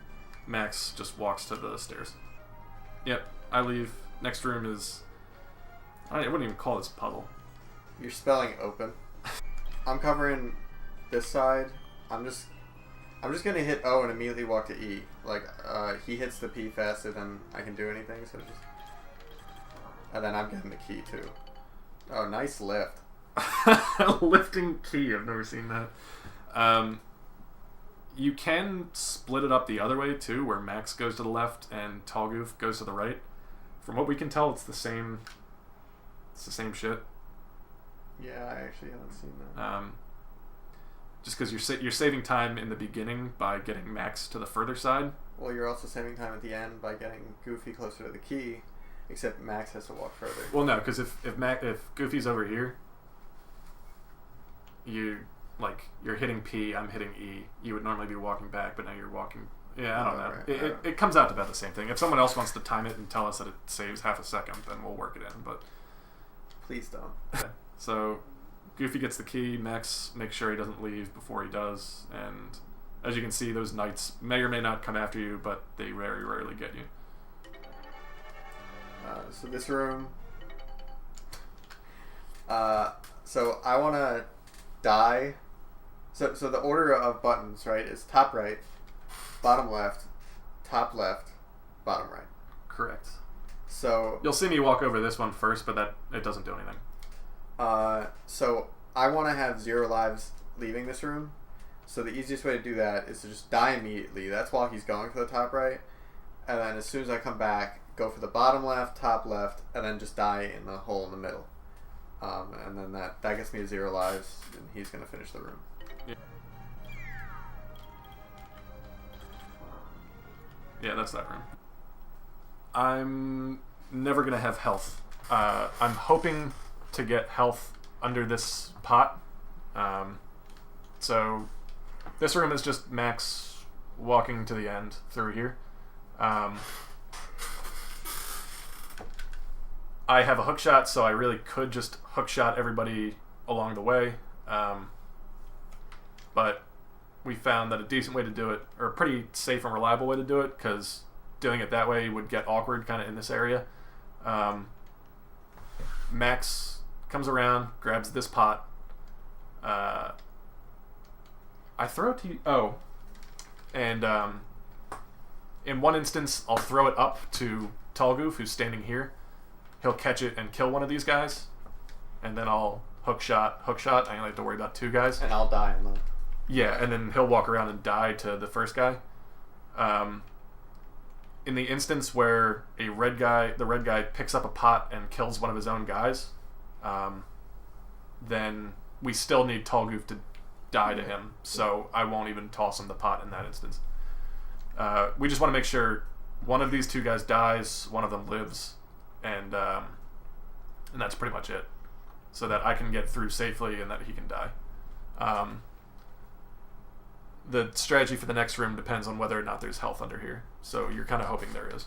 Max just walks to the stairs. Yep, I leave. Next room is... I wouldn't even call this puzzle. You're spelling open. I'm covering this side. I'm just gonna hit O and immediately walk to E. Like, he hits the P faster than I can do anything, so just... And then I'm getting the key, too. Oh, nice lift. Lifting key, I've never seen that. You can split it up the other way too, where Max goes to the left and Tall Goof goes to the right. From what we can tell, it's the same. It's the same shit. Yeah, I actually haven't seen that. Just because you're saving time in the beginning by getting Max to the further side. Well, you're also saving time at the end by getting Goofy closer to the key, except Max has to walk further. Well, no, because if Goofy's over here, you're hitting P, I'm hitting E. You would normally be walking back, but now you're walking. Yeah, I don't know. Right. It comes out to about the same thing. If someone else wants to time it and tell us that it saves half a second, then we'll work it in. But Please don't. so Goofy gets the key. Max makes sure he doesn't leave before he does, and as you can see, those knights may or may not come after you, but they very rarely get you. So this room. So I want to die. So the order of buttons, right, is top right, bottom left, top left, bottom right. Correct. So You'll see me walk over this one first, but it doesn't do anything. So I want to have 0 lives leaving this room. So the easiest way to do that is to just die immediately. That's while he's going for the top right. And then as soon as I come back, go for the bottom left, top left, and then just die in the hole in the middle. And then that gets me to 0 lives, and he's going to finish the room. Yeah, that's that room. I'm never going to have health. I'm hoping to get health under this pot. So this room is just Max walking to the end through here. I have a hook shot, so I really could just hook shot everybody along the way. But we found that a decent way to do it, or a pretty safe and reliable way to do it, because doing it that way would get awkward kind of in this area. Max comes around, grabs this pot. I throw it to you. Oh. And in one instance, I'll throw it up to Tall Goof, who's standing here. He'll catch it and kill one of these guys. And then I'll hook shot. I only have to worry about 2 guys. And I'll die in the... Yeah, and then he'll walk around and die to the first guy. In the instance where the red guy picks up a pot and kills one of his own guys, then we still need Tall Goof to die to him, so I won't even toss him the pot in that instance. We just want to make sure one of these 2 guys dies, one of them lives, and that's pretty much it, so that I can get through safely and that he can die. The strategy for the next room depends on whether or not there's health under here, so you're kind of hoping there is.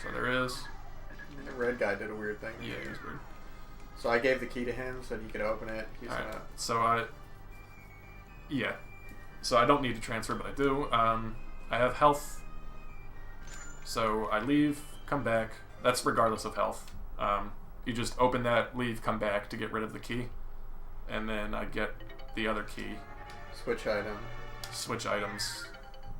So there is. The red guy did a weird thing. Yeah, he was weird. So I gave the key to him so that he could open it. He's Alright, gonna... so yeah. So I don't need to transfer, but I do. I have health. So I leave, come back. That's regardless of health. You just open that, leave, come back to get rid of the key. And then I get the other key. Switch item. Switch items.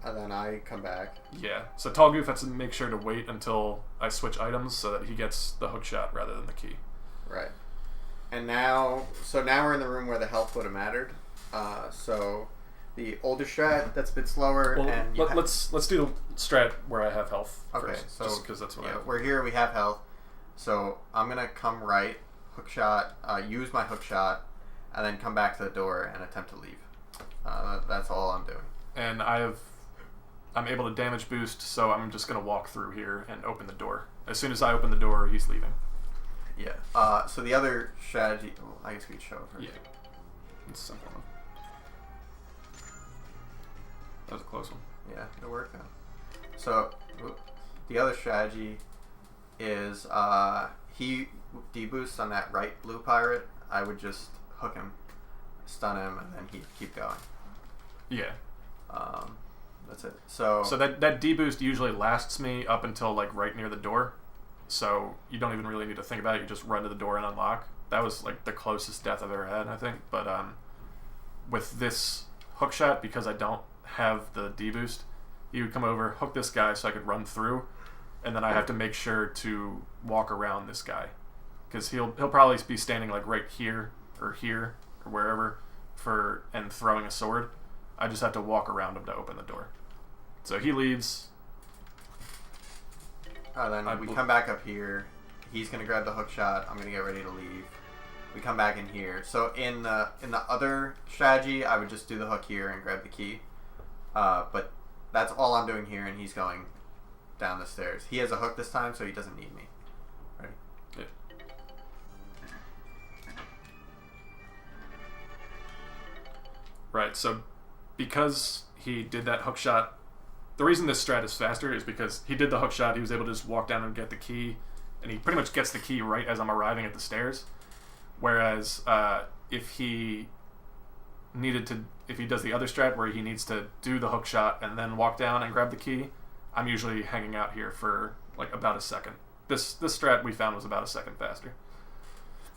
And then I come back. Yeah. So Tall Goof has to make sure to wait until I switch items so that he gets the hook shot rather than the key. Right. And now we're in the room where the health would have mattered. So the older strat, that's a bit slower. Well, and let's do the strat where I have health okay, first, so just because that's what I have. we're here. We have health. So I'm gonna come right, hook shot, use my hook shot, and then come back to the door and attempt to leave. That's all I'm doing. And I'm able to damage boost, so I'm just gonna walk through here and open the door. As soon as I open the door, he's leaving. Yeah. So the other strategy, well, I guess we could show it first. Yeah. It's a simple enough. That was a close one. Yeah, it worked out. So the other strategy is he deboosts on that right blue pirate. I would just hook him, stun him, and then he'd keep going. Yeah. That's it. So that deboost usually lasts me up until like right near the door. So you don't even really need to think about it. You just run to the door and unlock. That was like the closest death I've ever had, I think. But with this hook shot, because I don't have the deboost, he would come over, hook this guy so I could run through, and then I have to make sure to walk around this guy, because he'll probably be standing like right here, or wherever and throwing a sword. I just have to walk around him to open the door. So he leaves. Then we come back up here. He's gonna grab the hook shot. I'm gonna get ready to leave. We come back in here. So in the other strategy, I would just do the hook here and grab the key. But that's all I'm doing here, and he's going down the stairs. He has a hook this time, so he doesn't need me. Ready? Yeah. Right. So because he did that hook shot, the reason this strat is faster is because he did the hook shot. He was able to just walk down and get the key, and he pretty much gets the key right as I'm arriving at the stairs. Whereas if he does the other strat where he needs to do the hook shot and then walk down and grab the key, I'm usually hanging out here for like about a second. This strat we found was about a second faster.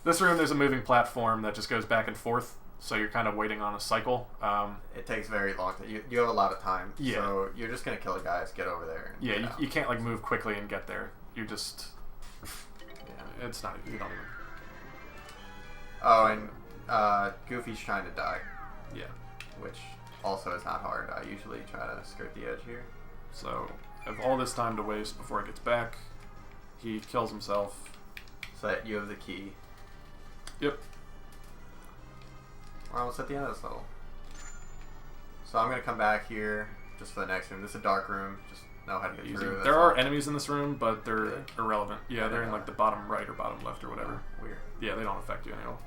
This room, there's a moving platform that just goes back and forth, so you're kind of waiting on a cycle. It takes very long. You have a lot of time, yeah. So you're just gonna kill the guys, get over there. And yeah, you can't like move quickly and get there. You just, yeah, it's not. You don't even. Oh, and Goofy's trying to die. Yeah. Which also is not hard. I usually try to skirt the edge here. So, I have all this time to waste before it gets back. He kills himself. So that you have the key. Yep. We're almost at the end of this level. So I'm going to come back here just for the next room. This is a dark room. Just know how to get through. There are enemies in this room, but they're irrelevant. Yeah, they're in like the bottom right or bottom left or whatever. Weird. Yeah, they don't affect you anymore.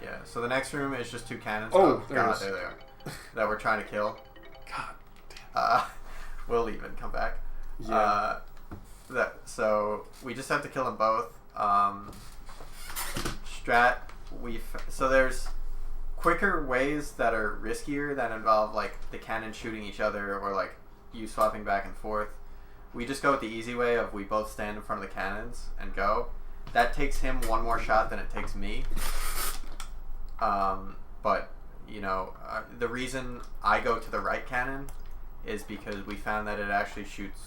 Yeah, so the next room is just two cannons. Oh, there God, there they are. That we're trying to kill. God damn. We'll leave and come back. Yeah. So we just have to kill them both. So there's quicker ways that are riskier that involve like the cannons shooting each other or like you swapping back and forth. We just go with the easy way of we both stand in front of the cannons and go. That takes him one more shot than it takes me. But you know, the reason I go to the right cannon is because we found that it actually shoots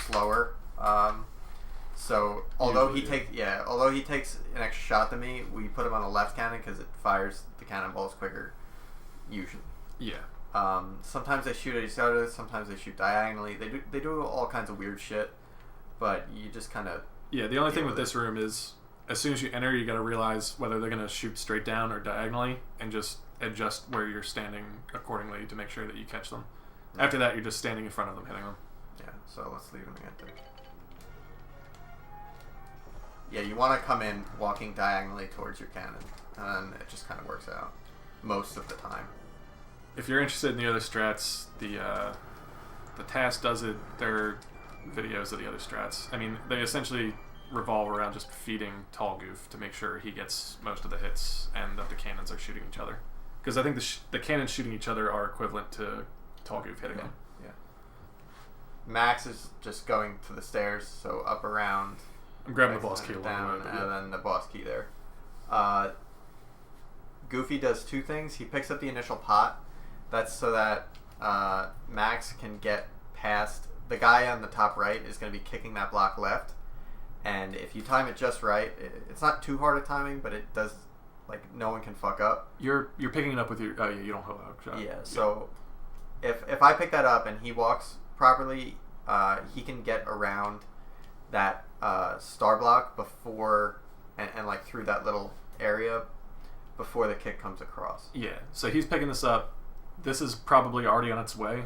slower. So although he takes an extra shot than me, we put him on the left cannon because it fires the cannonballs quicker. Usually. Yeah. Sometimes they shoot at each other. Sometimes they shoot diagonally. They do all kinds of weird shit. But you just kind of. Yeah. The only thing with this room is, as soon as you enter, you got to realize whether they're gonna shoot straight down or diagonally, and just adjust where you're standing accordingly to make sure that you catch them. Yeah. After that, you're just standing in front of them, hitting them. Yeah. So let's leave them again. Yeah, you want to come in walking diagonally towards your cannon, and it just kind of works out most of the time. If you're interested in the other strats, the task does it. There are videos of the other strats. I mean, they essentially revolve around just feeding Tall Goof to make sure he gets most of the hits and that the cannons are shooting each other. Because I think the cannons shooting each other are equivalent to Tall Goof hitting them. Yeah. Max is just going to the stairs, so up around. I'm grabbing the boss key down, and then the boss key there. Goofy does two things. He picks up the initial pot. That's so that Max can get past the guy on the top right is going to be kicking that block left. And if you time it just right, it's not too hard a timing, but it does, like, no one can fuck up. You're picking it up with your... Oh, yeah, you don't hold a hook shot. Yeah, so if I pick that up and he walks properly, he can get around that star block before, and like through that little area before the kick comes across. Yeah, so he's picking this up. This is probably already on its way.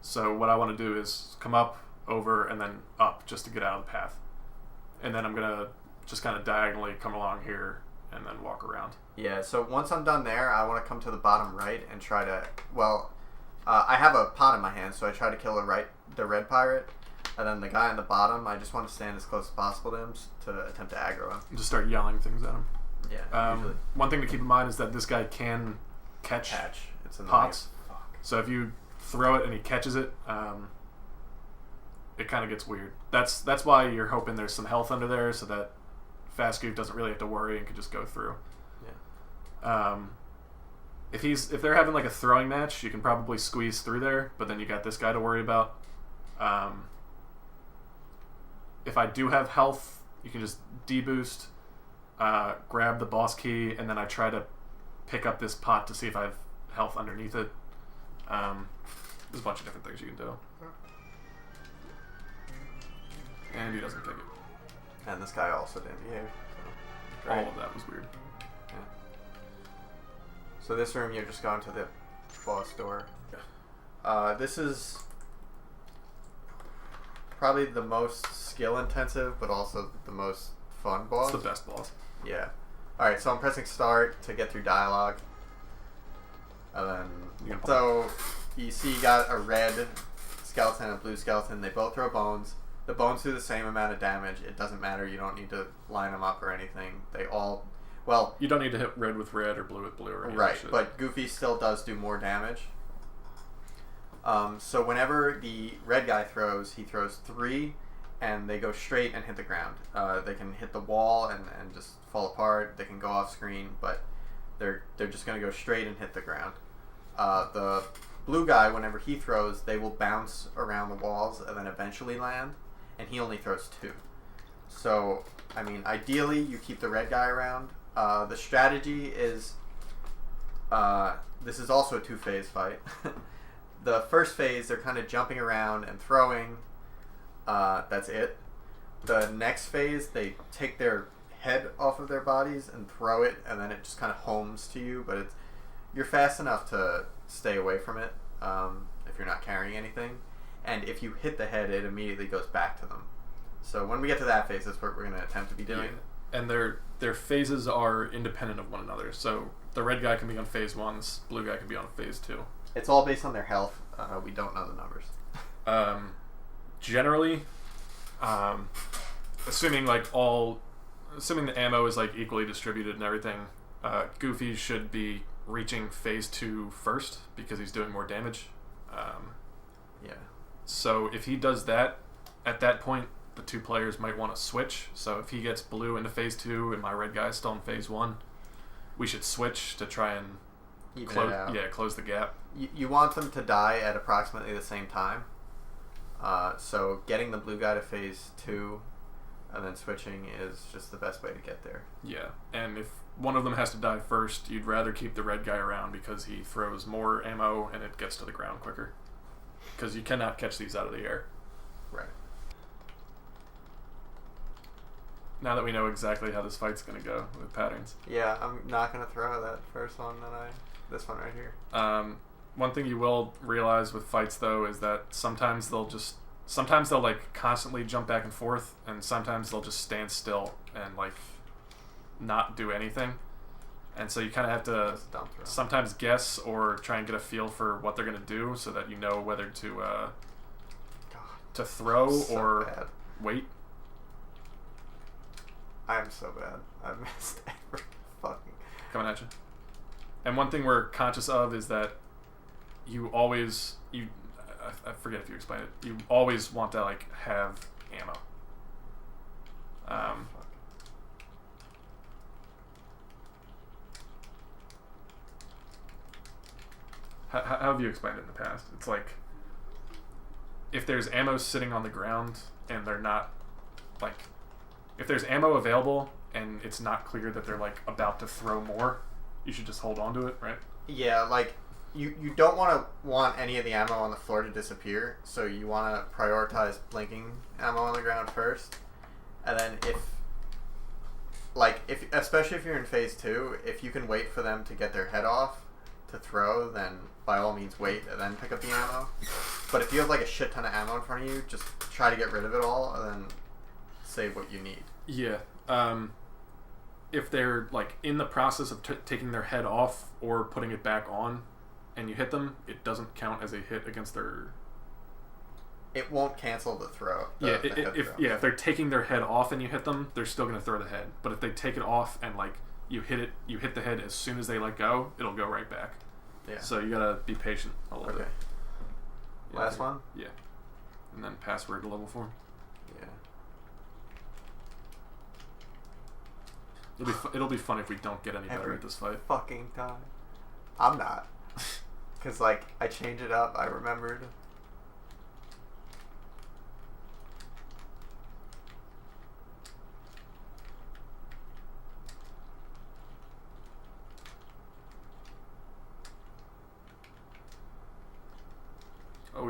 So what I want to do is come up, over, and then up just to get out of the path. And then I'm going to just kind of diagonally come along here and then walk around. Yeah, so once I'm done there, I want to come to the bottom right and try to, I have a pot in my hand, so I try to kill the red pirate. And then the guy on the bottom, I just want to stand as close as possible to him to attempt to aggro him. Just start yelling things at him. Yeah, usually. One thing to keep in mind is that this guy can catch It's pots. So if you throw it and he catches it, it kind of gets weird. That's why you're hoping there's some health under there so that Fast Goof doesn't really have to worry and can just go through. Yeah. If they're having like a throwing match, you can probably squeeze through there, but then you got this guy to worry about. If I do have health, you can just deboost, grab the boss key, and then I try to pick up this pot to see if I have health underneath it. There's a bunch of different things you can do. And he doesn't pick it. And this guy also didn't behave. So. All of that was weird. Yeah. So this room, you're just going to the boss door. Yeah. This is probably the most skill intensive, but also the most fun boss. It's the best boss. Yeah. Alright, so I'm pressing start to get through dialogue. And then, so you see you got a red skeleton and a blue skeleton. They both throw bones. The bones do the same amount of damage. It doesn't matter. You don't need to line them up or anything. They all, well... You don't need to hit red with red or blue with blue or anything. Right, but Goofy still does do more damage. So whenever the red guy throws, he throws 3, and they go straight and hit the ground. They can hit the wall and just fall apart. They can go off screen, but they're just going to go straight and hit the ground. The blue guy, whenever he throws, they will bounce around the walls and then eventually land, and he only throws 2. So, I mean, ideally, you keep the red guy around. The strategy is, this is also a 2-phase fight. The first phase, they're kind of jumping around and throwing. That's it. The next phase, they take their head off of their bodies and throw it, and then it just kind of homes to you, but you're fast enough to stay away from it if you're not carrying anything. And if you hit the head, it immediately goes back to them. So when we get to that phase, that's what we're going to attempt to be doing. Yeah. And their phases are independent of one another. So the red guy can be on phase 1, the blue guy can be on phase 2. It's all based on their health. We don't know the numbers. Generally, assuming the ammo is like equally distributed and everything, Goofy should be reaching phase 2 first because he's doing more damage. Yeah. So if he does that, at that point, the 2 players might want to switch. So if he gets blue into phase 2 and my red guy is still in phase 1, we should switch to try and close the gap. You want them to die at approximately the same time. So getting the blue guy to phase 2 and then switching is just the best way to get there. Yeah, and if one of them has to die first, you'd rather keep the red guy around because he throws more ammo and it gets to the ground quicker. Because you cannot catch these out of the air. Right. Now that we know exactly how this fight's going to go with patterns. Yeah, I'm not going to throw that first one this one right here. One thing you will realize with fights though is that sometimes they'll like constantly jump back and forth, and sometimes they'll just stand still and like not do anything. And so you kind of have to sometimes guess or try and get a feel for what they're going to do so that you know whether to throw or bad. Wait. I'm so bad. I missed every fucking... Coming at you. And one thing we're conscious of is that I forget if you explained it, you always want to like have ammo. How have you explained it in the past? It's like if there's ammo sitting on the ground and they're not like, if there's ammo available and it's not clear that they're like about to throw more, you should just hold on to it, right? Yeah, like you don't want any of the ammo on the floor to disappear, so you want to prioritize blinking ammo on the ground first, and then especially if you're in phase 2, if you can wait for them to get their head off to throw, then by all means wait and then pick up the ammo. But if you have like a shit ton of ammo in front of you, just try to get rid of it all and then save what you need. Yeah. If they're like in the process of taking their head off or putting it back on and you hit them, it doesn't count as a hit against their... It won't cancel the throw. If they're taking their head off and you hit them, they're still going to throw the head. But if they take it off and like you hit the head as soon as they let go, it'll go right back. Yeah. So you gotta be patient a little bit. Yeah, Last one? Yeah. And then password to level 4. Yeah. It'll be fun if we don't get any better at this fight. Fucking time. I'm not. Because like I changed it up, I remembered.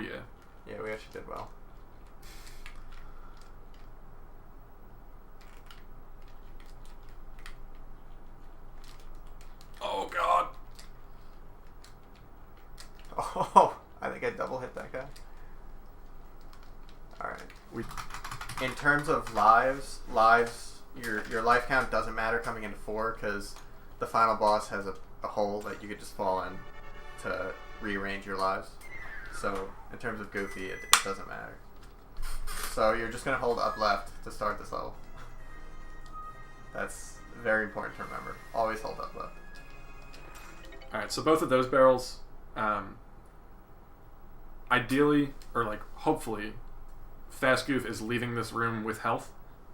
yeah. Yeah, we actually did well. Oh god. Oh, I think I double hit that guy. Alright. In terms of lives, your life count doesn't matter coming into 4 because the final boss has a hole that you could just fall in to rearrange your lives. So in terms of Goofy, it doesn't matter. So you're just going to hold up left to start this level. That's very important to remember. Always hold up left. Alright, so both of those barrels, ideally, or like hopefully, Fast Goof is leaving this room with health.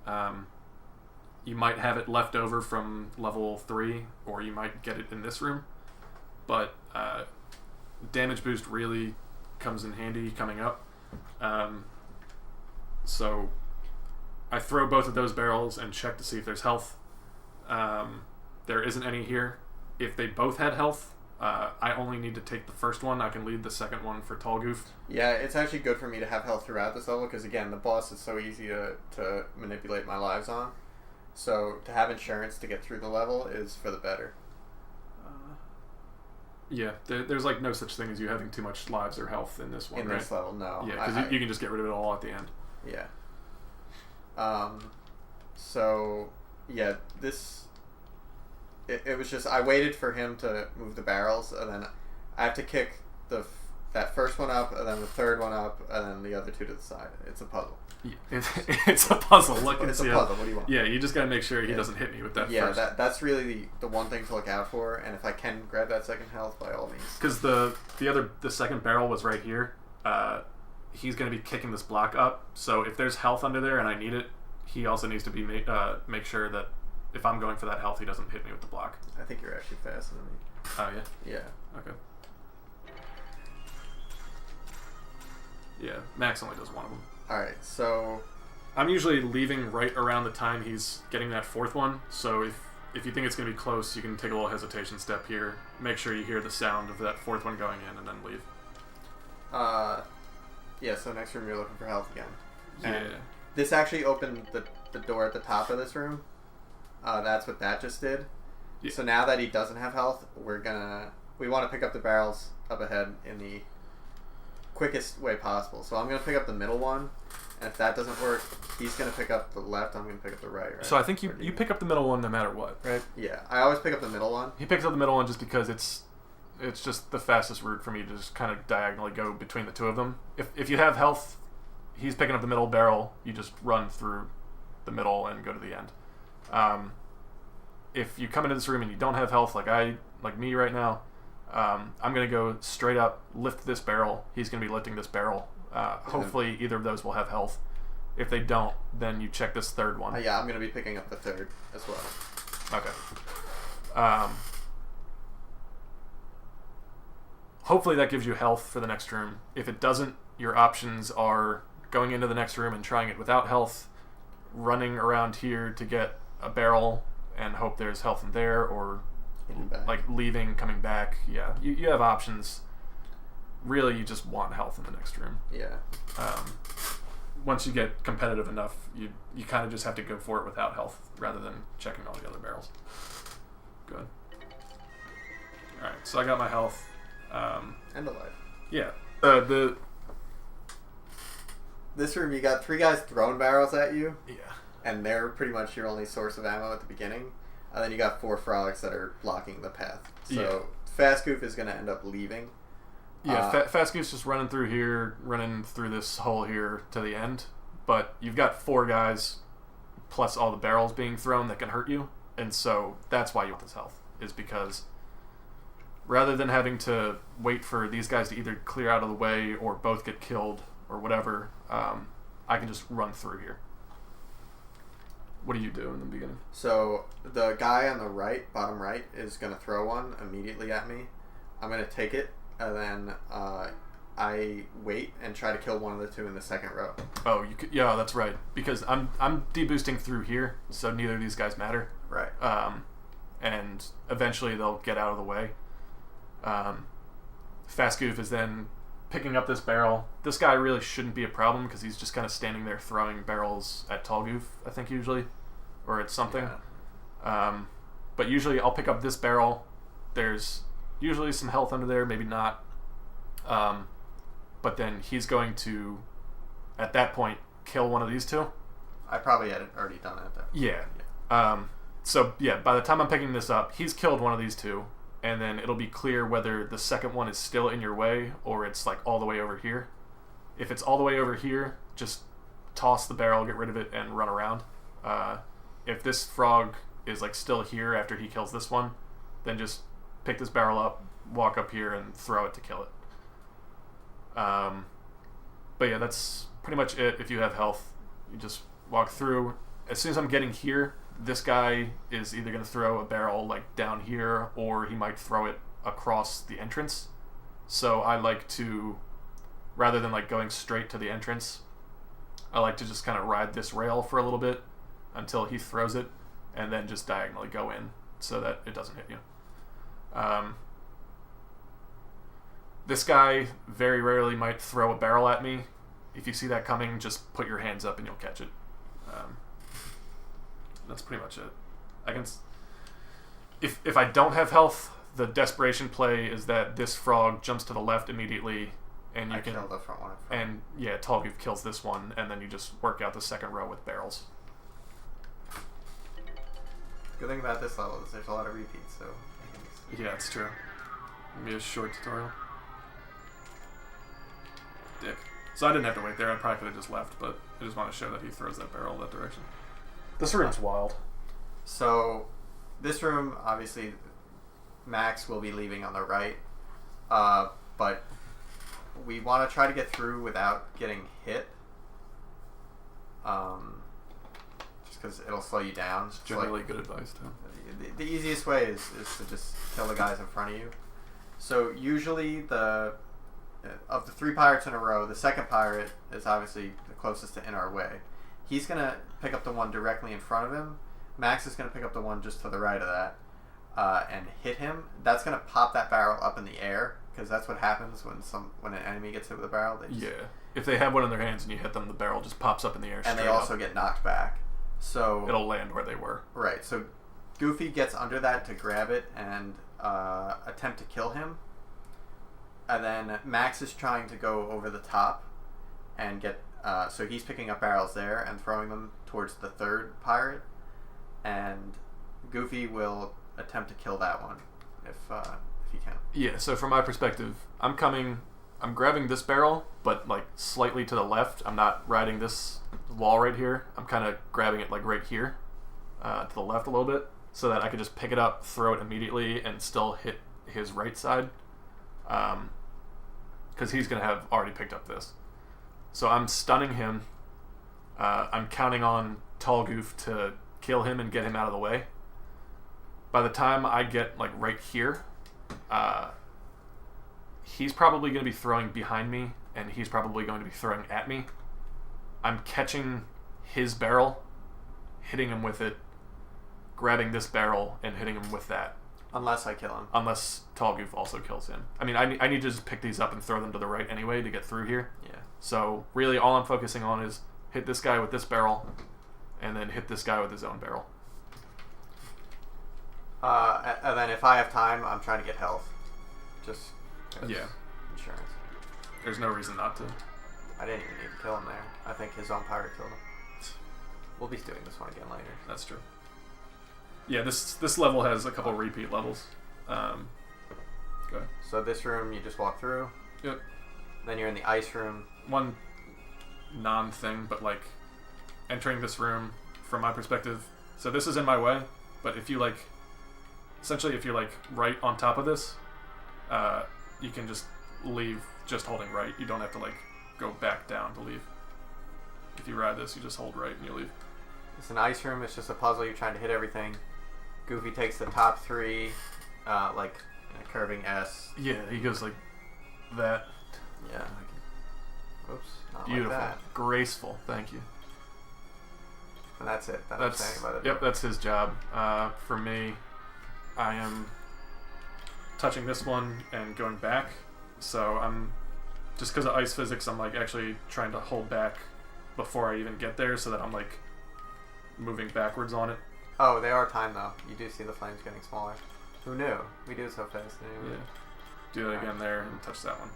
You might have it left over from level 3, or you might get it in this room. But damage boost really comes in handy coming up. So I throw both of those barrels and check to see if there's health. There isn't any here. If they both had health, I only need to take the first one. I can lead the second one for Tall Goof. Yeah, it's actually good for me to have health throughout this level because, again, the boss is so easy to manipulate my lives on. So to have insurance to get through the level is for the better. Yeah, there's like no such thing as you having too much lives or health in this one, in right? this level, no. Yeah, because you can just get rid of it all at the end. Yeah. So, yeah, this... It was just... I waited for him to move the barrels, and then I have to kick that first one up, and then the third one up, and then the other two to the side. It's a puzzle. Yeah, it's a puzzle. Look and it's see a puzzle. What do you want? Yeah, you just gotta make sure he doesn't hit me with that first. Yeah, that's really the one thing to look out for, and if I can grab that second health, by all means. Because the second barrel was right here. He's gonna be kicking this block up, so if there's health under there and I need it, he also needs to be make sure that if I'm going for that health, he doesn't hit me with the block. I think you're actually faster than me. Oh yeah. Yeah. Okay. Yeah, Max only does one of them. Alright, so... I'm usually leaving right around the time he's getting that fourth one, so if you think it's going to be close, you can take a little hesitation step here. Make sure you hear the sound of that fourth one going in, and then leave. Yeah, so next room you're looking for health again. Yeah. And this actually opened the door at the top of this room. That's what that just did. Yeah. So now that he doesn't have health, we want to pick up the barrels up ahead in the quickest way possible. So I'm going to pick up the middle one, and if that doesn't work, he's going to pick up the left, I'm going to pick up the right, right? So I think you pick up the middle one no matter what, right? Yeah, I always pick up the middle one. He picks up the middle one just because it's just the fastest route for me to just kind of diagonally go between the two of them. If you have health, he's picking up the middle barrel, you just run through the middle and go to the end. If you come into this room and you don't have health like me right now, I'm going to go straight up, lift this barrel. He's going to be lifting this barrel. Hopefully either of those will have health. If they don't, then you check this third one. Yeah, I'm going to be picking up the third as well. Okay. Hopefully that gives you health for the next room. If it doesn't, your options are going into the next room and trying it without health, running around here to get a barrel and hope there's health in there, or like leaving, coming back. Yeah, you have options. Really, you just want health in the next room. Yeah. Once you get competitive enough, you kind of just have to go for it without health rather than checking all the other barrels. Good. All right, so I got my health. And the life. Yeah. This room, you got 3 guys throwing barrels at you. Yeah. And they're pretty much your only source of ammo at the beginning. And then you got 4 frogs that are blocking the path. So Fast Goof is going to end up leaving. Yeah, Fast Goof's just running through here, running through this hole here to the end. But you've got 4 guys, plus all the barrels being thrown that can hurt you. And so that's why you want this health, is because rather than having to wait for these guys to either clear out of the way or both get killed or whatever, I can just run through here. What do you do in the beginning? So the guy on the right, bottom right, is going to throw one immediately at me. I'm going to take it, and then I wait and try to kill one of the 2 in the second row. Oh, yeah, that's right. Because I'm deboosting through here, so neither of these guys matter. Right. And eventually they'll get out of the way. Fast Goof is then picking up this barrel. This guy really shouldn't be a problem because he's just kind of standing there throwing barrels at Tall Goof, I think, usually. Or at something. Yeah. But usually I'll pick up this barrel. There's usually some health under there, maybe not. But then he's going to, at that point, kill one of these two. I probably had already done it, though. Yeah. So, yeah, by the time I'm picking this up, he's killed one of these two. And then it'll be clear whether the second one is still in your way or it's like all the way over here. If it's all the way over here, just toss the barrel, get rid of it, and run around. If this frog is like still here after he kills this one, then just pick this barrel up, walk up here, and throw it to kill it. But yeah, that's pretty much it. If you have health, you just walk through. As soon as I'm getting here, this guy is either going to throw a barrel like down here, or he might throw it across the entrance. So I like to, rather than like going straight to the entrance, I like to just kind of ride this rail for a little bit until he throws it, and then just diagonally go in so that it doesn't hit you. This guy very rarely might throw a barrel at me. If you see that coming, just put your hands up and you'll catch it. That's pretty much it. I can. If I don't have health, the desperation play is that this frog jumps to the left immediately, and you can kill the front one. And yeah, Tall Goof kills this one, and then you just work out the second row with barrels. Good thing about this level is there's a lot of repeats, so. Yeah, it's true. Maybe a short tutorial. Dick. So I didn't have to wait there. I probably could have just left, but I just want to show that he throws that barrel that direction. This room's wild. So, this room, obviously, Max will be leaving on the right, but we want to try to get through without getting hit, just because it'll slow you down. It's generally good advice, too. The easiest way is to just kill the guys in front of you. So, usually, of the 3 pirates in a row, the second pirate is obviously the closest to in our way. He's going to pick up the one directly in front of him. Max is going to pick up the one just to the right of that and hit him. That's going to pop that barrel up in the air, because that's what happens when an enemy gets hit with a barrel. Yeah. If they have one in their hands and you hit them, the barrel just pops up in the air straight and they also get knocked back. So it'll land where they were. Right. So Goofy gets under that to grab it and attempt to kill him. And then Max is trying to go over the top and get... so he's picking up barrels there and throwing them towards the third pirate. And Goofy will attempt to kill that one if he can. Yeah, so from my perspective, I'm grabbing this barrel, but like slightly to the left. I'm not riding this wall right here. I'm kind of grabbing it like right here to the left a little bit so that I could just pick it up, throw it immediately, and still hit his right side. Because he's going to have already picked up this. So I'm stunning him. I'm counting on Tall Goof to kill him and get him out of the way. By the time I get like right here, he's probably going to be throwing behind me, and he's probably going to be throwing at me. I'm catching his barrel, hitting him with it, grabbing this barrel, and hitting him with that. Unless I kill him. Unless Tall Goof also kills him. I mean, I need to just pick these up and throw them to the right anyway to get through here. Yeah. So really all I'm focusing on is hit this guy with this barrel, and then hit this guy with his own barrel. And then if I have time, I'm trying to get health. Just yeah, insurance. There's no reason not to. I didn't even need to kill him there. I think his own pirate killed him. We'll be doing this one again later. That's true. Yeah, this level has a couple repeat levels. Go ahead. So this room, you just walk through. Yep. Then you're in the ice room. One non-thing, but like entering this room from my perspective. So this is in my way, but if you like, essentially if you're like right on top of this, you can just leave just holding right. You don't have to like go back down to leave. If you ride this, you just hold right and you leave. It's an ice room. It's just a puzzle. You're trying to hit everything. Goofy takes the top 3, like a curving S. Yeah, he goes like that. Yeah. Oops. Not Beautiful. Like that. Graceful. Thank you. And that's it. That's yep. That's his job. For me, I am touching this one and going back. So I'm just because of ice physics, I'm like actually trying to hold back before I even get there, so that I'm like moving backwards on it. Oh, they are timed though. You do see the flames getting smaller. Who knew? We do it so fast. Anyway. Yeah. Do that again there and touch that one.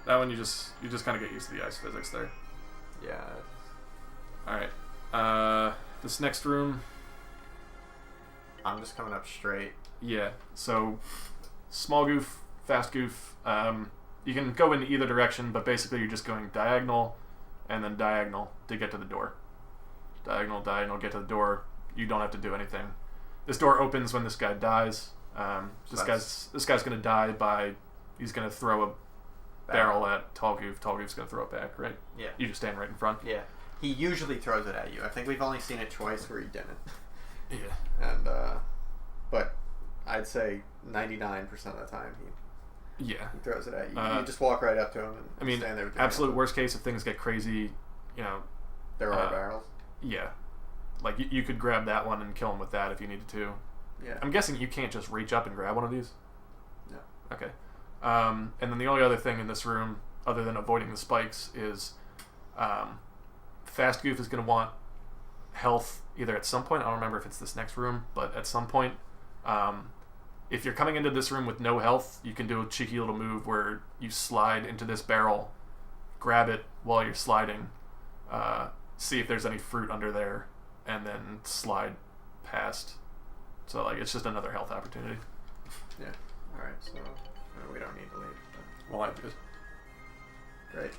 That one you just kind of get used to the ice physics there. Yeah. All right. This next room. I'm just coming up straight. Yeah. So, small goof, fast goof. You can go in either direction, but basically you're just going diagonal, and then diagonal to get to the door. Diagonal, diagonal, get to the door. You don't have to do anything. This door opens when this guy dies. This guy's gonna die by, he's gonna throw a barrel at Tall Goof. Tall Goof's gonna throw it back, right? Yeah. You just stand right in front. Yeah. He usually throws it at you. I think we've only seen it twice where he didn't. Yeah. And but I'd say 99% of the time he throws it at you. You just walk right up to him and stand there with your absolute hands up. worst case if things get crazy, There are barrels. Yeah. Like you could grab that one and kill him with that if you needed to. Yeah. I'm guessing you can't just reach up and grab one of these? No. Okay. And then the only other thing in this room, other than avoiding the spikes, is Fast Goof is going to want health either at some point. I don't remember if it's this next room, but at some point. If you're coming into this room with no health, you can do a cheeky little move where you slide into this barrel, grab it while you're sliding, see if there's any fruit under there, and then slide past. So like it's just another health opportunity. Yeah. All right. So we don't need to leave. Well, I did. Great.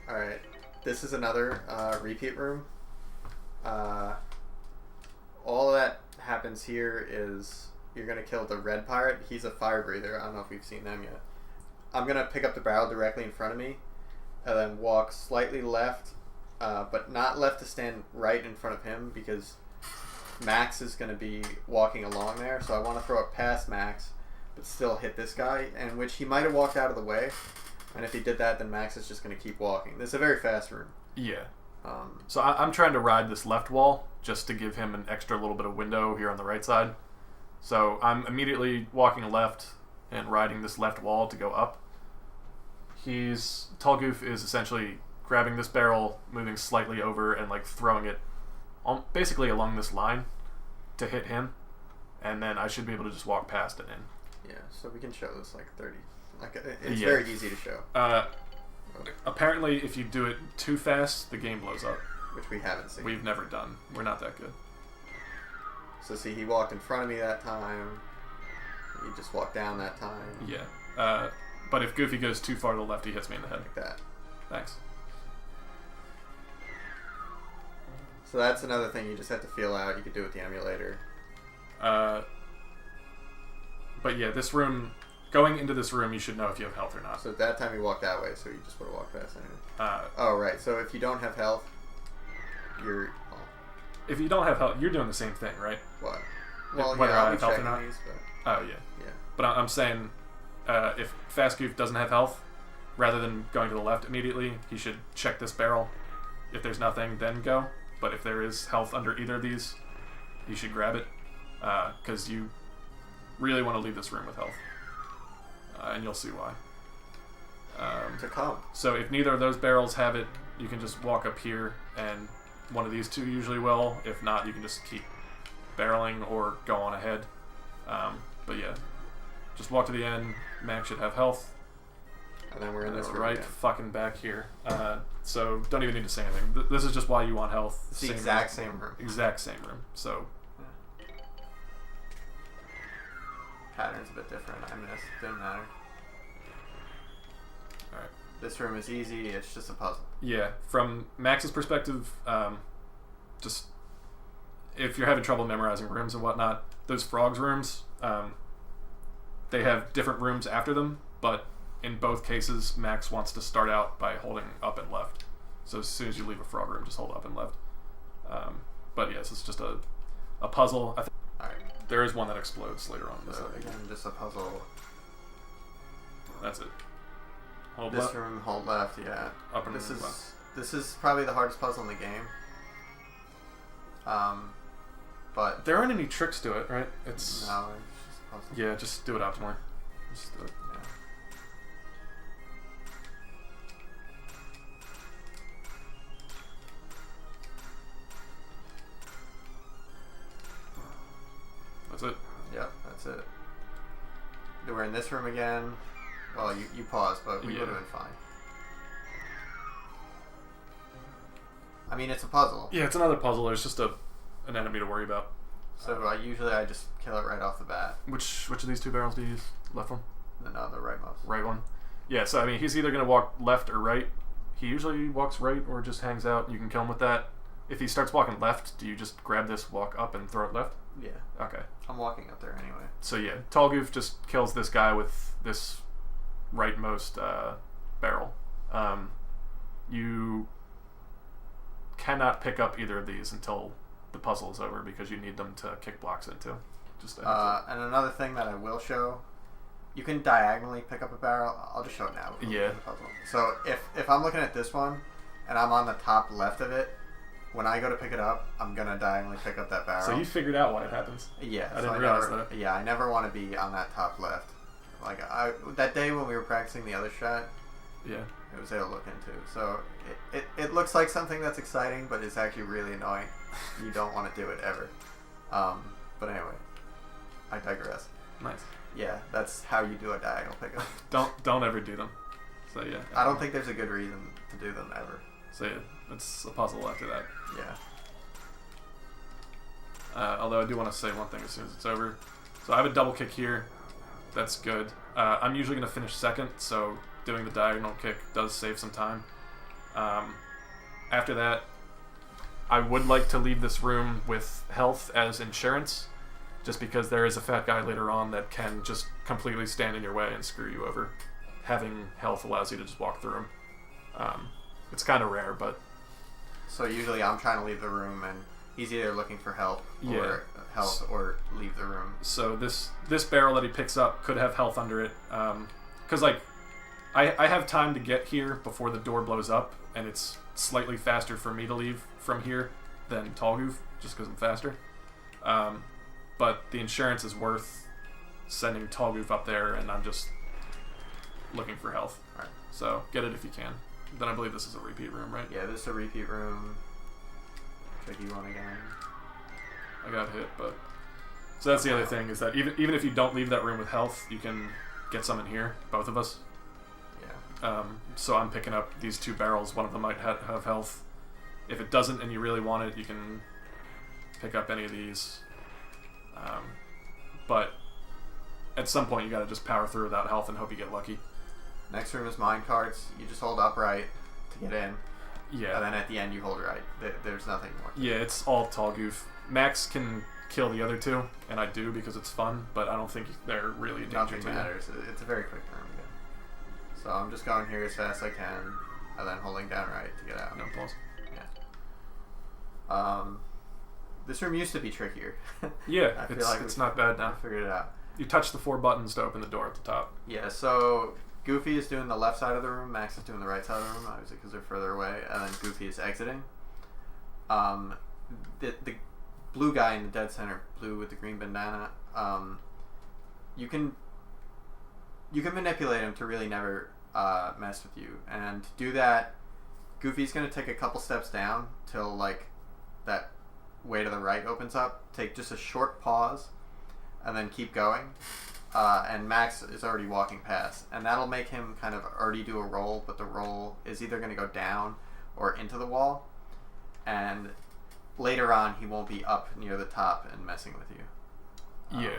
All right. This is another repeat room. All that happens here is you're gonna kill the red pirate. He's a fire breather. I don't know if we've seen them yet. I'm gonna pick up the barrel directly in front of me, and then walk slightly left, but not left to stand right in front of him because Max is gonna be walking along there. So I want to throw it past Max, but still hit this guy, and which he might have walked out of the way. And if he did that, then Max is just gonna keep walking. This is a very fast room. Yeah. So I'm trying to ride this left wall just to give him an extra little bit of window here on the right side. So I'm immediately walking left and riding this left wall to go up. Tall Goof is essentially grabbing this barrel, moving slightly over, and like throwing it basically along this line to hit him, and then I should be able to just walk past it in. Yeah, so we can show this like 30. It's very easy to show. Apparently, if you do it too fast, the game blows up. Which we haven't seen. We've never done. We're not that good. So see, he walked in front of me that time. He just walked down that time. Yeah. But if Goofy goes too far to the left, he hits me in the head. Like that. Thanks. So that's another thing you just have to feel out. You could do with the emulator. But yeah, this room... Going into this room, you should know if you have health or not. So at that time you walked that way, so you just would have walked past anyway. Oh, right. So if you don't have health, you're... Well, if you don't have health, you're doing the same thing, right? What? Well, whether yeah, I I'll have be health or checking not. these, but... Oh, yeah. Yeah. But I'm saying, if Fast Goof doesn't have health, rather than going to the left immediately, he should check this barrel. If there's nothing, then go. But if there is health under either of these, you should grab it. Because you really want to leave this room with health. And you'll see why. To come. So if neither of those barrels have it, you can just walk up here, and one of these two usually will. If not, you can just keep barreling or go on ahead. But yeah, just walk to the end. Max should have health. And then we're in this room right again. fucking back here. So don't even need to say anything. This is just why you want health. It's the exact same room. Exact same room. So Pattern's a bit different. I missed. Didn't matter. alright. This room is easy. It's just a puzzle. Yeah, from Max's perspective, just if you're having trouble memorizing rooms and whatnot, those frogs rooms, they have different rooms after them, but in both cases, Max wants to start out by holding up and left. So as soon as you leave a frog room, just hold up and left. But yes, it's just a puzzle. I think Alright. there is one that explodes later on. So again, just a puzzle. That's it. Hold This left. room, hold left, yeah. Up and this is left. this is probably the hardest puzzle in the game. But There aren't any tricks to it, right? It's no, it's just a puzzle. yeah, just do it optimally. Just do it. we're in this room again. Well, you paused, but we would have been fine. I mean, it's a puzzle. Yeah, it's another puzzle. There's just an enemy to worry about. So usually I just kill it right off the bat. Which of these two barrels do you use? Left one? No, the rightmost. Right one. Yeah, so I mean, he's either going to walk left or right. He usually walks right or just hangs out. You can kill him with that. If he starts walking left, do you just grab this, walk up, and throw it left? Yeah. Okay. I'm walking up there anyway. So yeah, Tall Goof just kills this guy with this rightmost barrel. You cannot pick up either of these until the puzzle is over because you need them to kick blocks into. Just and another thing that I will show, you can diagonally pick up a barrel. I'll just show it now. Yeah. The puzzle. So if I'm looking at this one and I'm on the top left of it, when I go to pick it up, I'm gonna diagonally pick up that barrel. So you figured out why it happens. Yeah. I didn't realize that. Yeah, I never want to be on that top left. Like that day when we were practicing the other shot. Yeah. It was there to look into. So it looks like something that's exciting, but it's actually really annoying. You don't want to do it ever. But anyway, I digress. Nice. Yeah, that's how you do a diagonal pickup. Don't ever do them. So yeah. I don't think there's a good reason to do them ever. So yeah, it's a puzzle after that. Yeah. Although I do want to say one thing as soon as it's over. So I have a double kick here. That's good. I'm usually going to finish second, so doing the diagonal kick does save some time. After that, I would like to leave this room with health as insurance, just because there is a fat guy later on that can just completely stand in your way and screw you over. Having health allows you to just walk through him. It's kind of rare, but... So usually I'm trying to leave the room, and he's either looking for help or leave the room. So this barrel that he picks up could have health under it, because like I have time to get here before the door blows up, and it's slightly faster for me to leave from here than Tall Goof, just because I'm faster. But the insurance is worth sending Tall Goof up there, and I'm just looking for health. All right. So get it if you can. Then I believe this is a repeat room, right? Yeah, this is a repeat room. Tricky one again. I got hit, but... So that's the other thing, is that even if you don't leave that room with health, you can get some in here, both of us. Yeah. So I'm picking up these two barrels. One of them might have health. If it doesn't and you really want it, you can pick up any of these. But at some point, you gotta just power through without health and hope you get lucky. Next room is minecarts. You just hold upright to get in. Yeah. And then at the end, you hold right. There's nothing more. Yeah, it's all Tall Goof. Max can kill the other two, and I do because it's fun, but I don't think they're really a danger Nothing to matters. It's a very quick room again. So I'm just going here as fast as I can, and then holding down right to get out. No pause. Yeah. This room used to be trickier. Yeah, it's not bad now. I figured it out. You touch the 4 buttons to open the door at the top. Yeah, so Goofy is doing the left side of the room, Max is doing the right side of the room, obviously because they're further away, and then Goofy is exiting. The blue guy in the dead center, blue with the green bandana, you can manipulate him to really never mess with you, and to do that, Goofy's going to take a couple steps down till like that way to the right opens up, take just a short pause, and then keep going. And Max is already walking past, and that'll make him kind of already do a roll, but the roll is either going to go down or into the wall, and later on he won't be up near the top and messing with you.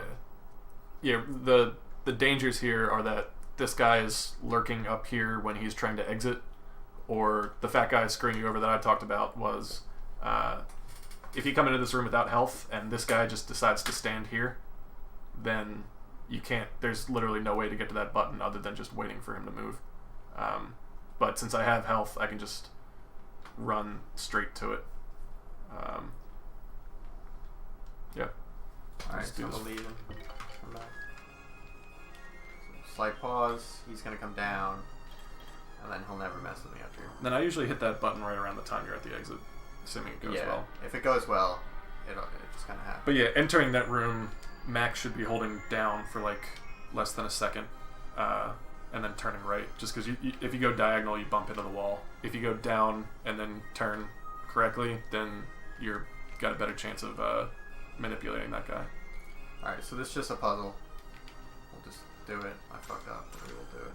Yeah, the dangers here are that this guy is lurking up here when he's trying to exit, or the fat guy screwing you over that I talked about was if you come into this room without health and this guy just decides to stand here, then you can't, there's literally no way to get to that button other than just waiting for him to move. But since I have health, I can just run straight to it. Yeah. Alright, so I'm going to leave him. Come back. So slight pause, he's going to come down, and then he'll never mess with me up here. Then I usually hit that button right around the time you're at the exit, assuming it goes well. If it goes well, it just kind of happens. But yeah, entering that room, Max should be holding down for like less than a second, and then turning right. Just because if you go diagonal, you bump into the wall. If you go down and then turn correctly, then you're got a better chance of manipulating that guy. Alright, so this is just a puzzle. We'll just do it. I fucked up, but we will do it.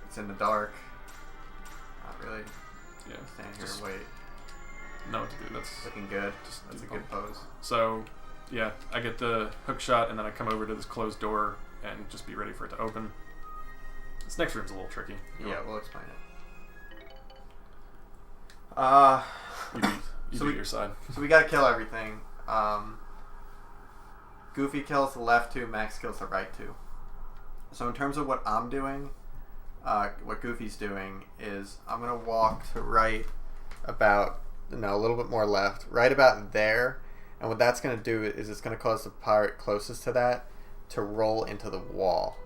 It's in the dark. Not really. Yeah. Stand here Just and wait. know what to do. That's Looking good. Just That's do a good pose. So, yeah, I get the hook shot, and then I come over to this closed door and just be ready for it to open. This next room's a little tricky. Yeah, we'll explain it. You So beat your side. So we gotta kill everything. Goofy kills the left 2, Max kills the right 2. So in terms of what I'm doing, what Goofy's doing is I'm gonna walk to right about, no, a little bit more left, right about there, and what that's gonna do is it's gonna cause the pirate closest to that to roll into the wall.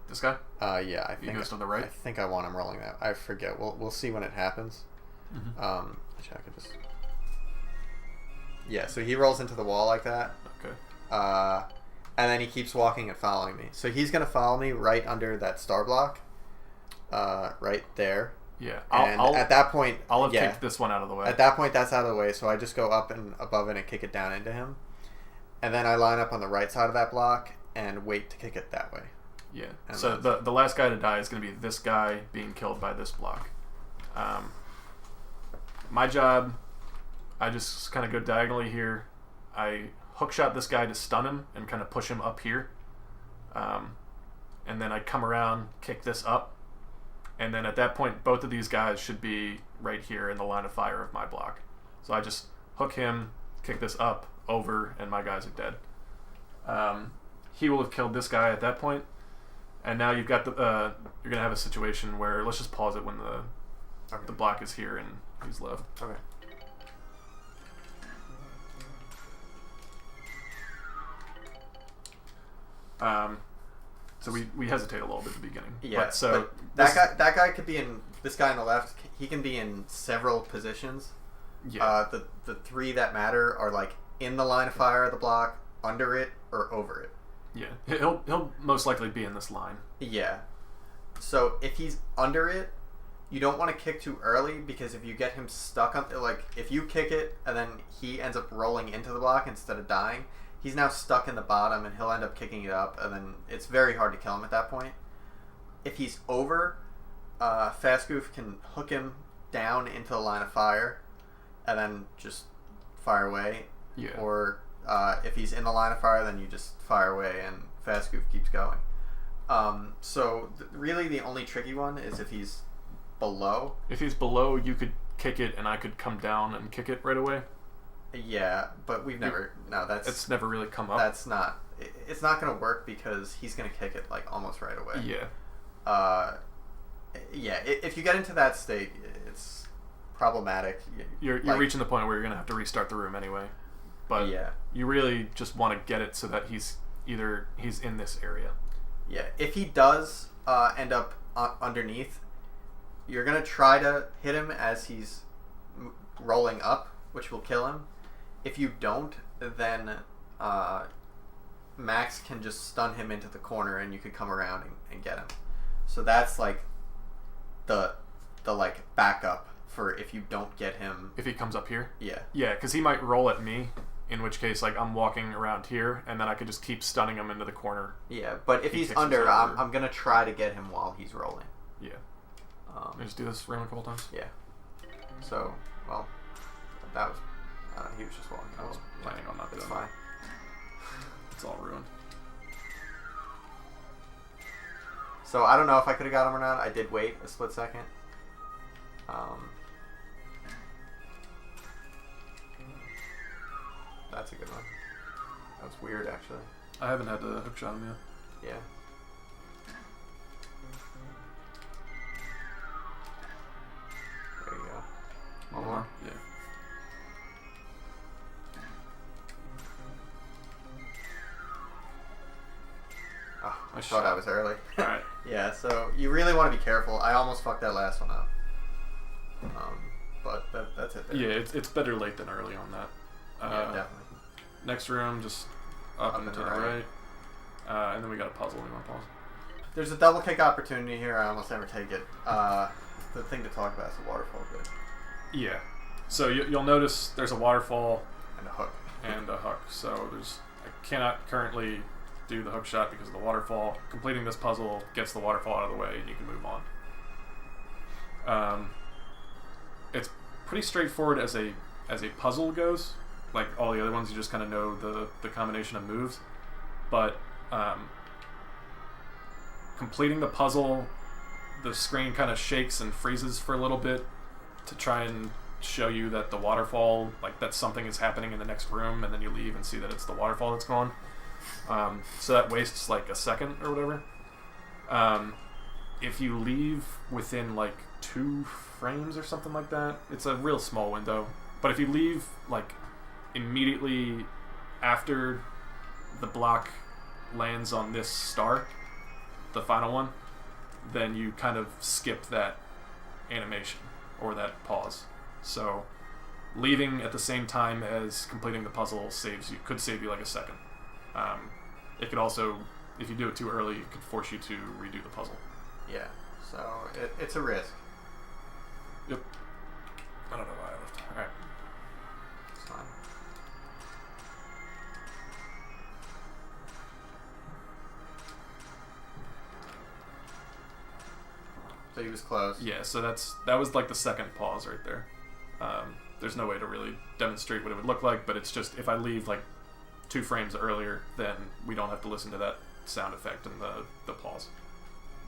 This guy? Yeah, I He think goes to the right? I think I want him rolling that. I forget. We'll see when it happens. Mm-hmm. Actually, I could just. Yeah, so he rolls into the wall like that. Okay. And then he keeps walking and following me. So he's gonna follow me right under that star block. Right there. Yeah. And at that point, I'll have kicked this one out of the way. At that point, that's out of the way. So I just go up and above it and kick it down into him. And then I line up on the right side of that block and wait to kick it that way. Yeah. And So the last guy to die is going to be this guy being killed by this block. My job, I just kind of go diagonally here. I hook shot this guy to stun him and kind of push him up here. And then I come around, kick this up. And then at that point, both of these guys should be right here in the line of fire of my block. So I just hook him, kick this up, over, and my guys are dead. He will have killed this guy at that point. And now you've got the you're gonna have a situation where let's just pause it when the block is here and he's left. Okay. So we hesitate a little bit at the beginning. Yeah. But that guy could be in, this guy on the left. He can be in several positions. Yeah. The 3 that matter are like in the line of fire of the block, under it, or over it. Yeah. He'll most likely be in this line. Yeah. So if he's under it, you don't want to kick too early, because if you get him stuck on, like, if you kick it and then he ends up rolling into the block instead of dying, he's now stuck in the bottom and he'll end up kicking it up, and then it's very hard to kill him at that point. If he's over, Fast Goof can hook him down into the line of fire and then just fire away. Yeah. Or if he's in the line of fire, then you just fire away and Fast Goof keeps going. So really the only tricky one is if he's below. If he's below, you could kick it and I could come down and kick it right away. Yeah, but we've never. No, it's never really come up. That's not. It's not going to work because he's going to kick it like almost right away. Yeah. Yeah. If you get into that state, it's problematic. You're reaching the point where you're going to have to restart the room anyway. But yeah, you really just want to get it so that he's in this area. Yeah. If he does end up underneath, you're going to try to hit him as he's rolling up, which will kill him. If you don't, then Max can just stun him into the corner and you could come around and get him. So that's like the like backup for if you don't get him. If he comes up here? Yeah. Yeah, because he might roll at me, in which case like I'm walking around here and then I could just keep stunning him into the corner. Yeah, but if he's under, I'm going to try to get him while he's rolling. Yeah. Just do this room a couple times? Yeah. So, well, that was... he was just walking. I was planning on not doing It's fine. It's all ruined. So, I don't know if I could have got him or not. I did wait a split second. That's a good one. That was weird, actually. I haven't had to hook shot him yet. Yeah. There you go. One more? Yeah. Oh, I Nice thought shot. I was early. Alright. Yeah, so you really want to be careful. I almost fucked that last one up. But that's it there. Yeah, it's better late than early on that. Yeah, definitely. Next room, just up and to the right. And then we got a puzzle we want to pause. There's a double kick opportunity here. I almost never take it. The thing to talk about is the waterfall bit. Yeah. So you'll notice there's a waterfall And a hook. and a hook. So I cannot currently do the hook shot because of the waterfall. Completing this puzzle gets the waterfall out of the way, and you can move on. It's pretty straightforward as a puzzle goes. Like all the other ones, you just kind of know the combination of moves. But completing the puzzle, the screen kind of shakes and freezes for a little bit to try and show you that the waterfall, like that something is happening in the next room, and then you leave and see that it's the waterfall that's gone. So that wastes like a second or whatever. If you leave within like 2 frames or something like that, it's a real small window. But if you leave like immediately after the block lands on this star, the final one, then you kind of skip that animation or that pause. So leaving at the same time as completing the puzzle could save you like a second. It could also, if you do it too early, it could force you to redo the puzzle. Yeah, so it's a risk. Yep. I don't know why I left. Alright. It's fine. So he was close. Yeah, so that was like the second pause right there. There's no way to really demonstrate what it would look like, but it's just if I leave like 2 frames earlier, then we don't have to listen to that sound effect and the pause.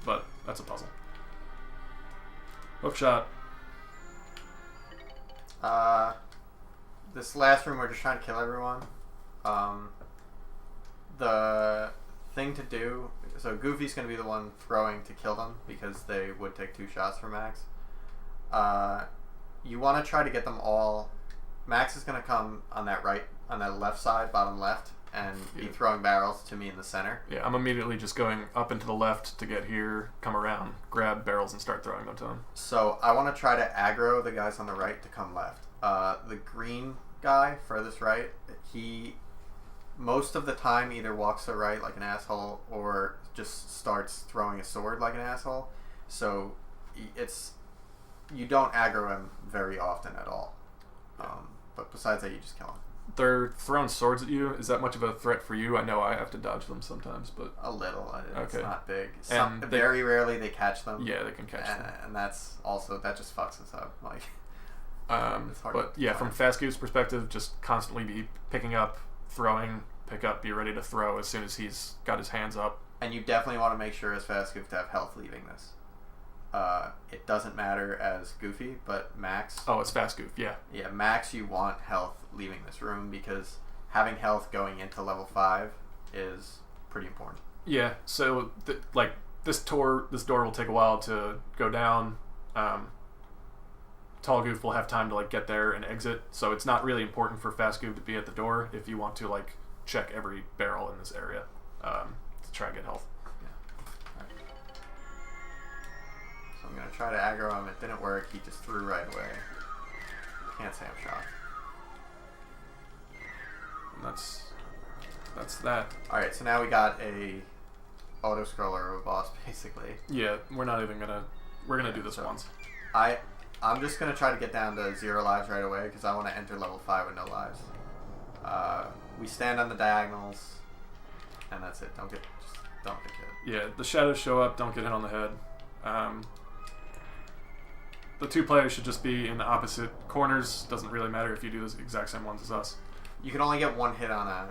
But that's a puzzle. Hook shot. This last room, we're just trying to kill everyone. The thing to do, so Goofy's going to be the one throwing to kill them because they would take 2 shots from Max. You want to try to get them all. Max is going to come on that left side, bottom left, and be throwing barrels to me in the center. Yeah, I'm immediately just going up and to the left to get here, come around, grab barrels, and start throwing them to him. So I want to try to aggro the guys on the right to come left. The green guy furthest right, he most of the time either walks to the right like an asshole or just starts throwing a sword like an asshole. So you don't aggro him very often at all. But besides that, you just kill him. They're throwing swords at you. Is that much of a threat for you? I know I have to dodge them sometimes, but a little. It's okay. Not big. Very rarely they catch them. Yeah, they can catch them, and that just fucks us up. Like, it's hard. But yeah, from Fast Goof's perspective, just constantly be picking up, throwing, pick up, be ready to throw as soon as he's got his hands up. And you definitely want to make sure as Fast Goof to have health leaving this. It doesn't matter as Goofy, but Max. Oh, it's Fast Goof, yeah. Yeah, Max, you want health leaving this room because having health going into level 5 is pretty important. Yeah, so this door will take a while to go down. Tall Goof will have time to like get there and exit, so it's not really important for Fast Goof to be at the door if you want to like check every barrel in this area to try and get health. I'm going to try to aggro him. It didn't work. He just threw right away. Can't say I'm shocked. And that's that. Alright, so now we got a auto-scroller of a boss, basically. Yeah, we're gonna do this once. I'm just going to try to get down to 0 lives right away, because I want to enter level 5 with no lives. We stand on the diagonals, and that's it. Don't get hit. Yeah, the shadows show up, don't get hit on the head. The 2 players should just be in the opposite corners. Doesn't really matter if you do the exact same ones as us. You can only get 1 hit on a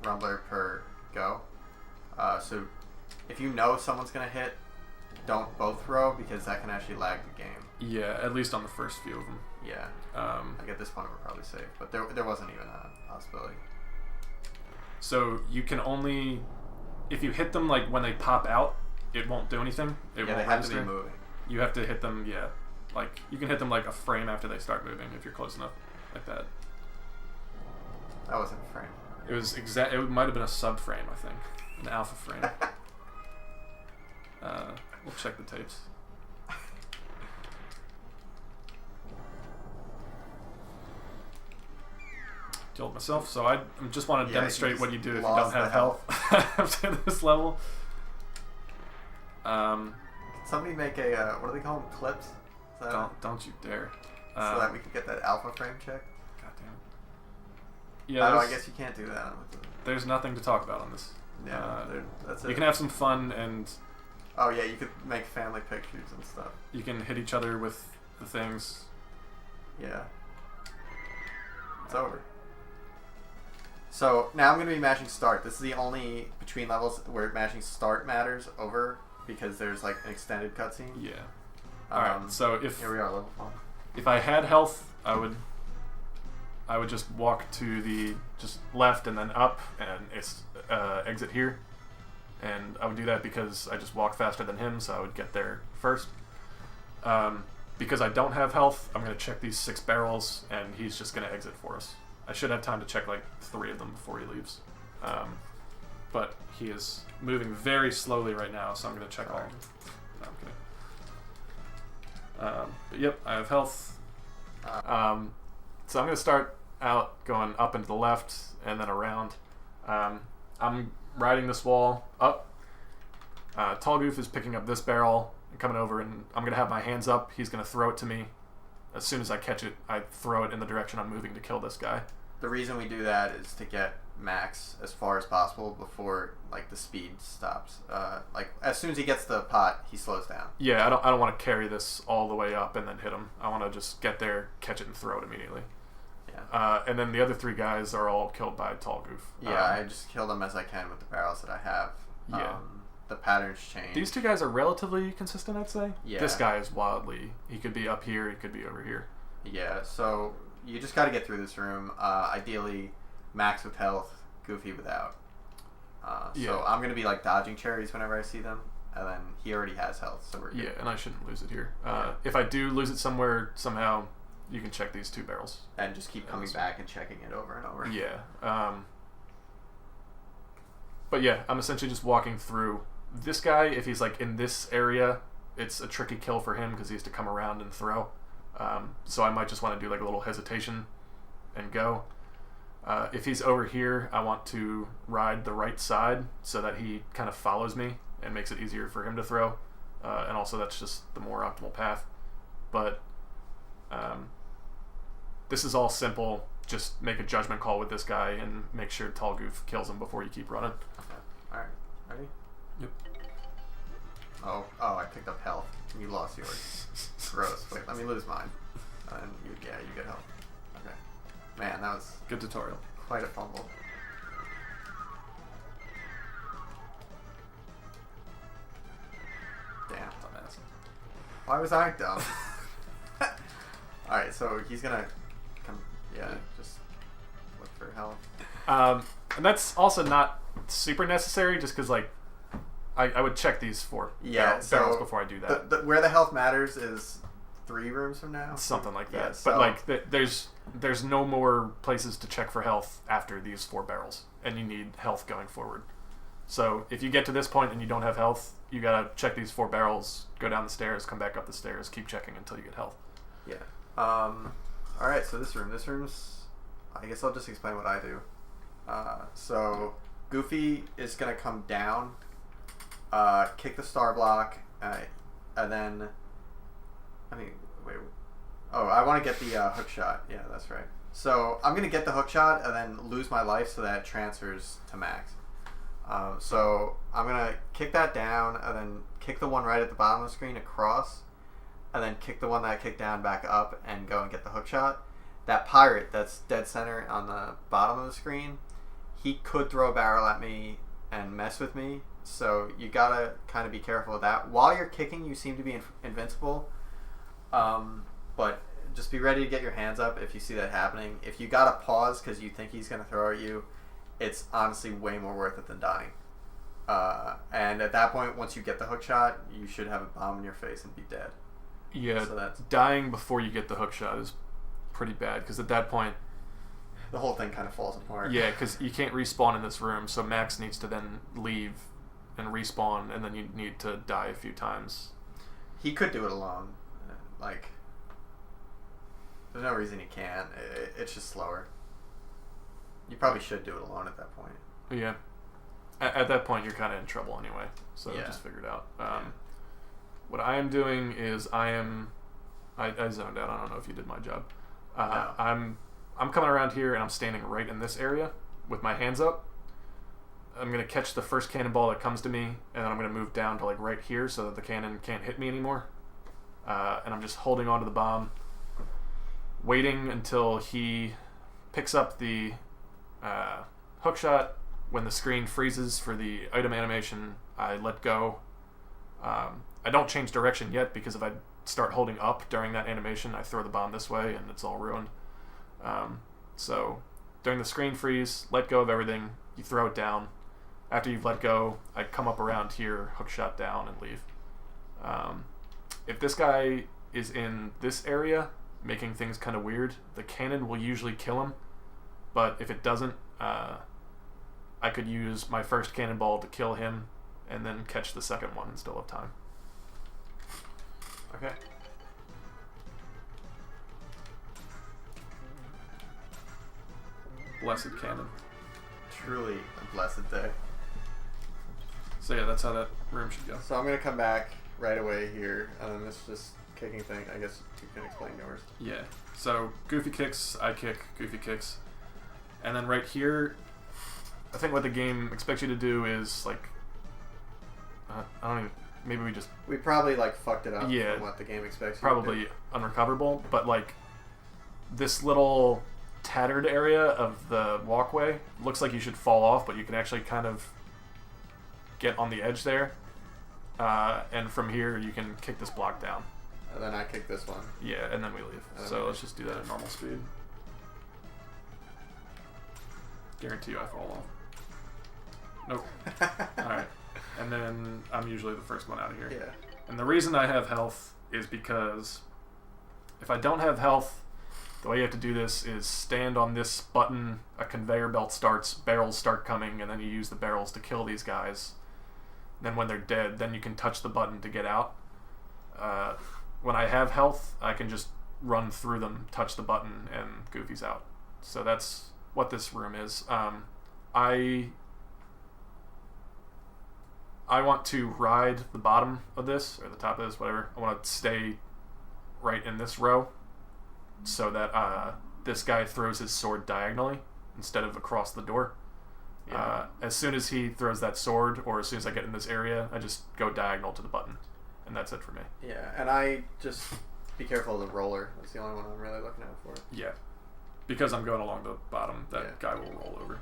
rumbler per go. So if you know someone's going to hit, don't both throw because that can actually lag the game. Yeah, at least on the first few of them. Yeah. Like at this point we're probably safe, but there wasn't even a possibility. So you can only, if you hit them like when they pop out, it won't do anything. It won't they have register. to be moving. You have to hit them, like you can hit them like a frame after they start moving if you're close enough, like that. That wasn't a frame. It was It might have been a subframe, I think, an alpha frame. We'll check the tapes. Killed myself, so I just want to demonstrate what you do if you don't have health after this level. Somebody make a what do they call them? Clips? Don't you dare. So that we can get that alpha frame check. God damn it. Yeah. I guess you can't do that. There's nothing to talk about on this Yeah, that's it. You can have some fun, and oh yeah, you could make family pictures and stuff. you can hit each other with the things. Yeah. It's over. So now I'm going to be mashing start. This is the only between levels where mashing start matters over because there's like an extended cutscene. Yeah. Alright, so if here we are, level 1. if I had health, I would just walk to the just left and then up and it's exit here. And I would do that because I just walk faster than him, so I would get there first. Because I don't have health, I'm going to check these 6 barrels, and he's just going to exit for us. I should have time to check like 3 of them before he leaves. But he is moving very slowly right now, so I'm going to check all of them. No, I'm kidding. But yep, I have health. So I'm going to start out going up and to the left, and then around. I'm riding this wall up. Tall Goof is picking up this barrel and coming over, and I'm going to have my hands up. He's going to throw it to me. As soon as I catch it, I throw it in the direction I'm moving to kill this guy. The reason we do that is to get Max as far as possible before like the speed stops. Like as soon as he gets the pot, he slows down. Yeah, I don't want to carry this all the way up and then hit him. I want to just get there, catch it, and throw it immediately. Yeah. And then the other 3 guys are all killed by Tall Goof. Yeah, I just kill them as I can with the barrels that I have. Yeah. The patterns change. These 2 guys are relatively consistent, I'd say. Yeah. This guy is wildly. He could be up here, he could be over here. Yeah, so you just got to get through this room. Ideally, Max with health, Goofy without. So I'm going to be like dodging cherries whenever I see them, and then he already has health, so we're good. Yeah, and I shouldn't lose it here. If I do lose it somewhere, somehow, you can check these 2 barrels. And just keep coming back and checking it over and over. Yeah. But yeah, I'm essentially just walking through. This guy, if he's like in this area, it's a tricky kill for him because he has to come around and throw. So I might just want to do like a little hesitation and go. If he's over here, I want to ride the right side so that he kind of follows me and makes it easier for him to throw. And also that's just the more optimal path. But this is all simple. Just make a judgment call with this guy and make sure Tall Goof kills him before you keep running. Okay. Alright. Ready? Yep. Oh, I picked up health. You lost yours. Gross. Wait, let me lose mine. And you get health. Okay. Man, that was Good tutorial. quite a fumble. Damn. Dumbass. Why was I dumb? Alright, so he's gonna come. Yeah, just look for health. And that's also not super necessary just because, like, I would check these 4 barrels before I do that. Where the health matters is 3 rooms from now. Something like that. Yeah, But, so- like, there's no more places to check for health after these 4 barrels. And you need health going forward. So if you get to this point and you don't have health, you gotta check these 4 barrels, go down the stairs, come back up the stairs, keep checking until you get health. Yeah. Alright, so this room's... I guess I'll just explain what I do. So Goofy is going to come down, kick the star block, and then... wait. Oh, I want to get the hook shot. Yeah, that's right. So I'm going to get the hook shot and then lose my life so that it transfers to Max. So I'm going to kick that down and then kick the one right at the bottom of the screen across, and then kick the one that I kicked down back up and go and get the hook shot. That pirate that's dead center on the bottom of the screen, he could throw a barrel at me and mess with me, so you gotta kind of be careful with that. While you're kicking, you seem to be invincible, but just be ready to get your hands up if you see that happening. If you gotta pause because you think he's gonna throw at you, it's honestly way more worth it than dying. And at that point, once you get the hook shot, you should have a bomb in your face and be dead. Yeah, So that's... dying before you get the hook shot is pretty bad because at that point, the whole thing kind of falls apart. yeah, because you can't respawn in this room, so Max needs to then leave and respawn, and then you need to die a few times. He could do it alone. Like, there's no reason he can't. It's just slower. You probably should do it alone at that point. But yeah, at that point you're kind of in trouble anyway, so Yeah. just figure it out. Yeah. What I am doing is I zoned out. I don't know if you did my job. No. I'm coming around here and I'm standing right in this area with my hands up. I'm going to catch the first cannonball that comes to me, and then I'm going to move down to like right here so that the cannon can't hit me anymore. And I'm just holding onto the bomb, waiting until he picks up the hook shot. When the screen freezes for the item animation, I let go. I don't change direction yet, because if I start holding up during that animation, I throw the bomb this way and it's all ruined. So during the screen freeze, let go of everything, you throw it down. After you've let go, I come up around here, hook shot down, and leave. If this guy is in this area, making things kind of weird, the cannon will usually kill him. But if it doesn't, I could use my first cannonball to kill him, and then catch the second one and still have time. Okay. Blessed cannon. Truly a blessed day. So yeah, that's how that room should go. So I'm gonna come back right away here, and then this just kicking thing. I guess you can explain yours. Yeah. So Goofy kicks, I kick, Goofy kicks, and then right here, I think what the game expects you to do is like, I don't even. Maybe we probably like fucked it up. Yeah, from what the game expects. Probably unrecoverable, but like this little tattered area of the walkway looks like you should fall off, but you can actually kind of get on the edge there, and from here you can kick this block down. And then I kick this one. Yeah, and then we leave. So let's just do that at normal speed. Guarantee you I fall off. Nope. Alright. And then I'm usually the first one out of here. Yeah. And the reason I have health is because if I don't have health, the way you have to do this is stand on this button, a conveyor belt starts, barrels start coming, and then you use the barrels to kill these guys. Then when they're dead, then you can touch the button to get out. When I have health, I can just run through them, touch the button, and Goofy's out. So that's what this room is. I want to ride the bottom of this, or the top of this, whatever. I want to stay right in this row so that this guy throws his sword diagonally instead of across the door. Yeah. As soon as he throws that sword, or as soon as I get in this area, I just go diagonal to the button. And that's it for me. Yeah, and I just be careful of the roller. That's the only one I'm really looking out for. Yeah. Because I'm going along the bottom, that guy will roll over.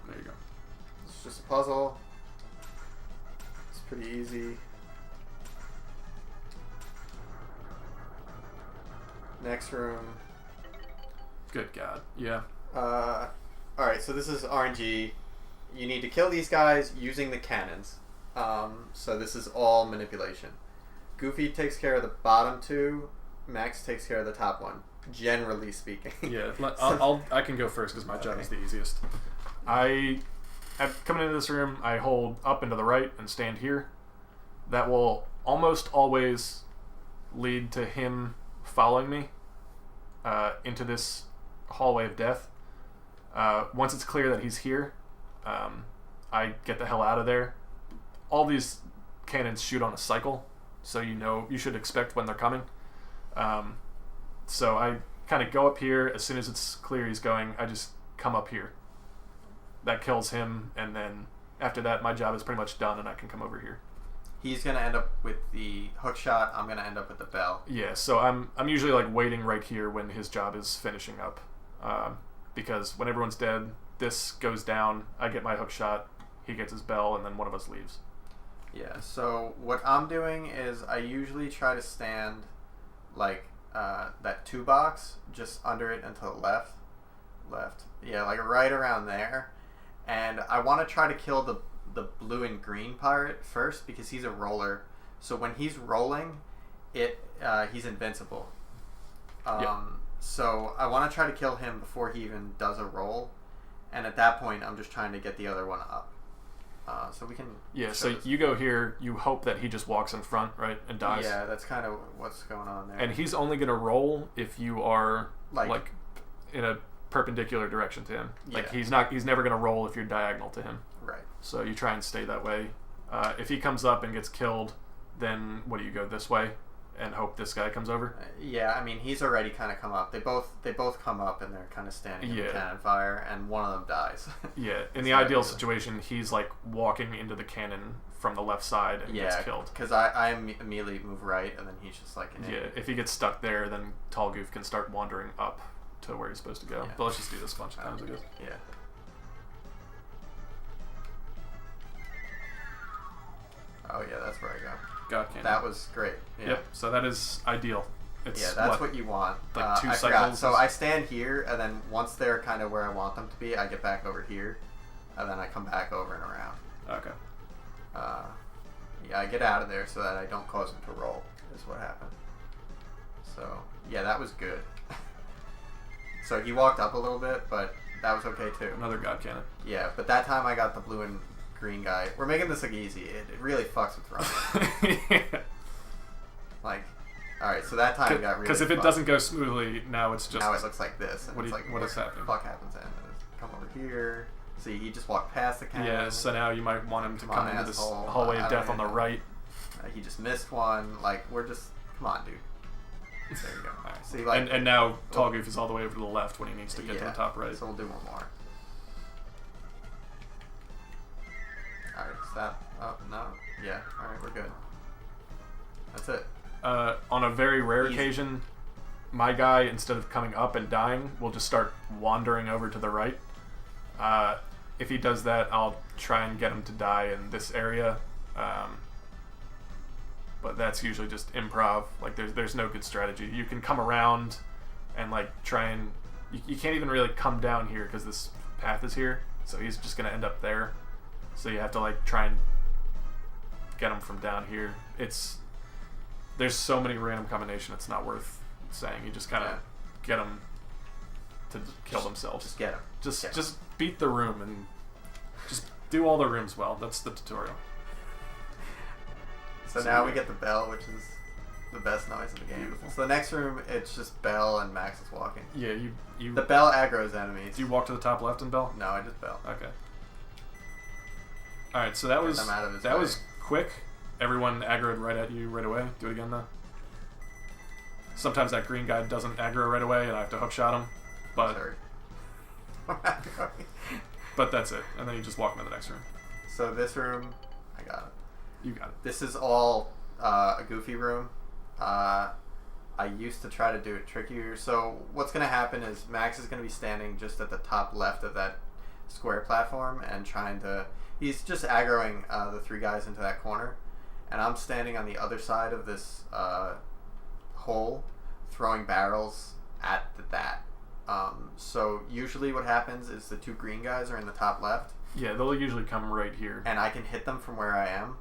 There you go. It's just a puzzle. It's pretty easy. Next room. Good God. Yeah. Alright, so this is RNG. You need to kill these guys using the cannons. So this is all manipulation. Goofy takes care of the bottom two. Max takes care of the top one. Generally speaking. Yeah, I can go first because my job is the easiest. Coming into this room, I hold up and to the right and stand here. That will almost always lead to him following me into this hallway of death. Once it's clear that he's here, I get the hell out of there. All these cannons shoot on a cycle, so you should expect when they're coming. So I kind of go up here. As soon as it's clear he's going, I just come up here. That kills him, and then after that, my job is pretty much done, and I can come over here. He's gonna end up with the hook shot. I'm gonna end up with the bell. Yeah, so I'm usually like waiting right here when his job is finishing up, because when everyone's dead, this goes down. I get my hook shot, he gets his bell, and then one of us leaves. Yeah. So what I'm doing is I usually try to stand like that 2 box just under it and to the left. Yeah, like right around there. And I want to try to kill the blue and green pirate first because he's a roller. So when he's rolling, he's invincible. So I want to try to kill him before he even does a roll. And at that point, I'm just trying to get the other one up. So we can... Yeah, so you go here, you hope that he just walks in front, right, and dies. Yeah, that's kind of what's going on there. And he's only going to roll if you are, like in a perpendicular direction to him. Like, he's never going to roll if you're diagonal to him. Right. So you try and stay that way. If he comes up and gets killed, then what do you go this way? and hope this guy comes over. Yeah, I mean he's already kind of come up. They both come up and they're kind of standing in the cannon fire, and one of them dies. Yeah, in the ideal situation, he's like walking into the cannon from the left side and gets killed. Because I immediately move right, and then he's just like if he gets stuck there, then Tall Goof can start wandering up to where he's supposed to go. Yeah. But let's just do this a bunch of times, I guess. Yeah. Oh yeah, that's where I go. God cannon. That was great. Yeah. Yep. So that is ideal. It's that's what you want. Like 2 I cycles. forgot. So I stand here, and then once they're kind of where I want them to be, I get back over here, and then I come back over and around. Okay. Yeah, I get out of there so that I don't cause them to roll. Is what happened. So yeah, that was good. So he walked up a little bit, but that was okay too. Another God cannon. Yeah, but that time I got the blue and green guy. We're making this look easy. It really fucks with running. Yeah. Like, all right, so that time got really. Because if it doesn't go smoothly, now it's just. Now it looks like this. And what it's like, what is happening? What the fuck happens then? Come over here. See, he just walked past the cannon. Yeah, so now you might want him to come into this hallway of death on the right. He just missed one. Like, we're just. Come on, dude. There you go. Right. See, like, and now Tall Goof is all the way over to the left when he needs to get to the top right. So we'll do one more. Alright, is that up? No? Yeah, alright, we're good. That's it. On a very rare occasion, my guy, instead of coming up and dying, will just start wandering over to the right. If he does that, I'll try and get him to die in this area. But that's usually just improv. Like, there's no good strategy. You can come around and, like, try and... You can't even really come down here because this path is here. So he's just going to end up there. So you have to, like, try and get him from down here. There's so many random combinations, it's not worth saying. You just kind of get them to kill themselves. Just get them. Just beat the room and just do all the rooms well. That's the tutorial. So now we get the bell, which is the best noise in the game. Beautiful. So the next room, it's just Bell and Max is walking. Yeah, you. The Bell aggro's enemies. Do you walk to the top left and Bell? No, I just Bell. Okay. All right, so that was quick. Everyone aggroed right at you right away. Do it again though. Sometimes that green guy doesn't aggro right away, and I have to hook shot him. But but that's it, and then you just walk into the next room. So this room, I got it. You got it. This is all a goofy room. I used to try to do it trickier. So what's going to happen is Max is going to be standing just at the top left of that square platform and trying to... He's just aggroing the 3 guys into that corner. And I'm standing on the other side of this hole, throwing barrels at that. So usually what happens is the 2 green guys are in the top left. Yeah, they'll usually come right here. And I can hit them from where I am.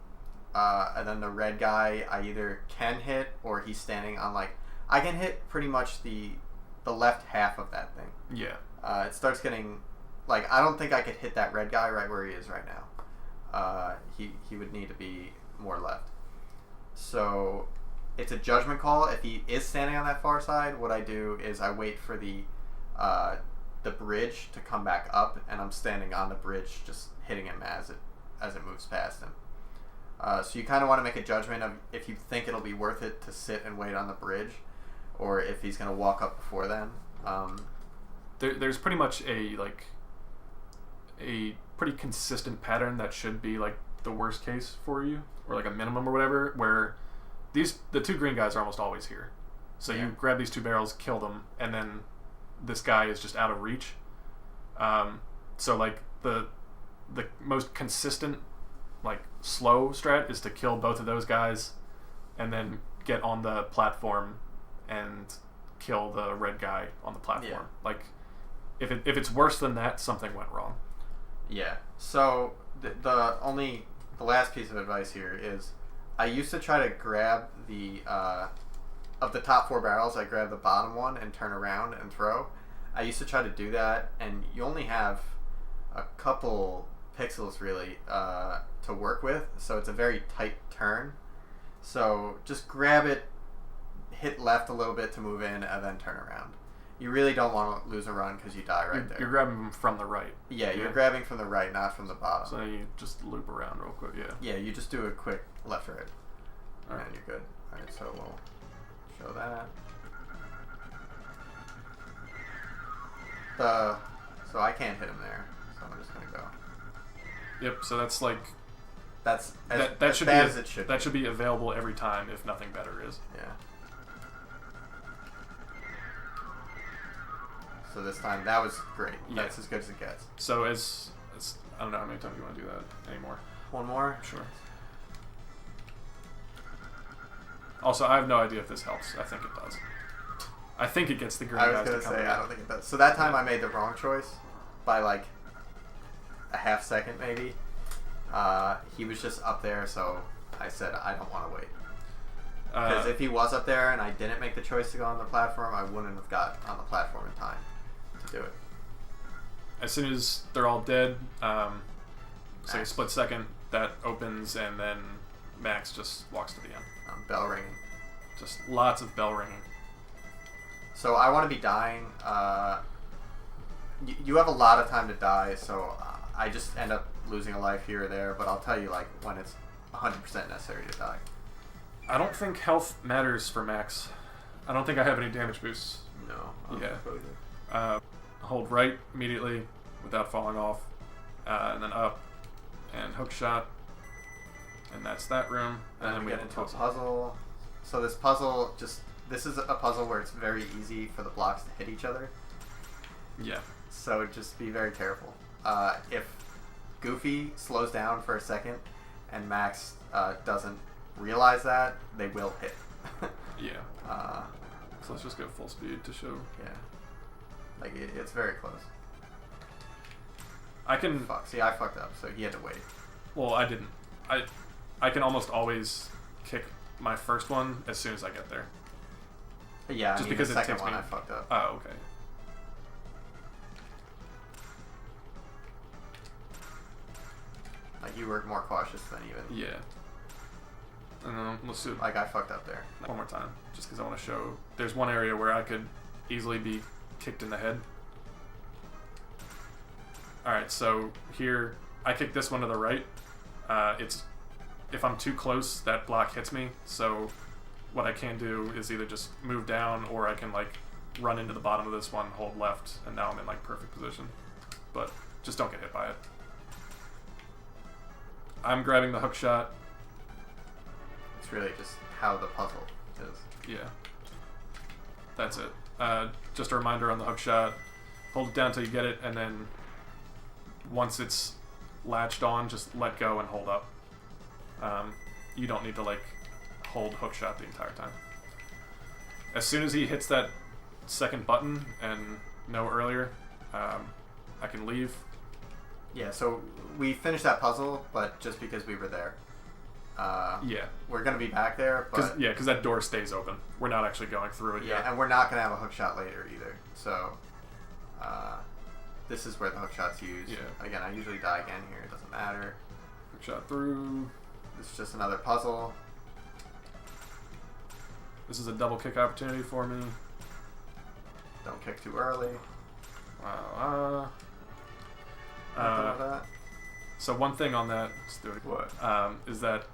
And then the red guy I either can hit or he's standing on like... I can hit pretty much the left half of that thing. Yeah. It starts getting... Like, I don't think I could hit that red guy right where he is right now. He would need to be more left. So it's a judgment call. If he is standing on that far side, what I do is I wait for the bridge to come back up, and I'm standing on the bridge just hitting him as it moves past him. So you kind of want to make a judgment of if you think it'll be worth it to sit and wait on the bridge, or if he's going to walk up before then. There's pretty much a pretty consistent pattern that should be like the worst case for you, or like a minimum or whatever, where the 2 green guys are almost always here. So you grab these 2 barrels, kill them, and then this guy is just out of reach. So like the most consistent, like, slow strat is to kill both of those guys and then get on the platform and kill the red guy on the platform. Yeah. Like, if it's worse than that, something went wrong. Yeah. So the last piece of advice here is I used to try to grab of the top 4 barrels, I grab the bottom one and turn around and throw. I used to try to do that, and you only have a couple pixels really to work with, so it's a very tight turn. So just grab it, hit left a little bit to move in, and then turn around. You really don't want to lose a run because you die there. You're grabbing them from the right. Yeah, you're grabbing from the right, not from the bottom. So you just loop around real quick, yeah. Yeah, you just do a quick left right. All right. And you're good. Alright, so we'll Show that. So I can't hit him there, so I'm just gonna go. Yep. So that's like That's as should bad be as it should. That should be available every time if nothing better is. Yeah. So this time that was great. Yeah. That's as good as it gets. So as I don't know how many times you want to do that anymore. One more. Sure. Also, I have no idea if this helps. I think it does. I think it gets the green I was guys gonna to come say in. I don't think it does. So that time I made the wrong choice by like a half second maybe. He was just up there, so I said I don't want to wait. Because if he was up there and I didn't make the choice to go on the platform, I wouldn't have got on the platform in time to do it. As soon as they're all dead, say a split second, that opens, and then Max just walks to the end. Bell ringing. Just lots of bell ringing. So I want to be dying. You have a lot of time to die, so I just end up losing a life here or there, but I'll tell you like when it's 100% necessary to die. I don't think health matters for Max. I don't think I have any damage boosts. No. Yeah. Hold right immediately without falling off, and then up, and hook shot, and that's that room. And then we have get a into a puzzle. So this puzzle this is a puzzle where it's very easy for the blocks to hit each other. Yeah. So just be very careful. If Goofy slows down for a second and Max doesn't realize that, they will hit. Yeah. So let's just go full speed to show. Yeah. Like it's very close. I can. Fuck. See, I fucked up, so he had to wait. Well, I didn't. I can almost always kick my first one as soon as I get there. Yeah, just I mean, because the it second takes one me. I fucked up. Oh, okay. Like you were more cautious than even. Yeah. Let's do it Like I fucked up there. one more time, just because I want to show. There's one area where I could easily be kicked in the head. Alright, so here, I kick this one to the right. If I'm too close, that block hits me, so what I can do is either just move down, or I can like run into the bottom of this one, hold left, and now I'm in like perfect position. But just don't get hit by it. I'm grabbing the hook shot. It's really just how the puzzle is. Yeah. That's it. Just a reminder on the hook shot. Hold it down till you get it, and then once it's latched on, just let go and hold up. You don't need to like hold hook shot the entire time. As soon as he hits that second button and no earlier, I can leave. Yeah, so we finished that puzzle, but just because we were there. Yeah. We're going to be back there, but... Because that door stays open. We're not actually going through it yet. Yeah, and we're not going to have a hook shot later either. So, this is where the hook shot's used. Yeah. Again, I usually die again here. It doesn't matter. Hook shot through. This is just another puzzle. This is a double kick opportunity for me. Don't kick too early. Wow. Nothing like that. So one thing on that, let's do it. What? Is that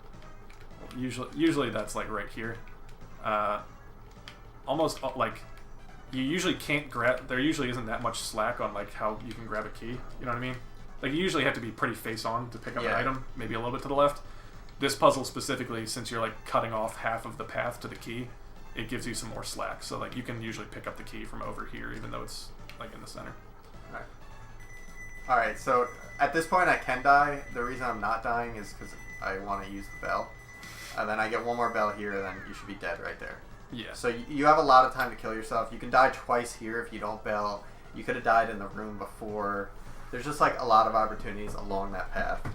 usually that's like right here. Almost like you usually can't grab. There usually isn't that much slack on like how you can grab a key. You know what I mean? Like you usually have to be pretty face on to pick up an item. Maybe a little bit to the left. This puzzle specifically, since you're like cutting off half of the path to the key, it gives you some more slack. So like you can usually pick up the key from over here, even though it's like in the center. Alright, so at this point I can die. The reason I'm not dying is because I want to use the bell. And then I get one more bell here, then you should be dead right there. Yeah. So you have a lot of time to kill yourself. You can die twice here if you don't bell. You could have died in the room before. There's just like a lot of opportunities along that path,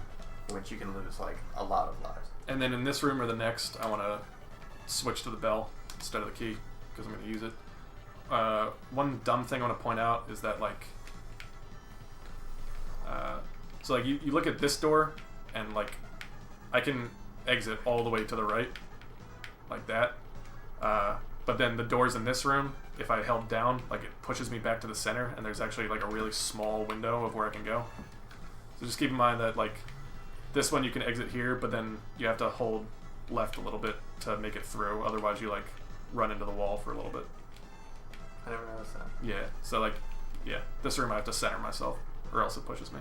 which you can lose like a lot of lives. And then in this room or the next, I want to switch to the bell instead of the key because I'm going to use it. One dumb thing I want to point out is that like, so like you look at this door and like I can exit all the way to the right like that. But then the doors in this room, if I held down, like it pushes me back to the center, and there's actually like a really small window of where I can go. So just keep in mind that like this one you can exit here, but then you have to hold left a little bit to make it through. Otherwise you like run into the wall for a little bit. I never noticed that. Yeah, so like, yeah, this room I have to center myself, or else it pushes me.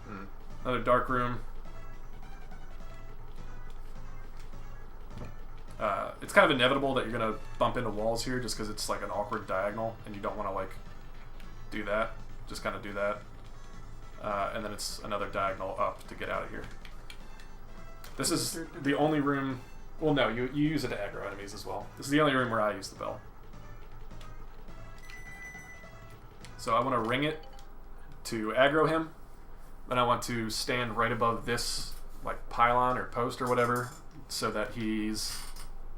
Hmm. Another dark room. It's kind of inevitable that you're gonna bump into walls here, just because it's like an awkward diagonal, and you don't want to like do that. Just kind of do that, and then it's another diagonal up to get out of here. This is the only room. Well, no, you use it to aggro enemies as well. This is the only room where I use the bell. So I want to ring it to aggro him. Then I want to stand right above this like pylon or post or whatever, so that he's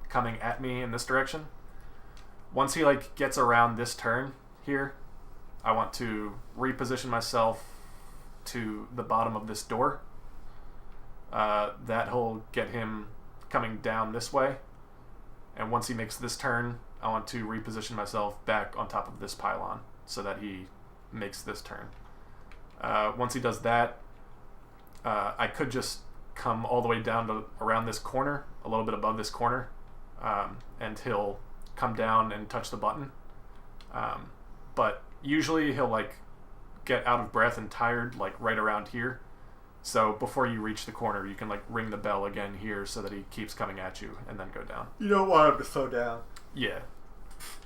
coming at me in this direction. Once he like gets around this turn here, I want to reposition myself to the bottom of this door. That'll get him coming down this way. And once he makes this turn, I want to reposition myself back on top of this pylon so that he makes this turn. Once he does that, I could just come all the way down to around this corner, a little bit above this corner, and he'll come down and touch the button. But usually he'll like get out of breath and tired like right around here. So before you reach the corner, you can like ring the bell again here so that he keeps coming at you and then go down. You don't want him to slow down. Yeah.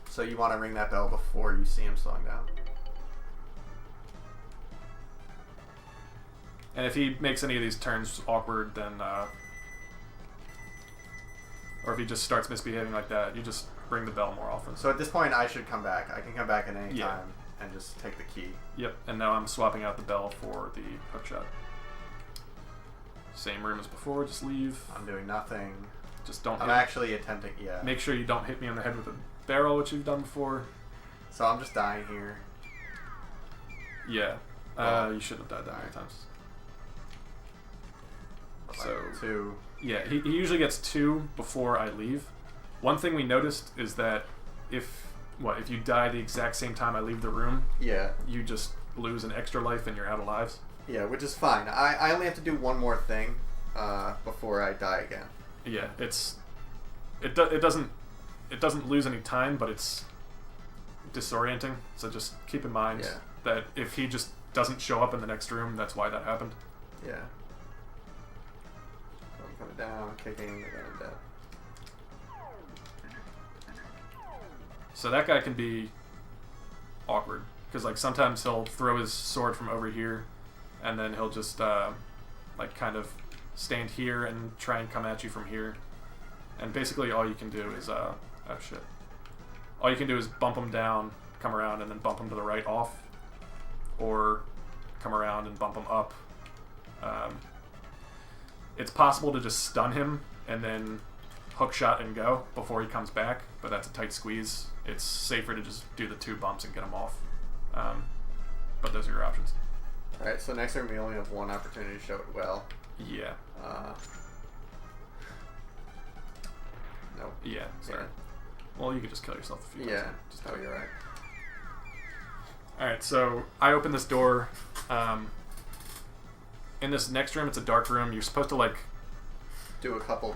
So you want to ring that bell before you see him slowing down. And if he makes any of these turns awkward, then or if he just starts misbehaving like that, you just ring the bell more often. So at this point, I should come back. I can come back at any Yeah. time and just take the key. Yep, and now I'm swapping out the bell for the hookshot. Same room as before, just leave. I'm doing nothing. Just don't I'm hit. actually attempting, yeah. Make sure you don't hit me on the head with a barrel, which you've done before. So I'm just dying here. Yeah, you shouldn't have died that many times. So, 2. yeah, he usually gets 2 before I leave. One thing we noticed is that if you die the exact same time I leave the room, Yeah. you just lose an extra life and you're out of lives. Yeah, which is fine. I only have to do one more thing before I die again. Yeah, it doesn't lose any time, but it's disorienting. So just keep in mind that if he just doesn't show up in the next room, that's why that happened. Yeah. So I'm coming down, kicking, and then I'm dead. So that guy can be awkward because like sometimes he'll throw his sword from over here, and then he'll just like kind of stand here and try and come at you from here. And basically all you can do is oh shit. All you can do is bump him down, come around, and then bump him to the right off, or come around and bump him up. It's possible to just stun him and then hook shot and go before he comes back, but that's a tight squeeze. It's safer to just do the 2 bumps and get him off. But those are your options. Alright, so next time we only have one opportunity to show it well. Yeah. Nope. Yeah, sorry. Well, you could just kill yourself if you want Yeah. to. Just Oh, you're right. Alright, so I open this door. In this next room, it's a dark room. You're supposed to like Do a couple.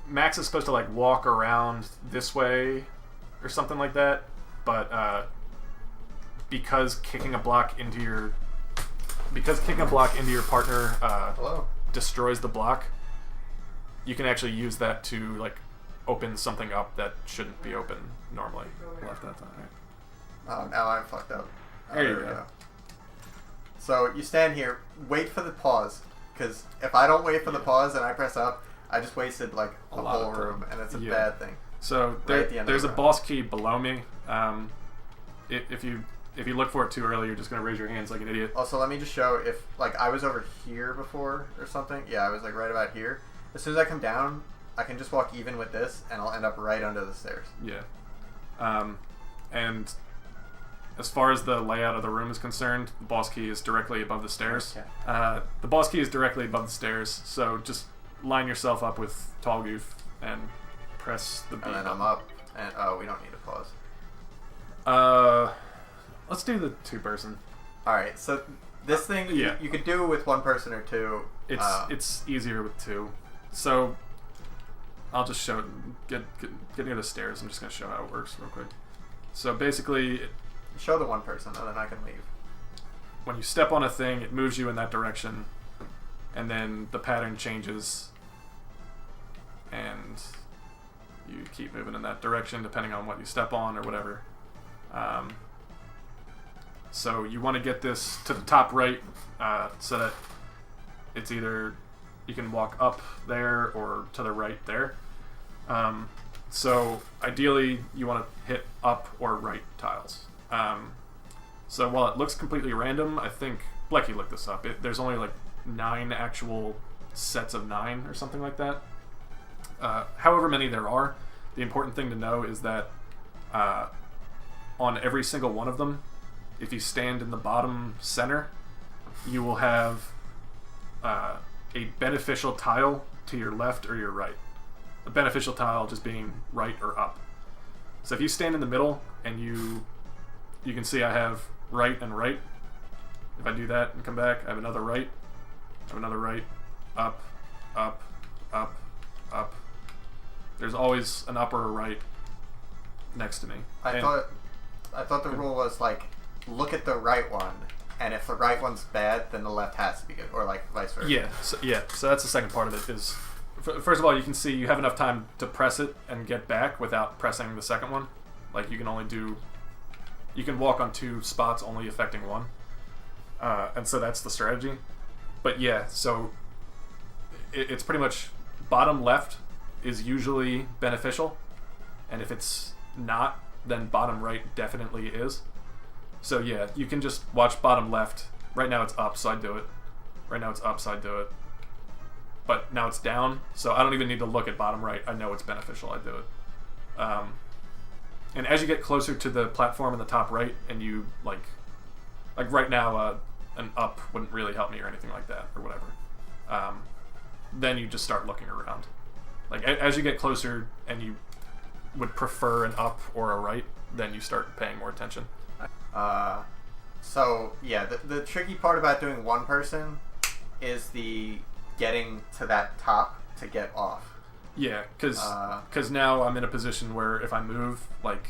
Max is supposed to like walk around this way or something like that, but because kicking a block into your partner Hello. destroys the block, you can actually use that to like open something up that shouldn't be open normally. Left that time. Oh, now I'm fucked up. Oh, There you we go. So you stand here, wait for the pause, because if I don't wait for the pause and I press up, I just wasted like A the lot whole of time. room, and it's a Yeah. bad thing. So Right at the end of there's the a round. boss key below me. If you look for it too early, you're just gonna raise your hands like an idiot. Also, let me just show if like I was over here before or something. Yeah, I was like right about here. As soon as I come down, I can just walk even with this, and I'll end up right under the stairs. Yeah. And as far as the layout of the room is concerned, the boss key is directly above the stairs. Okay. The boss key is directly above the stairs, so just line yourself up with Tall Goof and press the B And then button. I'm up, and oh, we don't need a pause. Let's do the 2-person. All right, so this thing yeah. you could do with 1 person or 2. It's easier with 2. So I'll just show it. Get near the stairs. I'm just gonna show how it works real quick. So basically, Show the one person, and then I can leave. when you step on a thing, it moves you in that direction, and then the pattern changes, and you keep moving in that direction depending on what you step on or whatever. So you want to get this to the top right so that it's either you can walk up there or to the right there. So ideally you want to hit up or right tiles. So while it looks completely random, I think Blecky looked this up. There's only like 9 actual sets of 9 or something like that. However many there are, the important thing to know is that on every single one of them, if you stand in the bottom center, you will have a beneficial tile to your left or your right. A beneficial tile just being right or up. So if you stand in the middle and you can see I have right and right. If I do that and come back, I have another right, up, up, up, up. There's always an up or a right next to me. I thought the rule was like, look at the right one, and if the right one's bad, then the left has to be good, or like vice versa. Yeah. So that's the second part of it. Is first of all, you can see you have enough time to press it and get back without pressing the second one. Like you can walk on 2 spots, only affecting 1, and so that's the strategy. But yeah, so it's pretty much bottom left is usually beneficial, and if it's not, then bottom right definitely is. So yeah, you can just watch bottom left. Right now it's up, so I do it. Right now it's up, so I do it. But now it's down, so I don't even need to look at bottom right. I know it's beneficial, I do it. And as you get closer to the platform in the top right, and you like right now, an up wouldn't really help me or anything like that, or whatever. Then you just start looking around. Like as you get closer and you would prefer an up or a right, then you start paying more attention. So yeah, the tricky part about doing one person is the getting to that top to get off. Yeah, because now I'm in a position where if I move, like,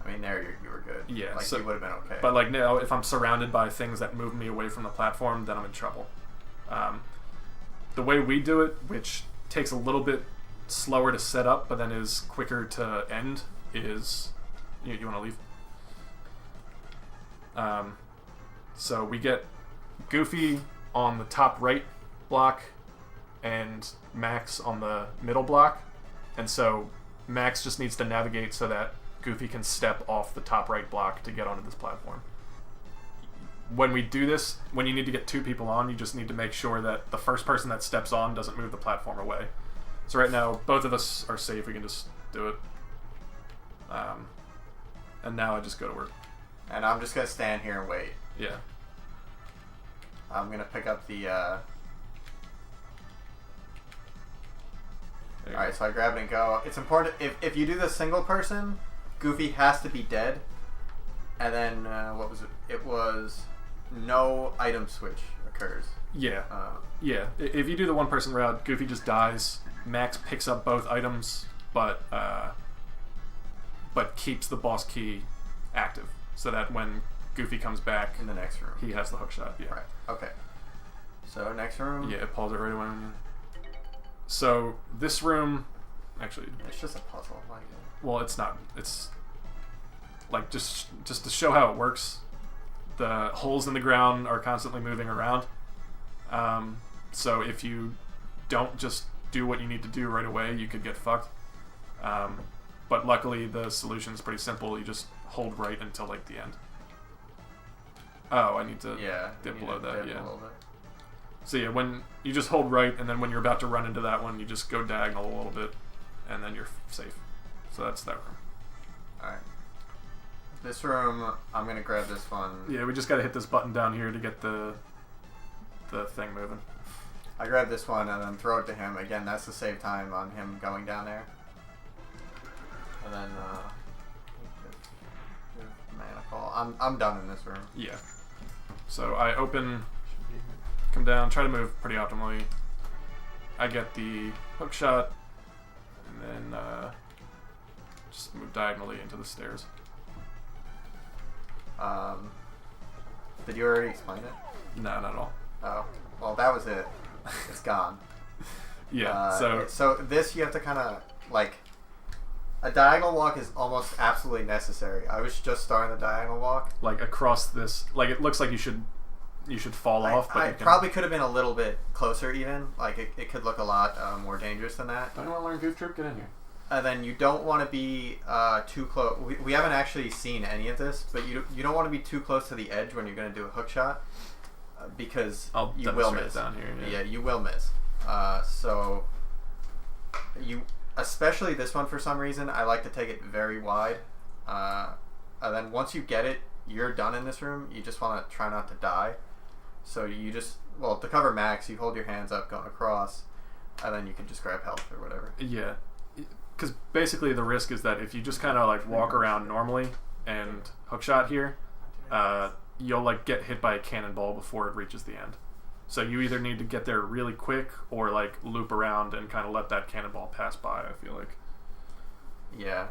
I mean, there you were good. Yeah, like so, you would have been okay. But like now, if I'm surrounded by things that move me away from the platform, then I'm in trouble. The way we do it, which takes a little bit slower to set up, but then is quicker to end, is you want to leave. So we get Goofy on the top right block and Max on the middle block, and so Max just needs to navigate so that Goofy can step off the top right block to get onto this platform. When we do this, when you need to get 2 people on, you just need to make sure that the first person that steps on doesn't move the platform away. So right now, both of us are safe. We can just do it. And now I just go to work. And I'm just going to stand here and wait. Yeah. I'm going to pick up the... Alright, so I grab it and go. It's important, if you do the single person, Goofy has to be dead. And then, what was it? It was no item switch occurs. Yeah. Yeah. If you do the 1-person route, Goofy just dies. Max picks up both items, but keeps the boss key active, so that when Goofy comes back in the next room, he has the hook shot. Yeah. Right. Okay. So next room. Yeah, it pulls it right away. So this room, actually, it's just a puzzle. Like, well, it's not. It's like just to show how it works. The holes in the ground are constantly moving around. So if you don't just do what you need to do right away, you could get fucked. But luckily, the solution is pretty simple. You just hold right until like the end. Oh, I need to dip below that. Yeah. So yeah, when you just hold right, and then when you're about to run into that one, you just go diagonal a little bit, and then you're safe. So that's that room. Alright. This room, I'm going to grab this one. Yeah, we just got to hit this button down here to get the thing moving. I grab this one and then throw it to him. Again, that's to save time on him going down there. And then, give man a call. I'm done in this room. Yeah. So I open, come down, try to move pretty optimally. I get the hook shot, then just move diagonally into the stairs. Did you already explain it? No, not at all. Oh, well, that was it. It's gone. Yeah. So this you have to kind of like. A diagonal walk is almost absolutely necessary. I was just starting the diagonal walk. Like across this, like it looks like you should fall off. But I probably could have been a little bit closer even. Like it could look a lot more dangerous than that. Don't you want to learn Goof Troop? Get in here. And then you don't want to be too close. We haven't actually seen any of this, but you don't want to be too close to the edge when you're going to do a hook shot because you will miss. Down here, yeah, you will miss. So you. Especially this one for some reason, I like to take it very wide. And then once you get it, you're done in this room. You just want to try not to die. So you just, well, to cover max, you hold your hands up going across, and then you can just grab health or whatever. Yeah. Because basically the risk is that if you just kind of like walk around normally and hookshot here, you'll like get hit by a cannonball before it reaches the end. So you either need to get there really quick or like loop around and kind of let that cannonball pass by, I feel like. Yeah.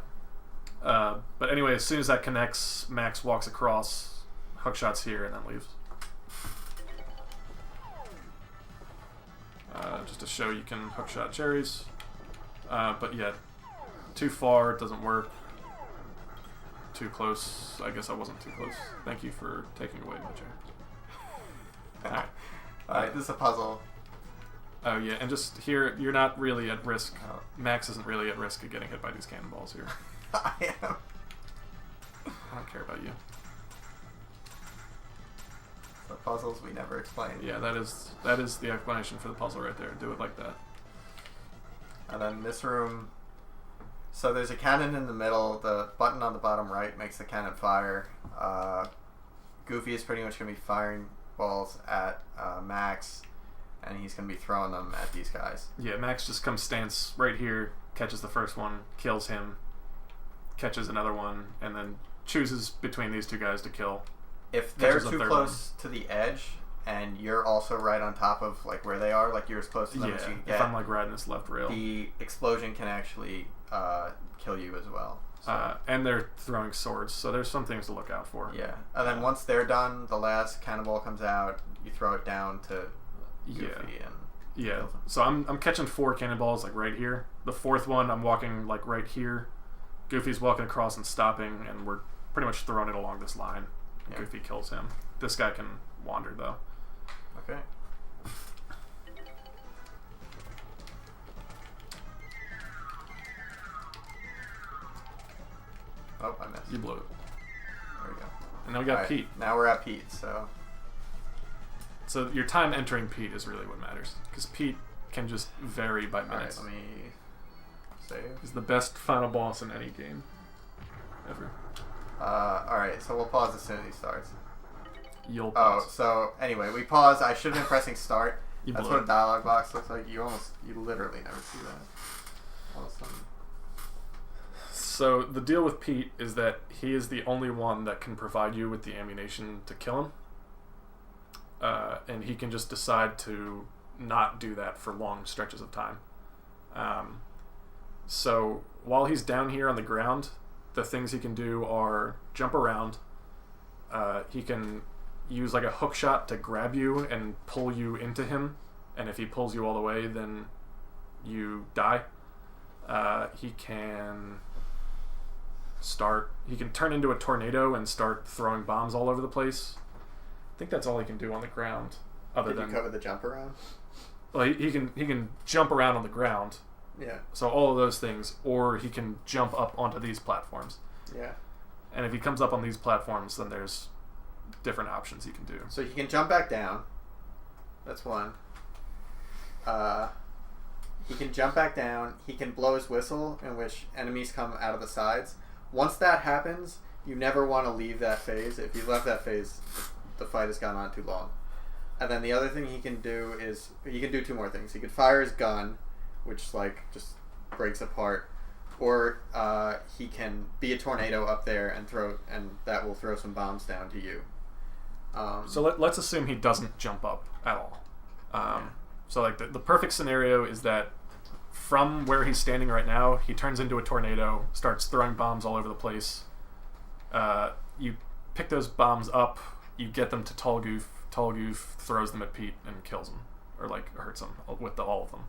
But anyway, as soon as that connects, Max walks across, hookshots here, and then leaves. Just to show you can hookshot cherries. But yeah, too far, it doesn't work. Too close, I guess I wasn't too close. Thank you for taking away my chair. Alright. Alright, this is a puzzle. Oh yeah, and just here, you're not really at risk. Max isn't really at risk of getting hit by these cannonballs here. I am. I don't care about you. The puzzles we never explained. Yeah, that is the explanation for the puzzle right there. Do it like that. And then this room, so there's a cannon in the middle. The button on the bottom right makes the cannon fire. Goofy is pretty much going to be firing balls at Max, and he's going to be throwing them at these guys. Yeah, Max just stands right here, catches the first one, kills him, catches another one, and then chooses between these two guys to kill. If they're too close to the edge, and you're also right on top of like where they are, like you're as close to them as you can get. If I'm like riding this left rail, the explosion can actually kill you as well. So. And they're throwing swords, so there's some things to look out for. Yeah, and then once they're done, the last cannonball comes out. You throw it down to Goofy and So I'm catching 4 cannonballs like right here. The 4th one I'm walking like right here. Goofy's walking across and stopping, and we're pretty much throwing it along this line. Yeah. Goofy kills him. This guy can wander though. Okay. Oh, I missed. You blew it. There we go. And then we got All right, Pete. Now we're at Pete, so your time entering Pete is really what matters, because Pete can just vary by minutes. Alright, let me save. He's the best final boss in any game ever. Alright, so we'll pause as soon as he starts. You'll pause. Oh, so anyway, we paused. I should have been pressing start. You That's blew what it. a dialogue box looks like. You literally never see that. All of a sudden. So the deal with Pete is that he is the only one that can provide you with the ammunition to kill him. And he can just decide to not do that for long stretches of time. So while he's down here on the ground, the things he can do are jump around. He can use like a hook shot to grab you and pull you into him. And if he pulls you all the way, then you die. He can turn into a tornado and start throwing bombs all over the place. I think that's all he can do on the ground. Did you cover the jump around? Well, he can jump around on the ground. Yeah. So all of those things, or he can jump up onto these platforms. Yeah. And if he comes up on these platforms, then there's different options he can do. So he can jump back down. That's one. He can jump back down. He can blow his whistle, in which enemies come out of the sides. Once that happens, you never want to leave that phase. If you left that phase, the fight has gone on too long. And then the other thing he can do is he can do 2 more things. He could fire his gun, which like just breaks apart, or he can be a tornado up there and that will throw some bombs down to you. So let's assume he doesn't jump up at all. So like the perfect scenario is that from where he's standing right now, he turns into a tornado, starts throwing bombs all over the place. You pick those bombs up, you get them to Tall Goof. Tall Goof throws them at Pete and kills him, or like hurts him with all of them.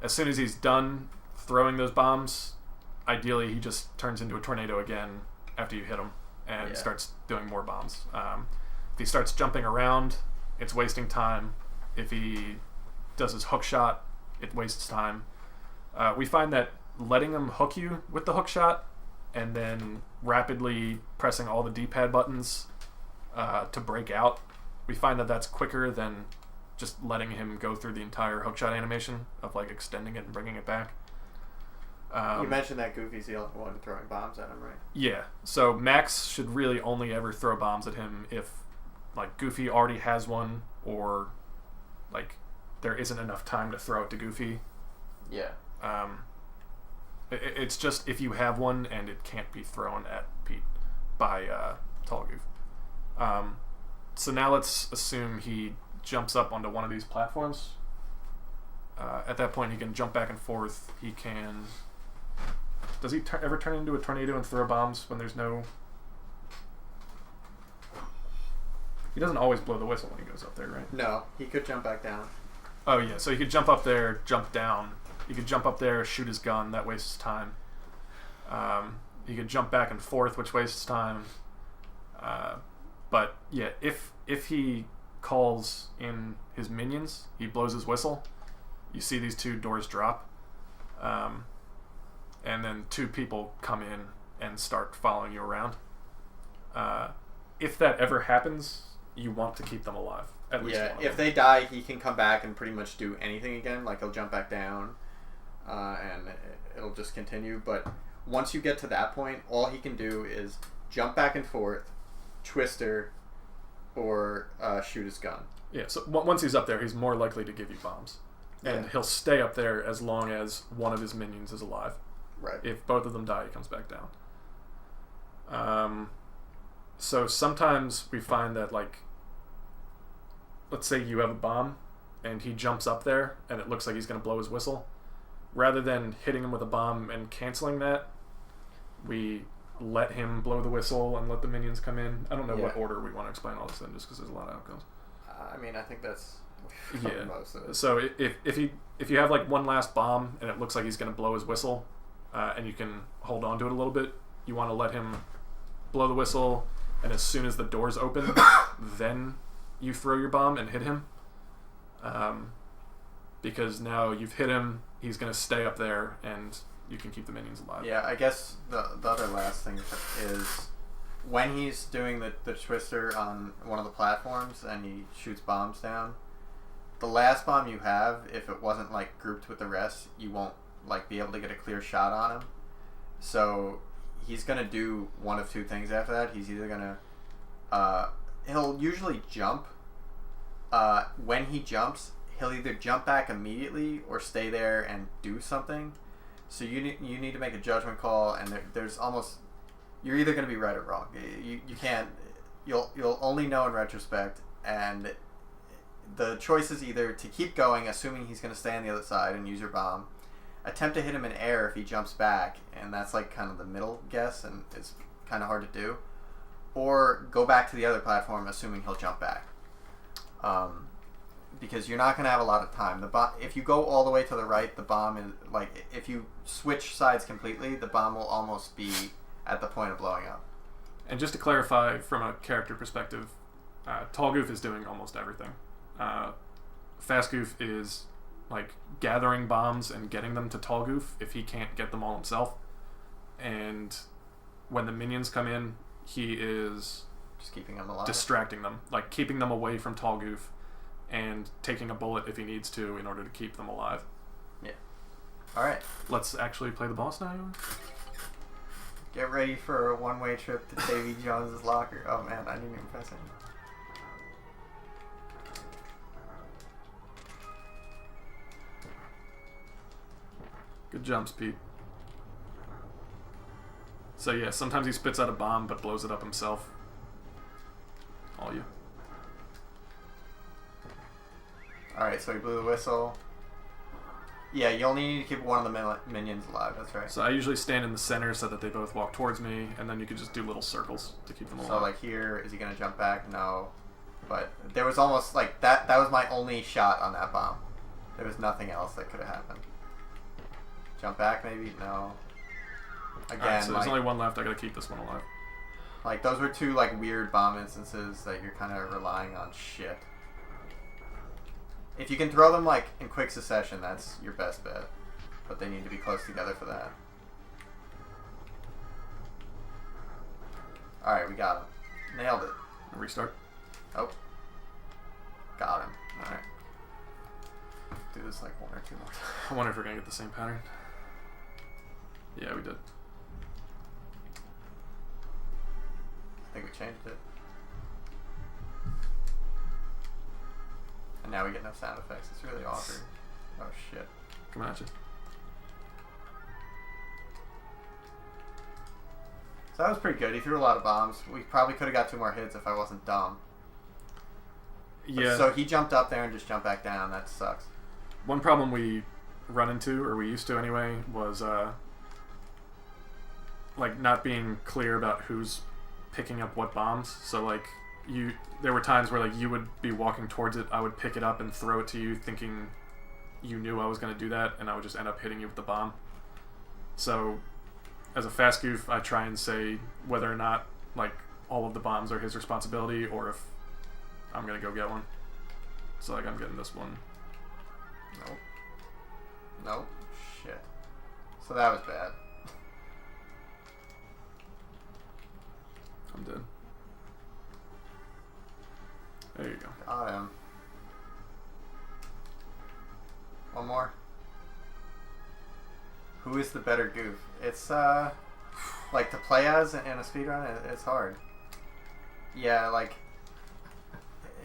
As soon as he's done throwing those bombs, ideally he just turns into a tornado again after you hit him and starts doing more bombs. If he starts jumping around, it's wasting time. If he does his hook shot, it wastes time. We find that letting him hook you with the hook shot and then rapidly pressing all the D-pad buttons to break out, we find that that's quicker than just letting him go through the entire hookshot animation of like extending it and bringing it back. You mentioned that Goofy's the only one throwing bombs at him, right? Yeah, so Max should really only ever throw bombs at him if like Goofy already has one, or like there isn't enough time to throw it to Goofy. Yeah. It's just if you have one and it can't be thrown at Pete by Tall Goof. So now let's assume he jumps up onto one of these platforms. At that point, he can jump back and forth. He can... Does he ever turn into a tornado and throw bombs when there's no... He doesn't always blow the whistle when he goes up there, right? No, he could jump back down. Oh, yeah, so he could jump up there, jump down. He could jump up there, shoot his gun. That wastes time. He could jump back and forth, which wastes time. But, yeah, if he calls in his minions, he blows his whistle. You see these two doors drop. And then two people come in and start following you around. If that ever happens, you want to keep them alive. At least one of if them. they die, he can come back and pretty much do anything again. Like, he'll jump back down, and it'll just continue. But once you get to that point, all he can do is jump back and forth, twister, or shoot his gun. Yeah, so once he's up there, he's more likely to give you bombs. And he'll stay up there as long as one of his minions is alive. Right. If both of them die, he comes back down. So sometimes we find that, like, let's say you have a bomb and he jumps up there and it looks like he's going to blow his whistle. Rather than hitting him with a bomb and canceling that, we let him blow the whistle and let the minions come in. I don't know what order we want to explain all this in, just because there's a lot of outcomes. I mean, I think that's most of it. So if you have like one last bomb and it looks like he's going to blow his whistle, and you can hold on to it a little bit, you want to let him blow the whistle, and as soon as the doors open, then you throw your bomb and hit him. Because now you've hit him, he's going to stay up there, and you can keep the minions alive. Yeah, I guess the other last thing is when he's doing the twister on one of the platforms and he shoots bombs down, the last bomb you have, if it wasn't like grouped with the rest, you won't like be able to get a clear shot on him. So he's gonna do one of two things after that. He's either gonna he'll usually jump. When he jumps, he'll either jump back immediately or stay there and do something. So you need to make a judgment call, and there's almost, you're either going to be right or wrong. You can't, you'll only know in retrospect, and the choice is either to keep going, assuming he's going to stay on the other side and use your bomb, attempt to hit him in air if he jumps back, and that's like kind of the middle guess, and it's kind of hard to do, or go back to the other platform, assuming he'll jump back. Because you're not going to have a lot of time. If you go all the way to the right, the bomb is like, if you switch sides completely, the bomb will almost be at the point of blowing up. And just to clarify from a character perspective, Tall Goof is doing almost everything. Fast Goof is like gathering bombs and getting them to Tall Goof if he can't get them all himself. And when the minions come in, he is just keeping them alive, distracting them, like keeping them away from Tall Goof, and taking a bullet if he needs to in order to keep them alive. Yeah. Alright. Let's actually play the boss now. Get ready for a one-way trip to Davy Jones's locker. Oh man, I didn't even press it. Good jumps, Pete. So yeah, sometimes he spits out a bomb but blows it up himself. All you. Alright, so he blew the whistle. Yeah, you only need to keep one of the minions alive. That's right. So I usually stand in the center so that they both walk towards me, and then you can just do little circles to keep them alive. So like here, is he gonna jump back? No. But there was almost like that. That was my only shot on that bomb. There was nothing else that could have happened. Jump back, maybe? No. Again, Alright, so there's like, only one left. I gotta keep this one alive. like those were two like weird bomb instances that you're kind of relying on shit. If you can throw them like in quick succession, that's your best bet. But they need to be close together for that. Alright, we got him. Nailed it. Restart. Oh. Got him. Alright. Do this like one or two more times. I wonder if we're gonna get the same pattern. Yeah, we did. I think we changed it. And now we get no sound effects. It's really awkward. Oh shit. Coming at you. So that was pretty good. He threw a lot of bombs. We probably could have got 2 more hits if I wasn't dumb. Yeah. So he jumped up there and just jumped back down. That sucks. One problem we run into, or we used to anyway, was like not being clear about who's picking up what bombs. So like there were times where like you would be walking towards it, I would pick it up and throw it to you, thinking you knew I was going to do that, and I would just end up hitting you with the bomb. So as a fast goof, I try and say whether or not like all of the bombs are his responsibility, or if I'm going to go get one. So like I'm getting this one. Nope. Nope. Shit. So that was bad. I'm dead. There you go. Got him. One more. Who is the better goof? It's like to play as in a speedrun, it's hard. Yeah, like,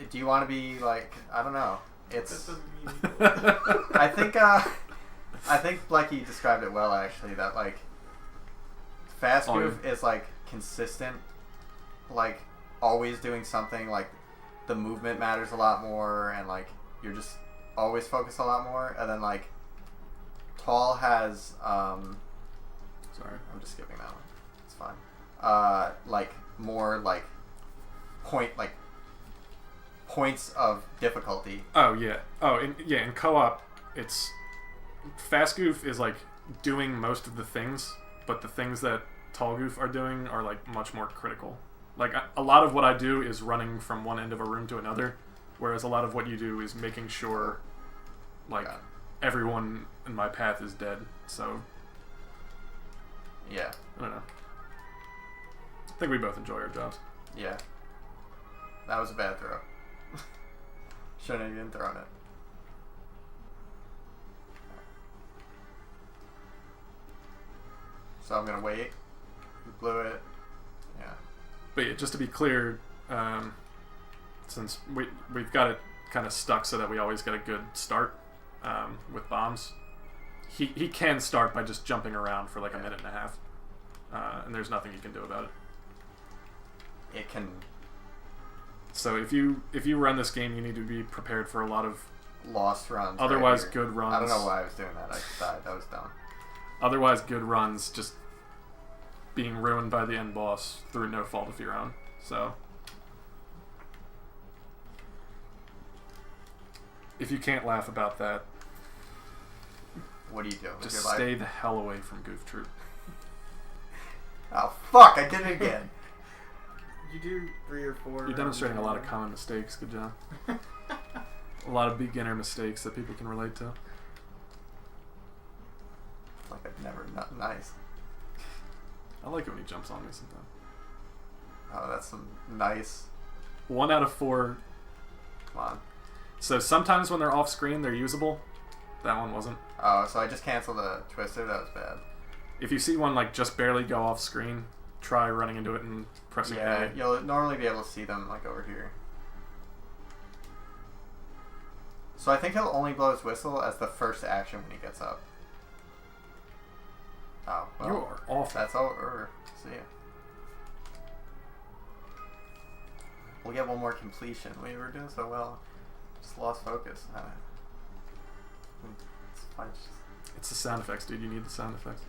do you want to be like, I don't know. It's I think Blecky described it well actually, that like fast goof is like consistent, like always doing something, like the movement matters a lot more, and like you're just always focused a lot more. And then like tall has sorry, I'm just skipping that one. It's fine. Like more like points of difficulty. Oh yeah. Oh, in co-op, it's fast goof is like doing most of the things, but the things that tall goof are doing are like much more critical. Like a lot of what I do is running from one end of a room to another, whereas a lot of what you do is making sure like everyone in my path is dead. So yeah, I don't know. I think we both enjoy our jobs. Yeah. That was a bad throw. Shouldn't have even thrown it. So I'm gonna wait. You blew it. Yeah. But yeah, just to be clear, since we've got it kind of stuck so that we always get a good start with bombs, he can start by just jumping around for like a minute and a half, and there's nothing you can do about it. It can. So if you run this game, you need to be prepared for a lot of lost runs. Otherwise, right good runs. I don't know why I was doing that. I just died. That was dumb. Otherwise, good runs just being ruined by the end boss through no fault of your own. So if you can't laugh about that, what do you do? just stay the hell away from Goof Troop. Oh fuck! I did it again. You do 3 or 4. You're demonstrating a lot of common mistakes. Good job. A lot of beginner mistakes that people can relate to. Like I've never. Not nice. I like it when he jumps on me sometimes. Oh, that's some nice. 1 out of 4. Come on. So sometimes when they're off screen, they're usable. That one wasn't. Oh, so I just canceled the twister. That was bad. If you see one like just barely go off screen, try running into it and pressing Yeah, A. you'll normally be able to see them like over here. So I think he'll only blow his whistle as the first action when he gets up. Oh, well, You are awful. that's over. See ya. We'll get one more completion. We were doing so well. Just lost focus. It's punch. It's the sound effects, dude. You need the sound effects.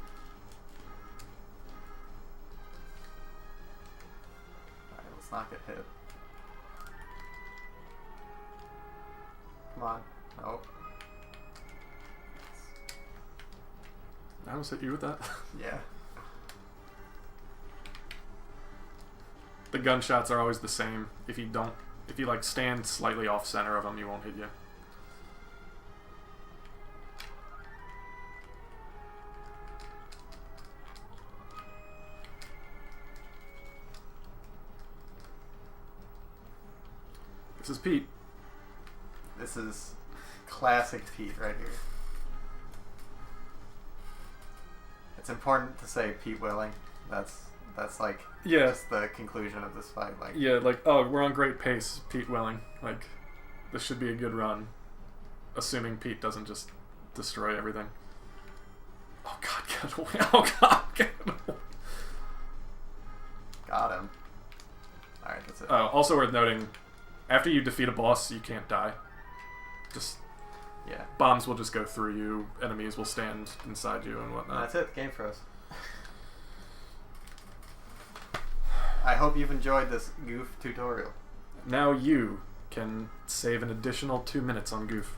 Alright, let's not get hit. Come on. Nope. I almost hit you with that. Yeah. The gunshots are always the same. If you like stand slightly off center of them, you won't hit you. This is Pete. This is classic Pete right here. It's important to say Pete Willing. That's like just the conclusion of this fight. Like oh, we're on great pace, Pete Willing. Like, this should be a good run, assuming Pete doesn't just destroy everything. Oh God, get away! Oh God, get away! Got him. All right, that's it. Also worth noting, after you defeat a boss, you can't die. Just bombs will just go through you. Enemies will stand inside you and whatnot. That's it. Game froze. I hope you've enjoyed this Goof tutorial. Now you can save an additional 2 minutes on Goof.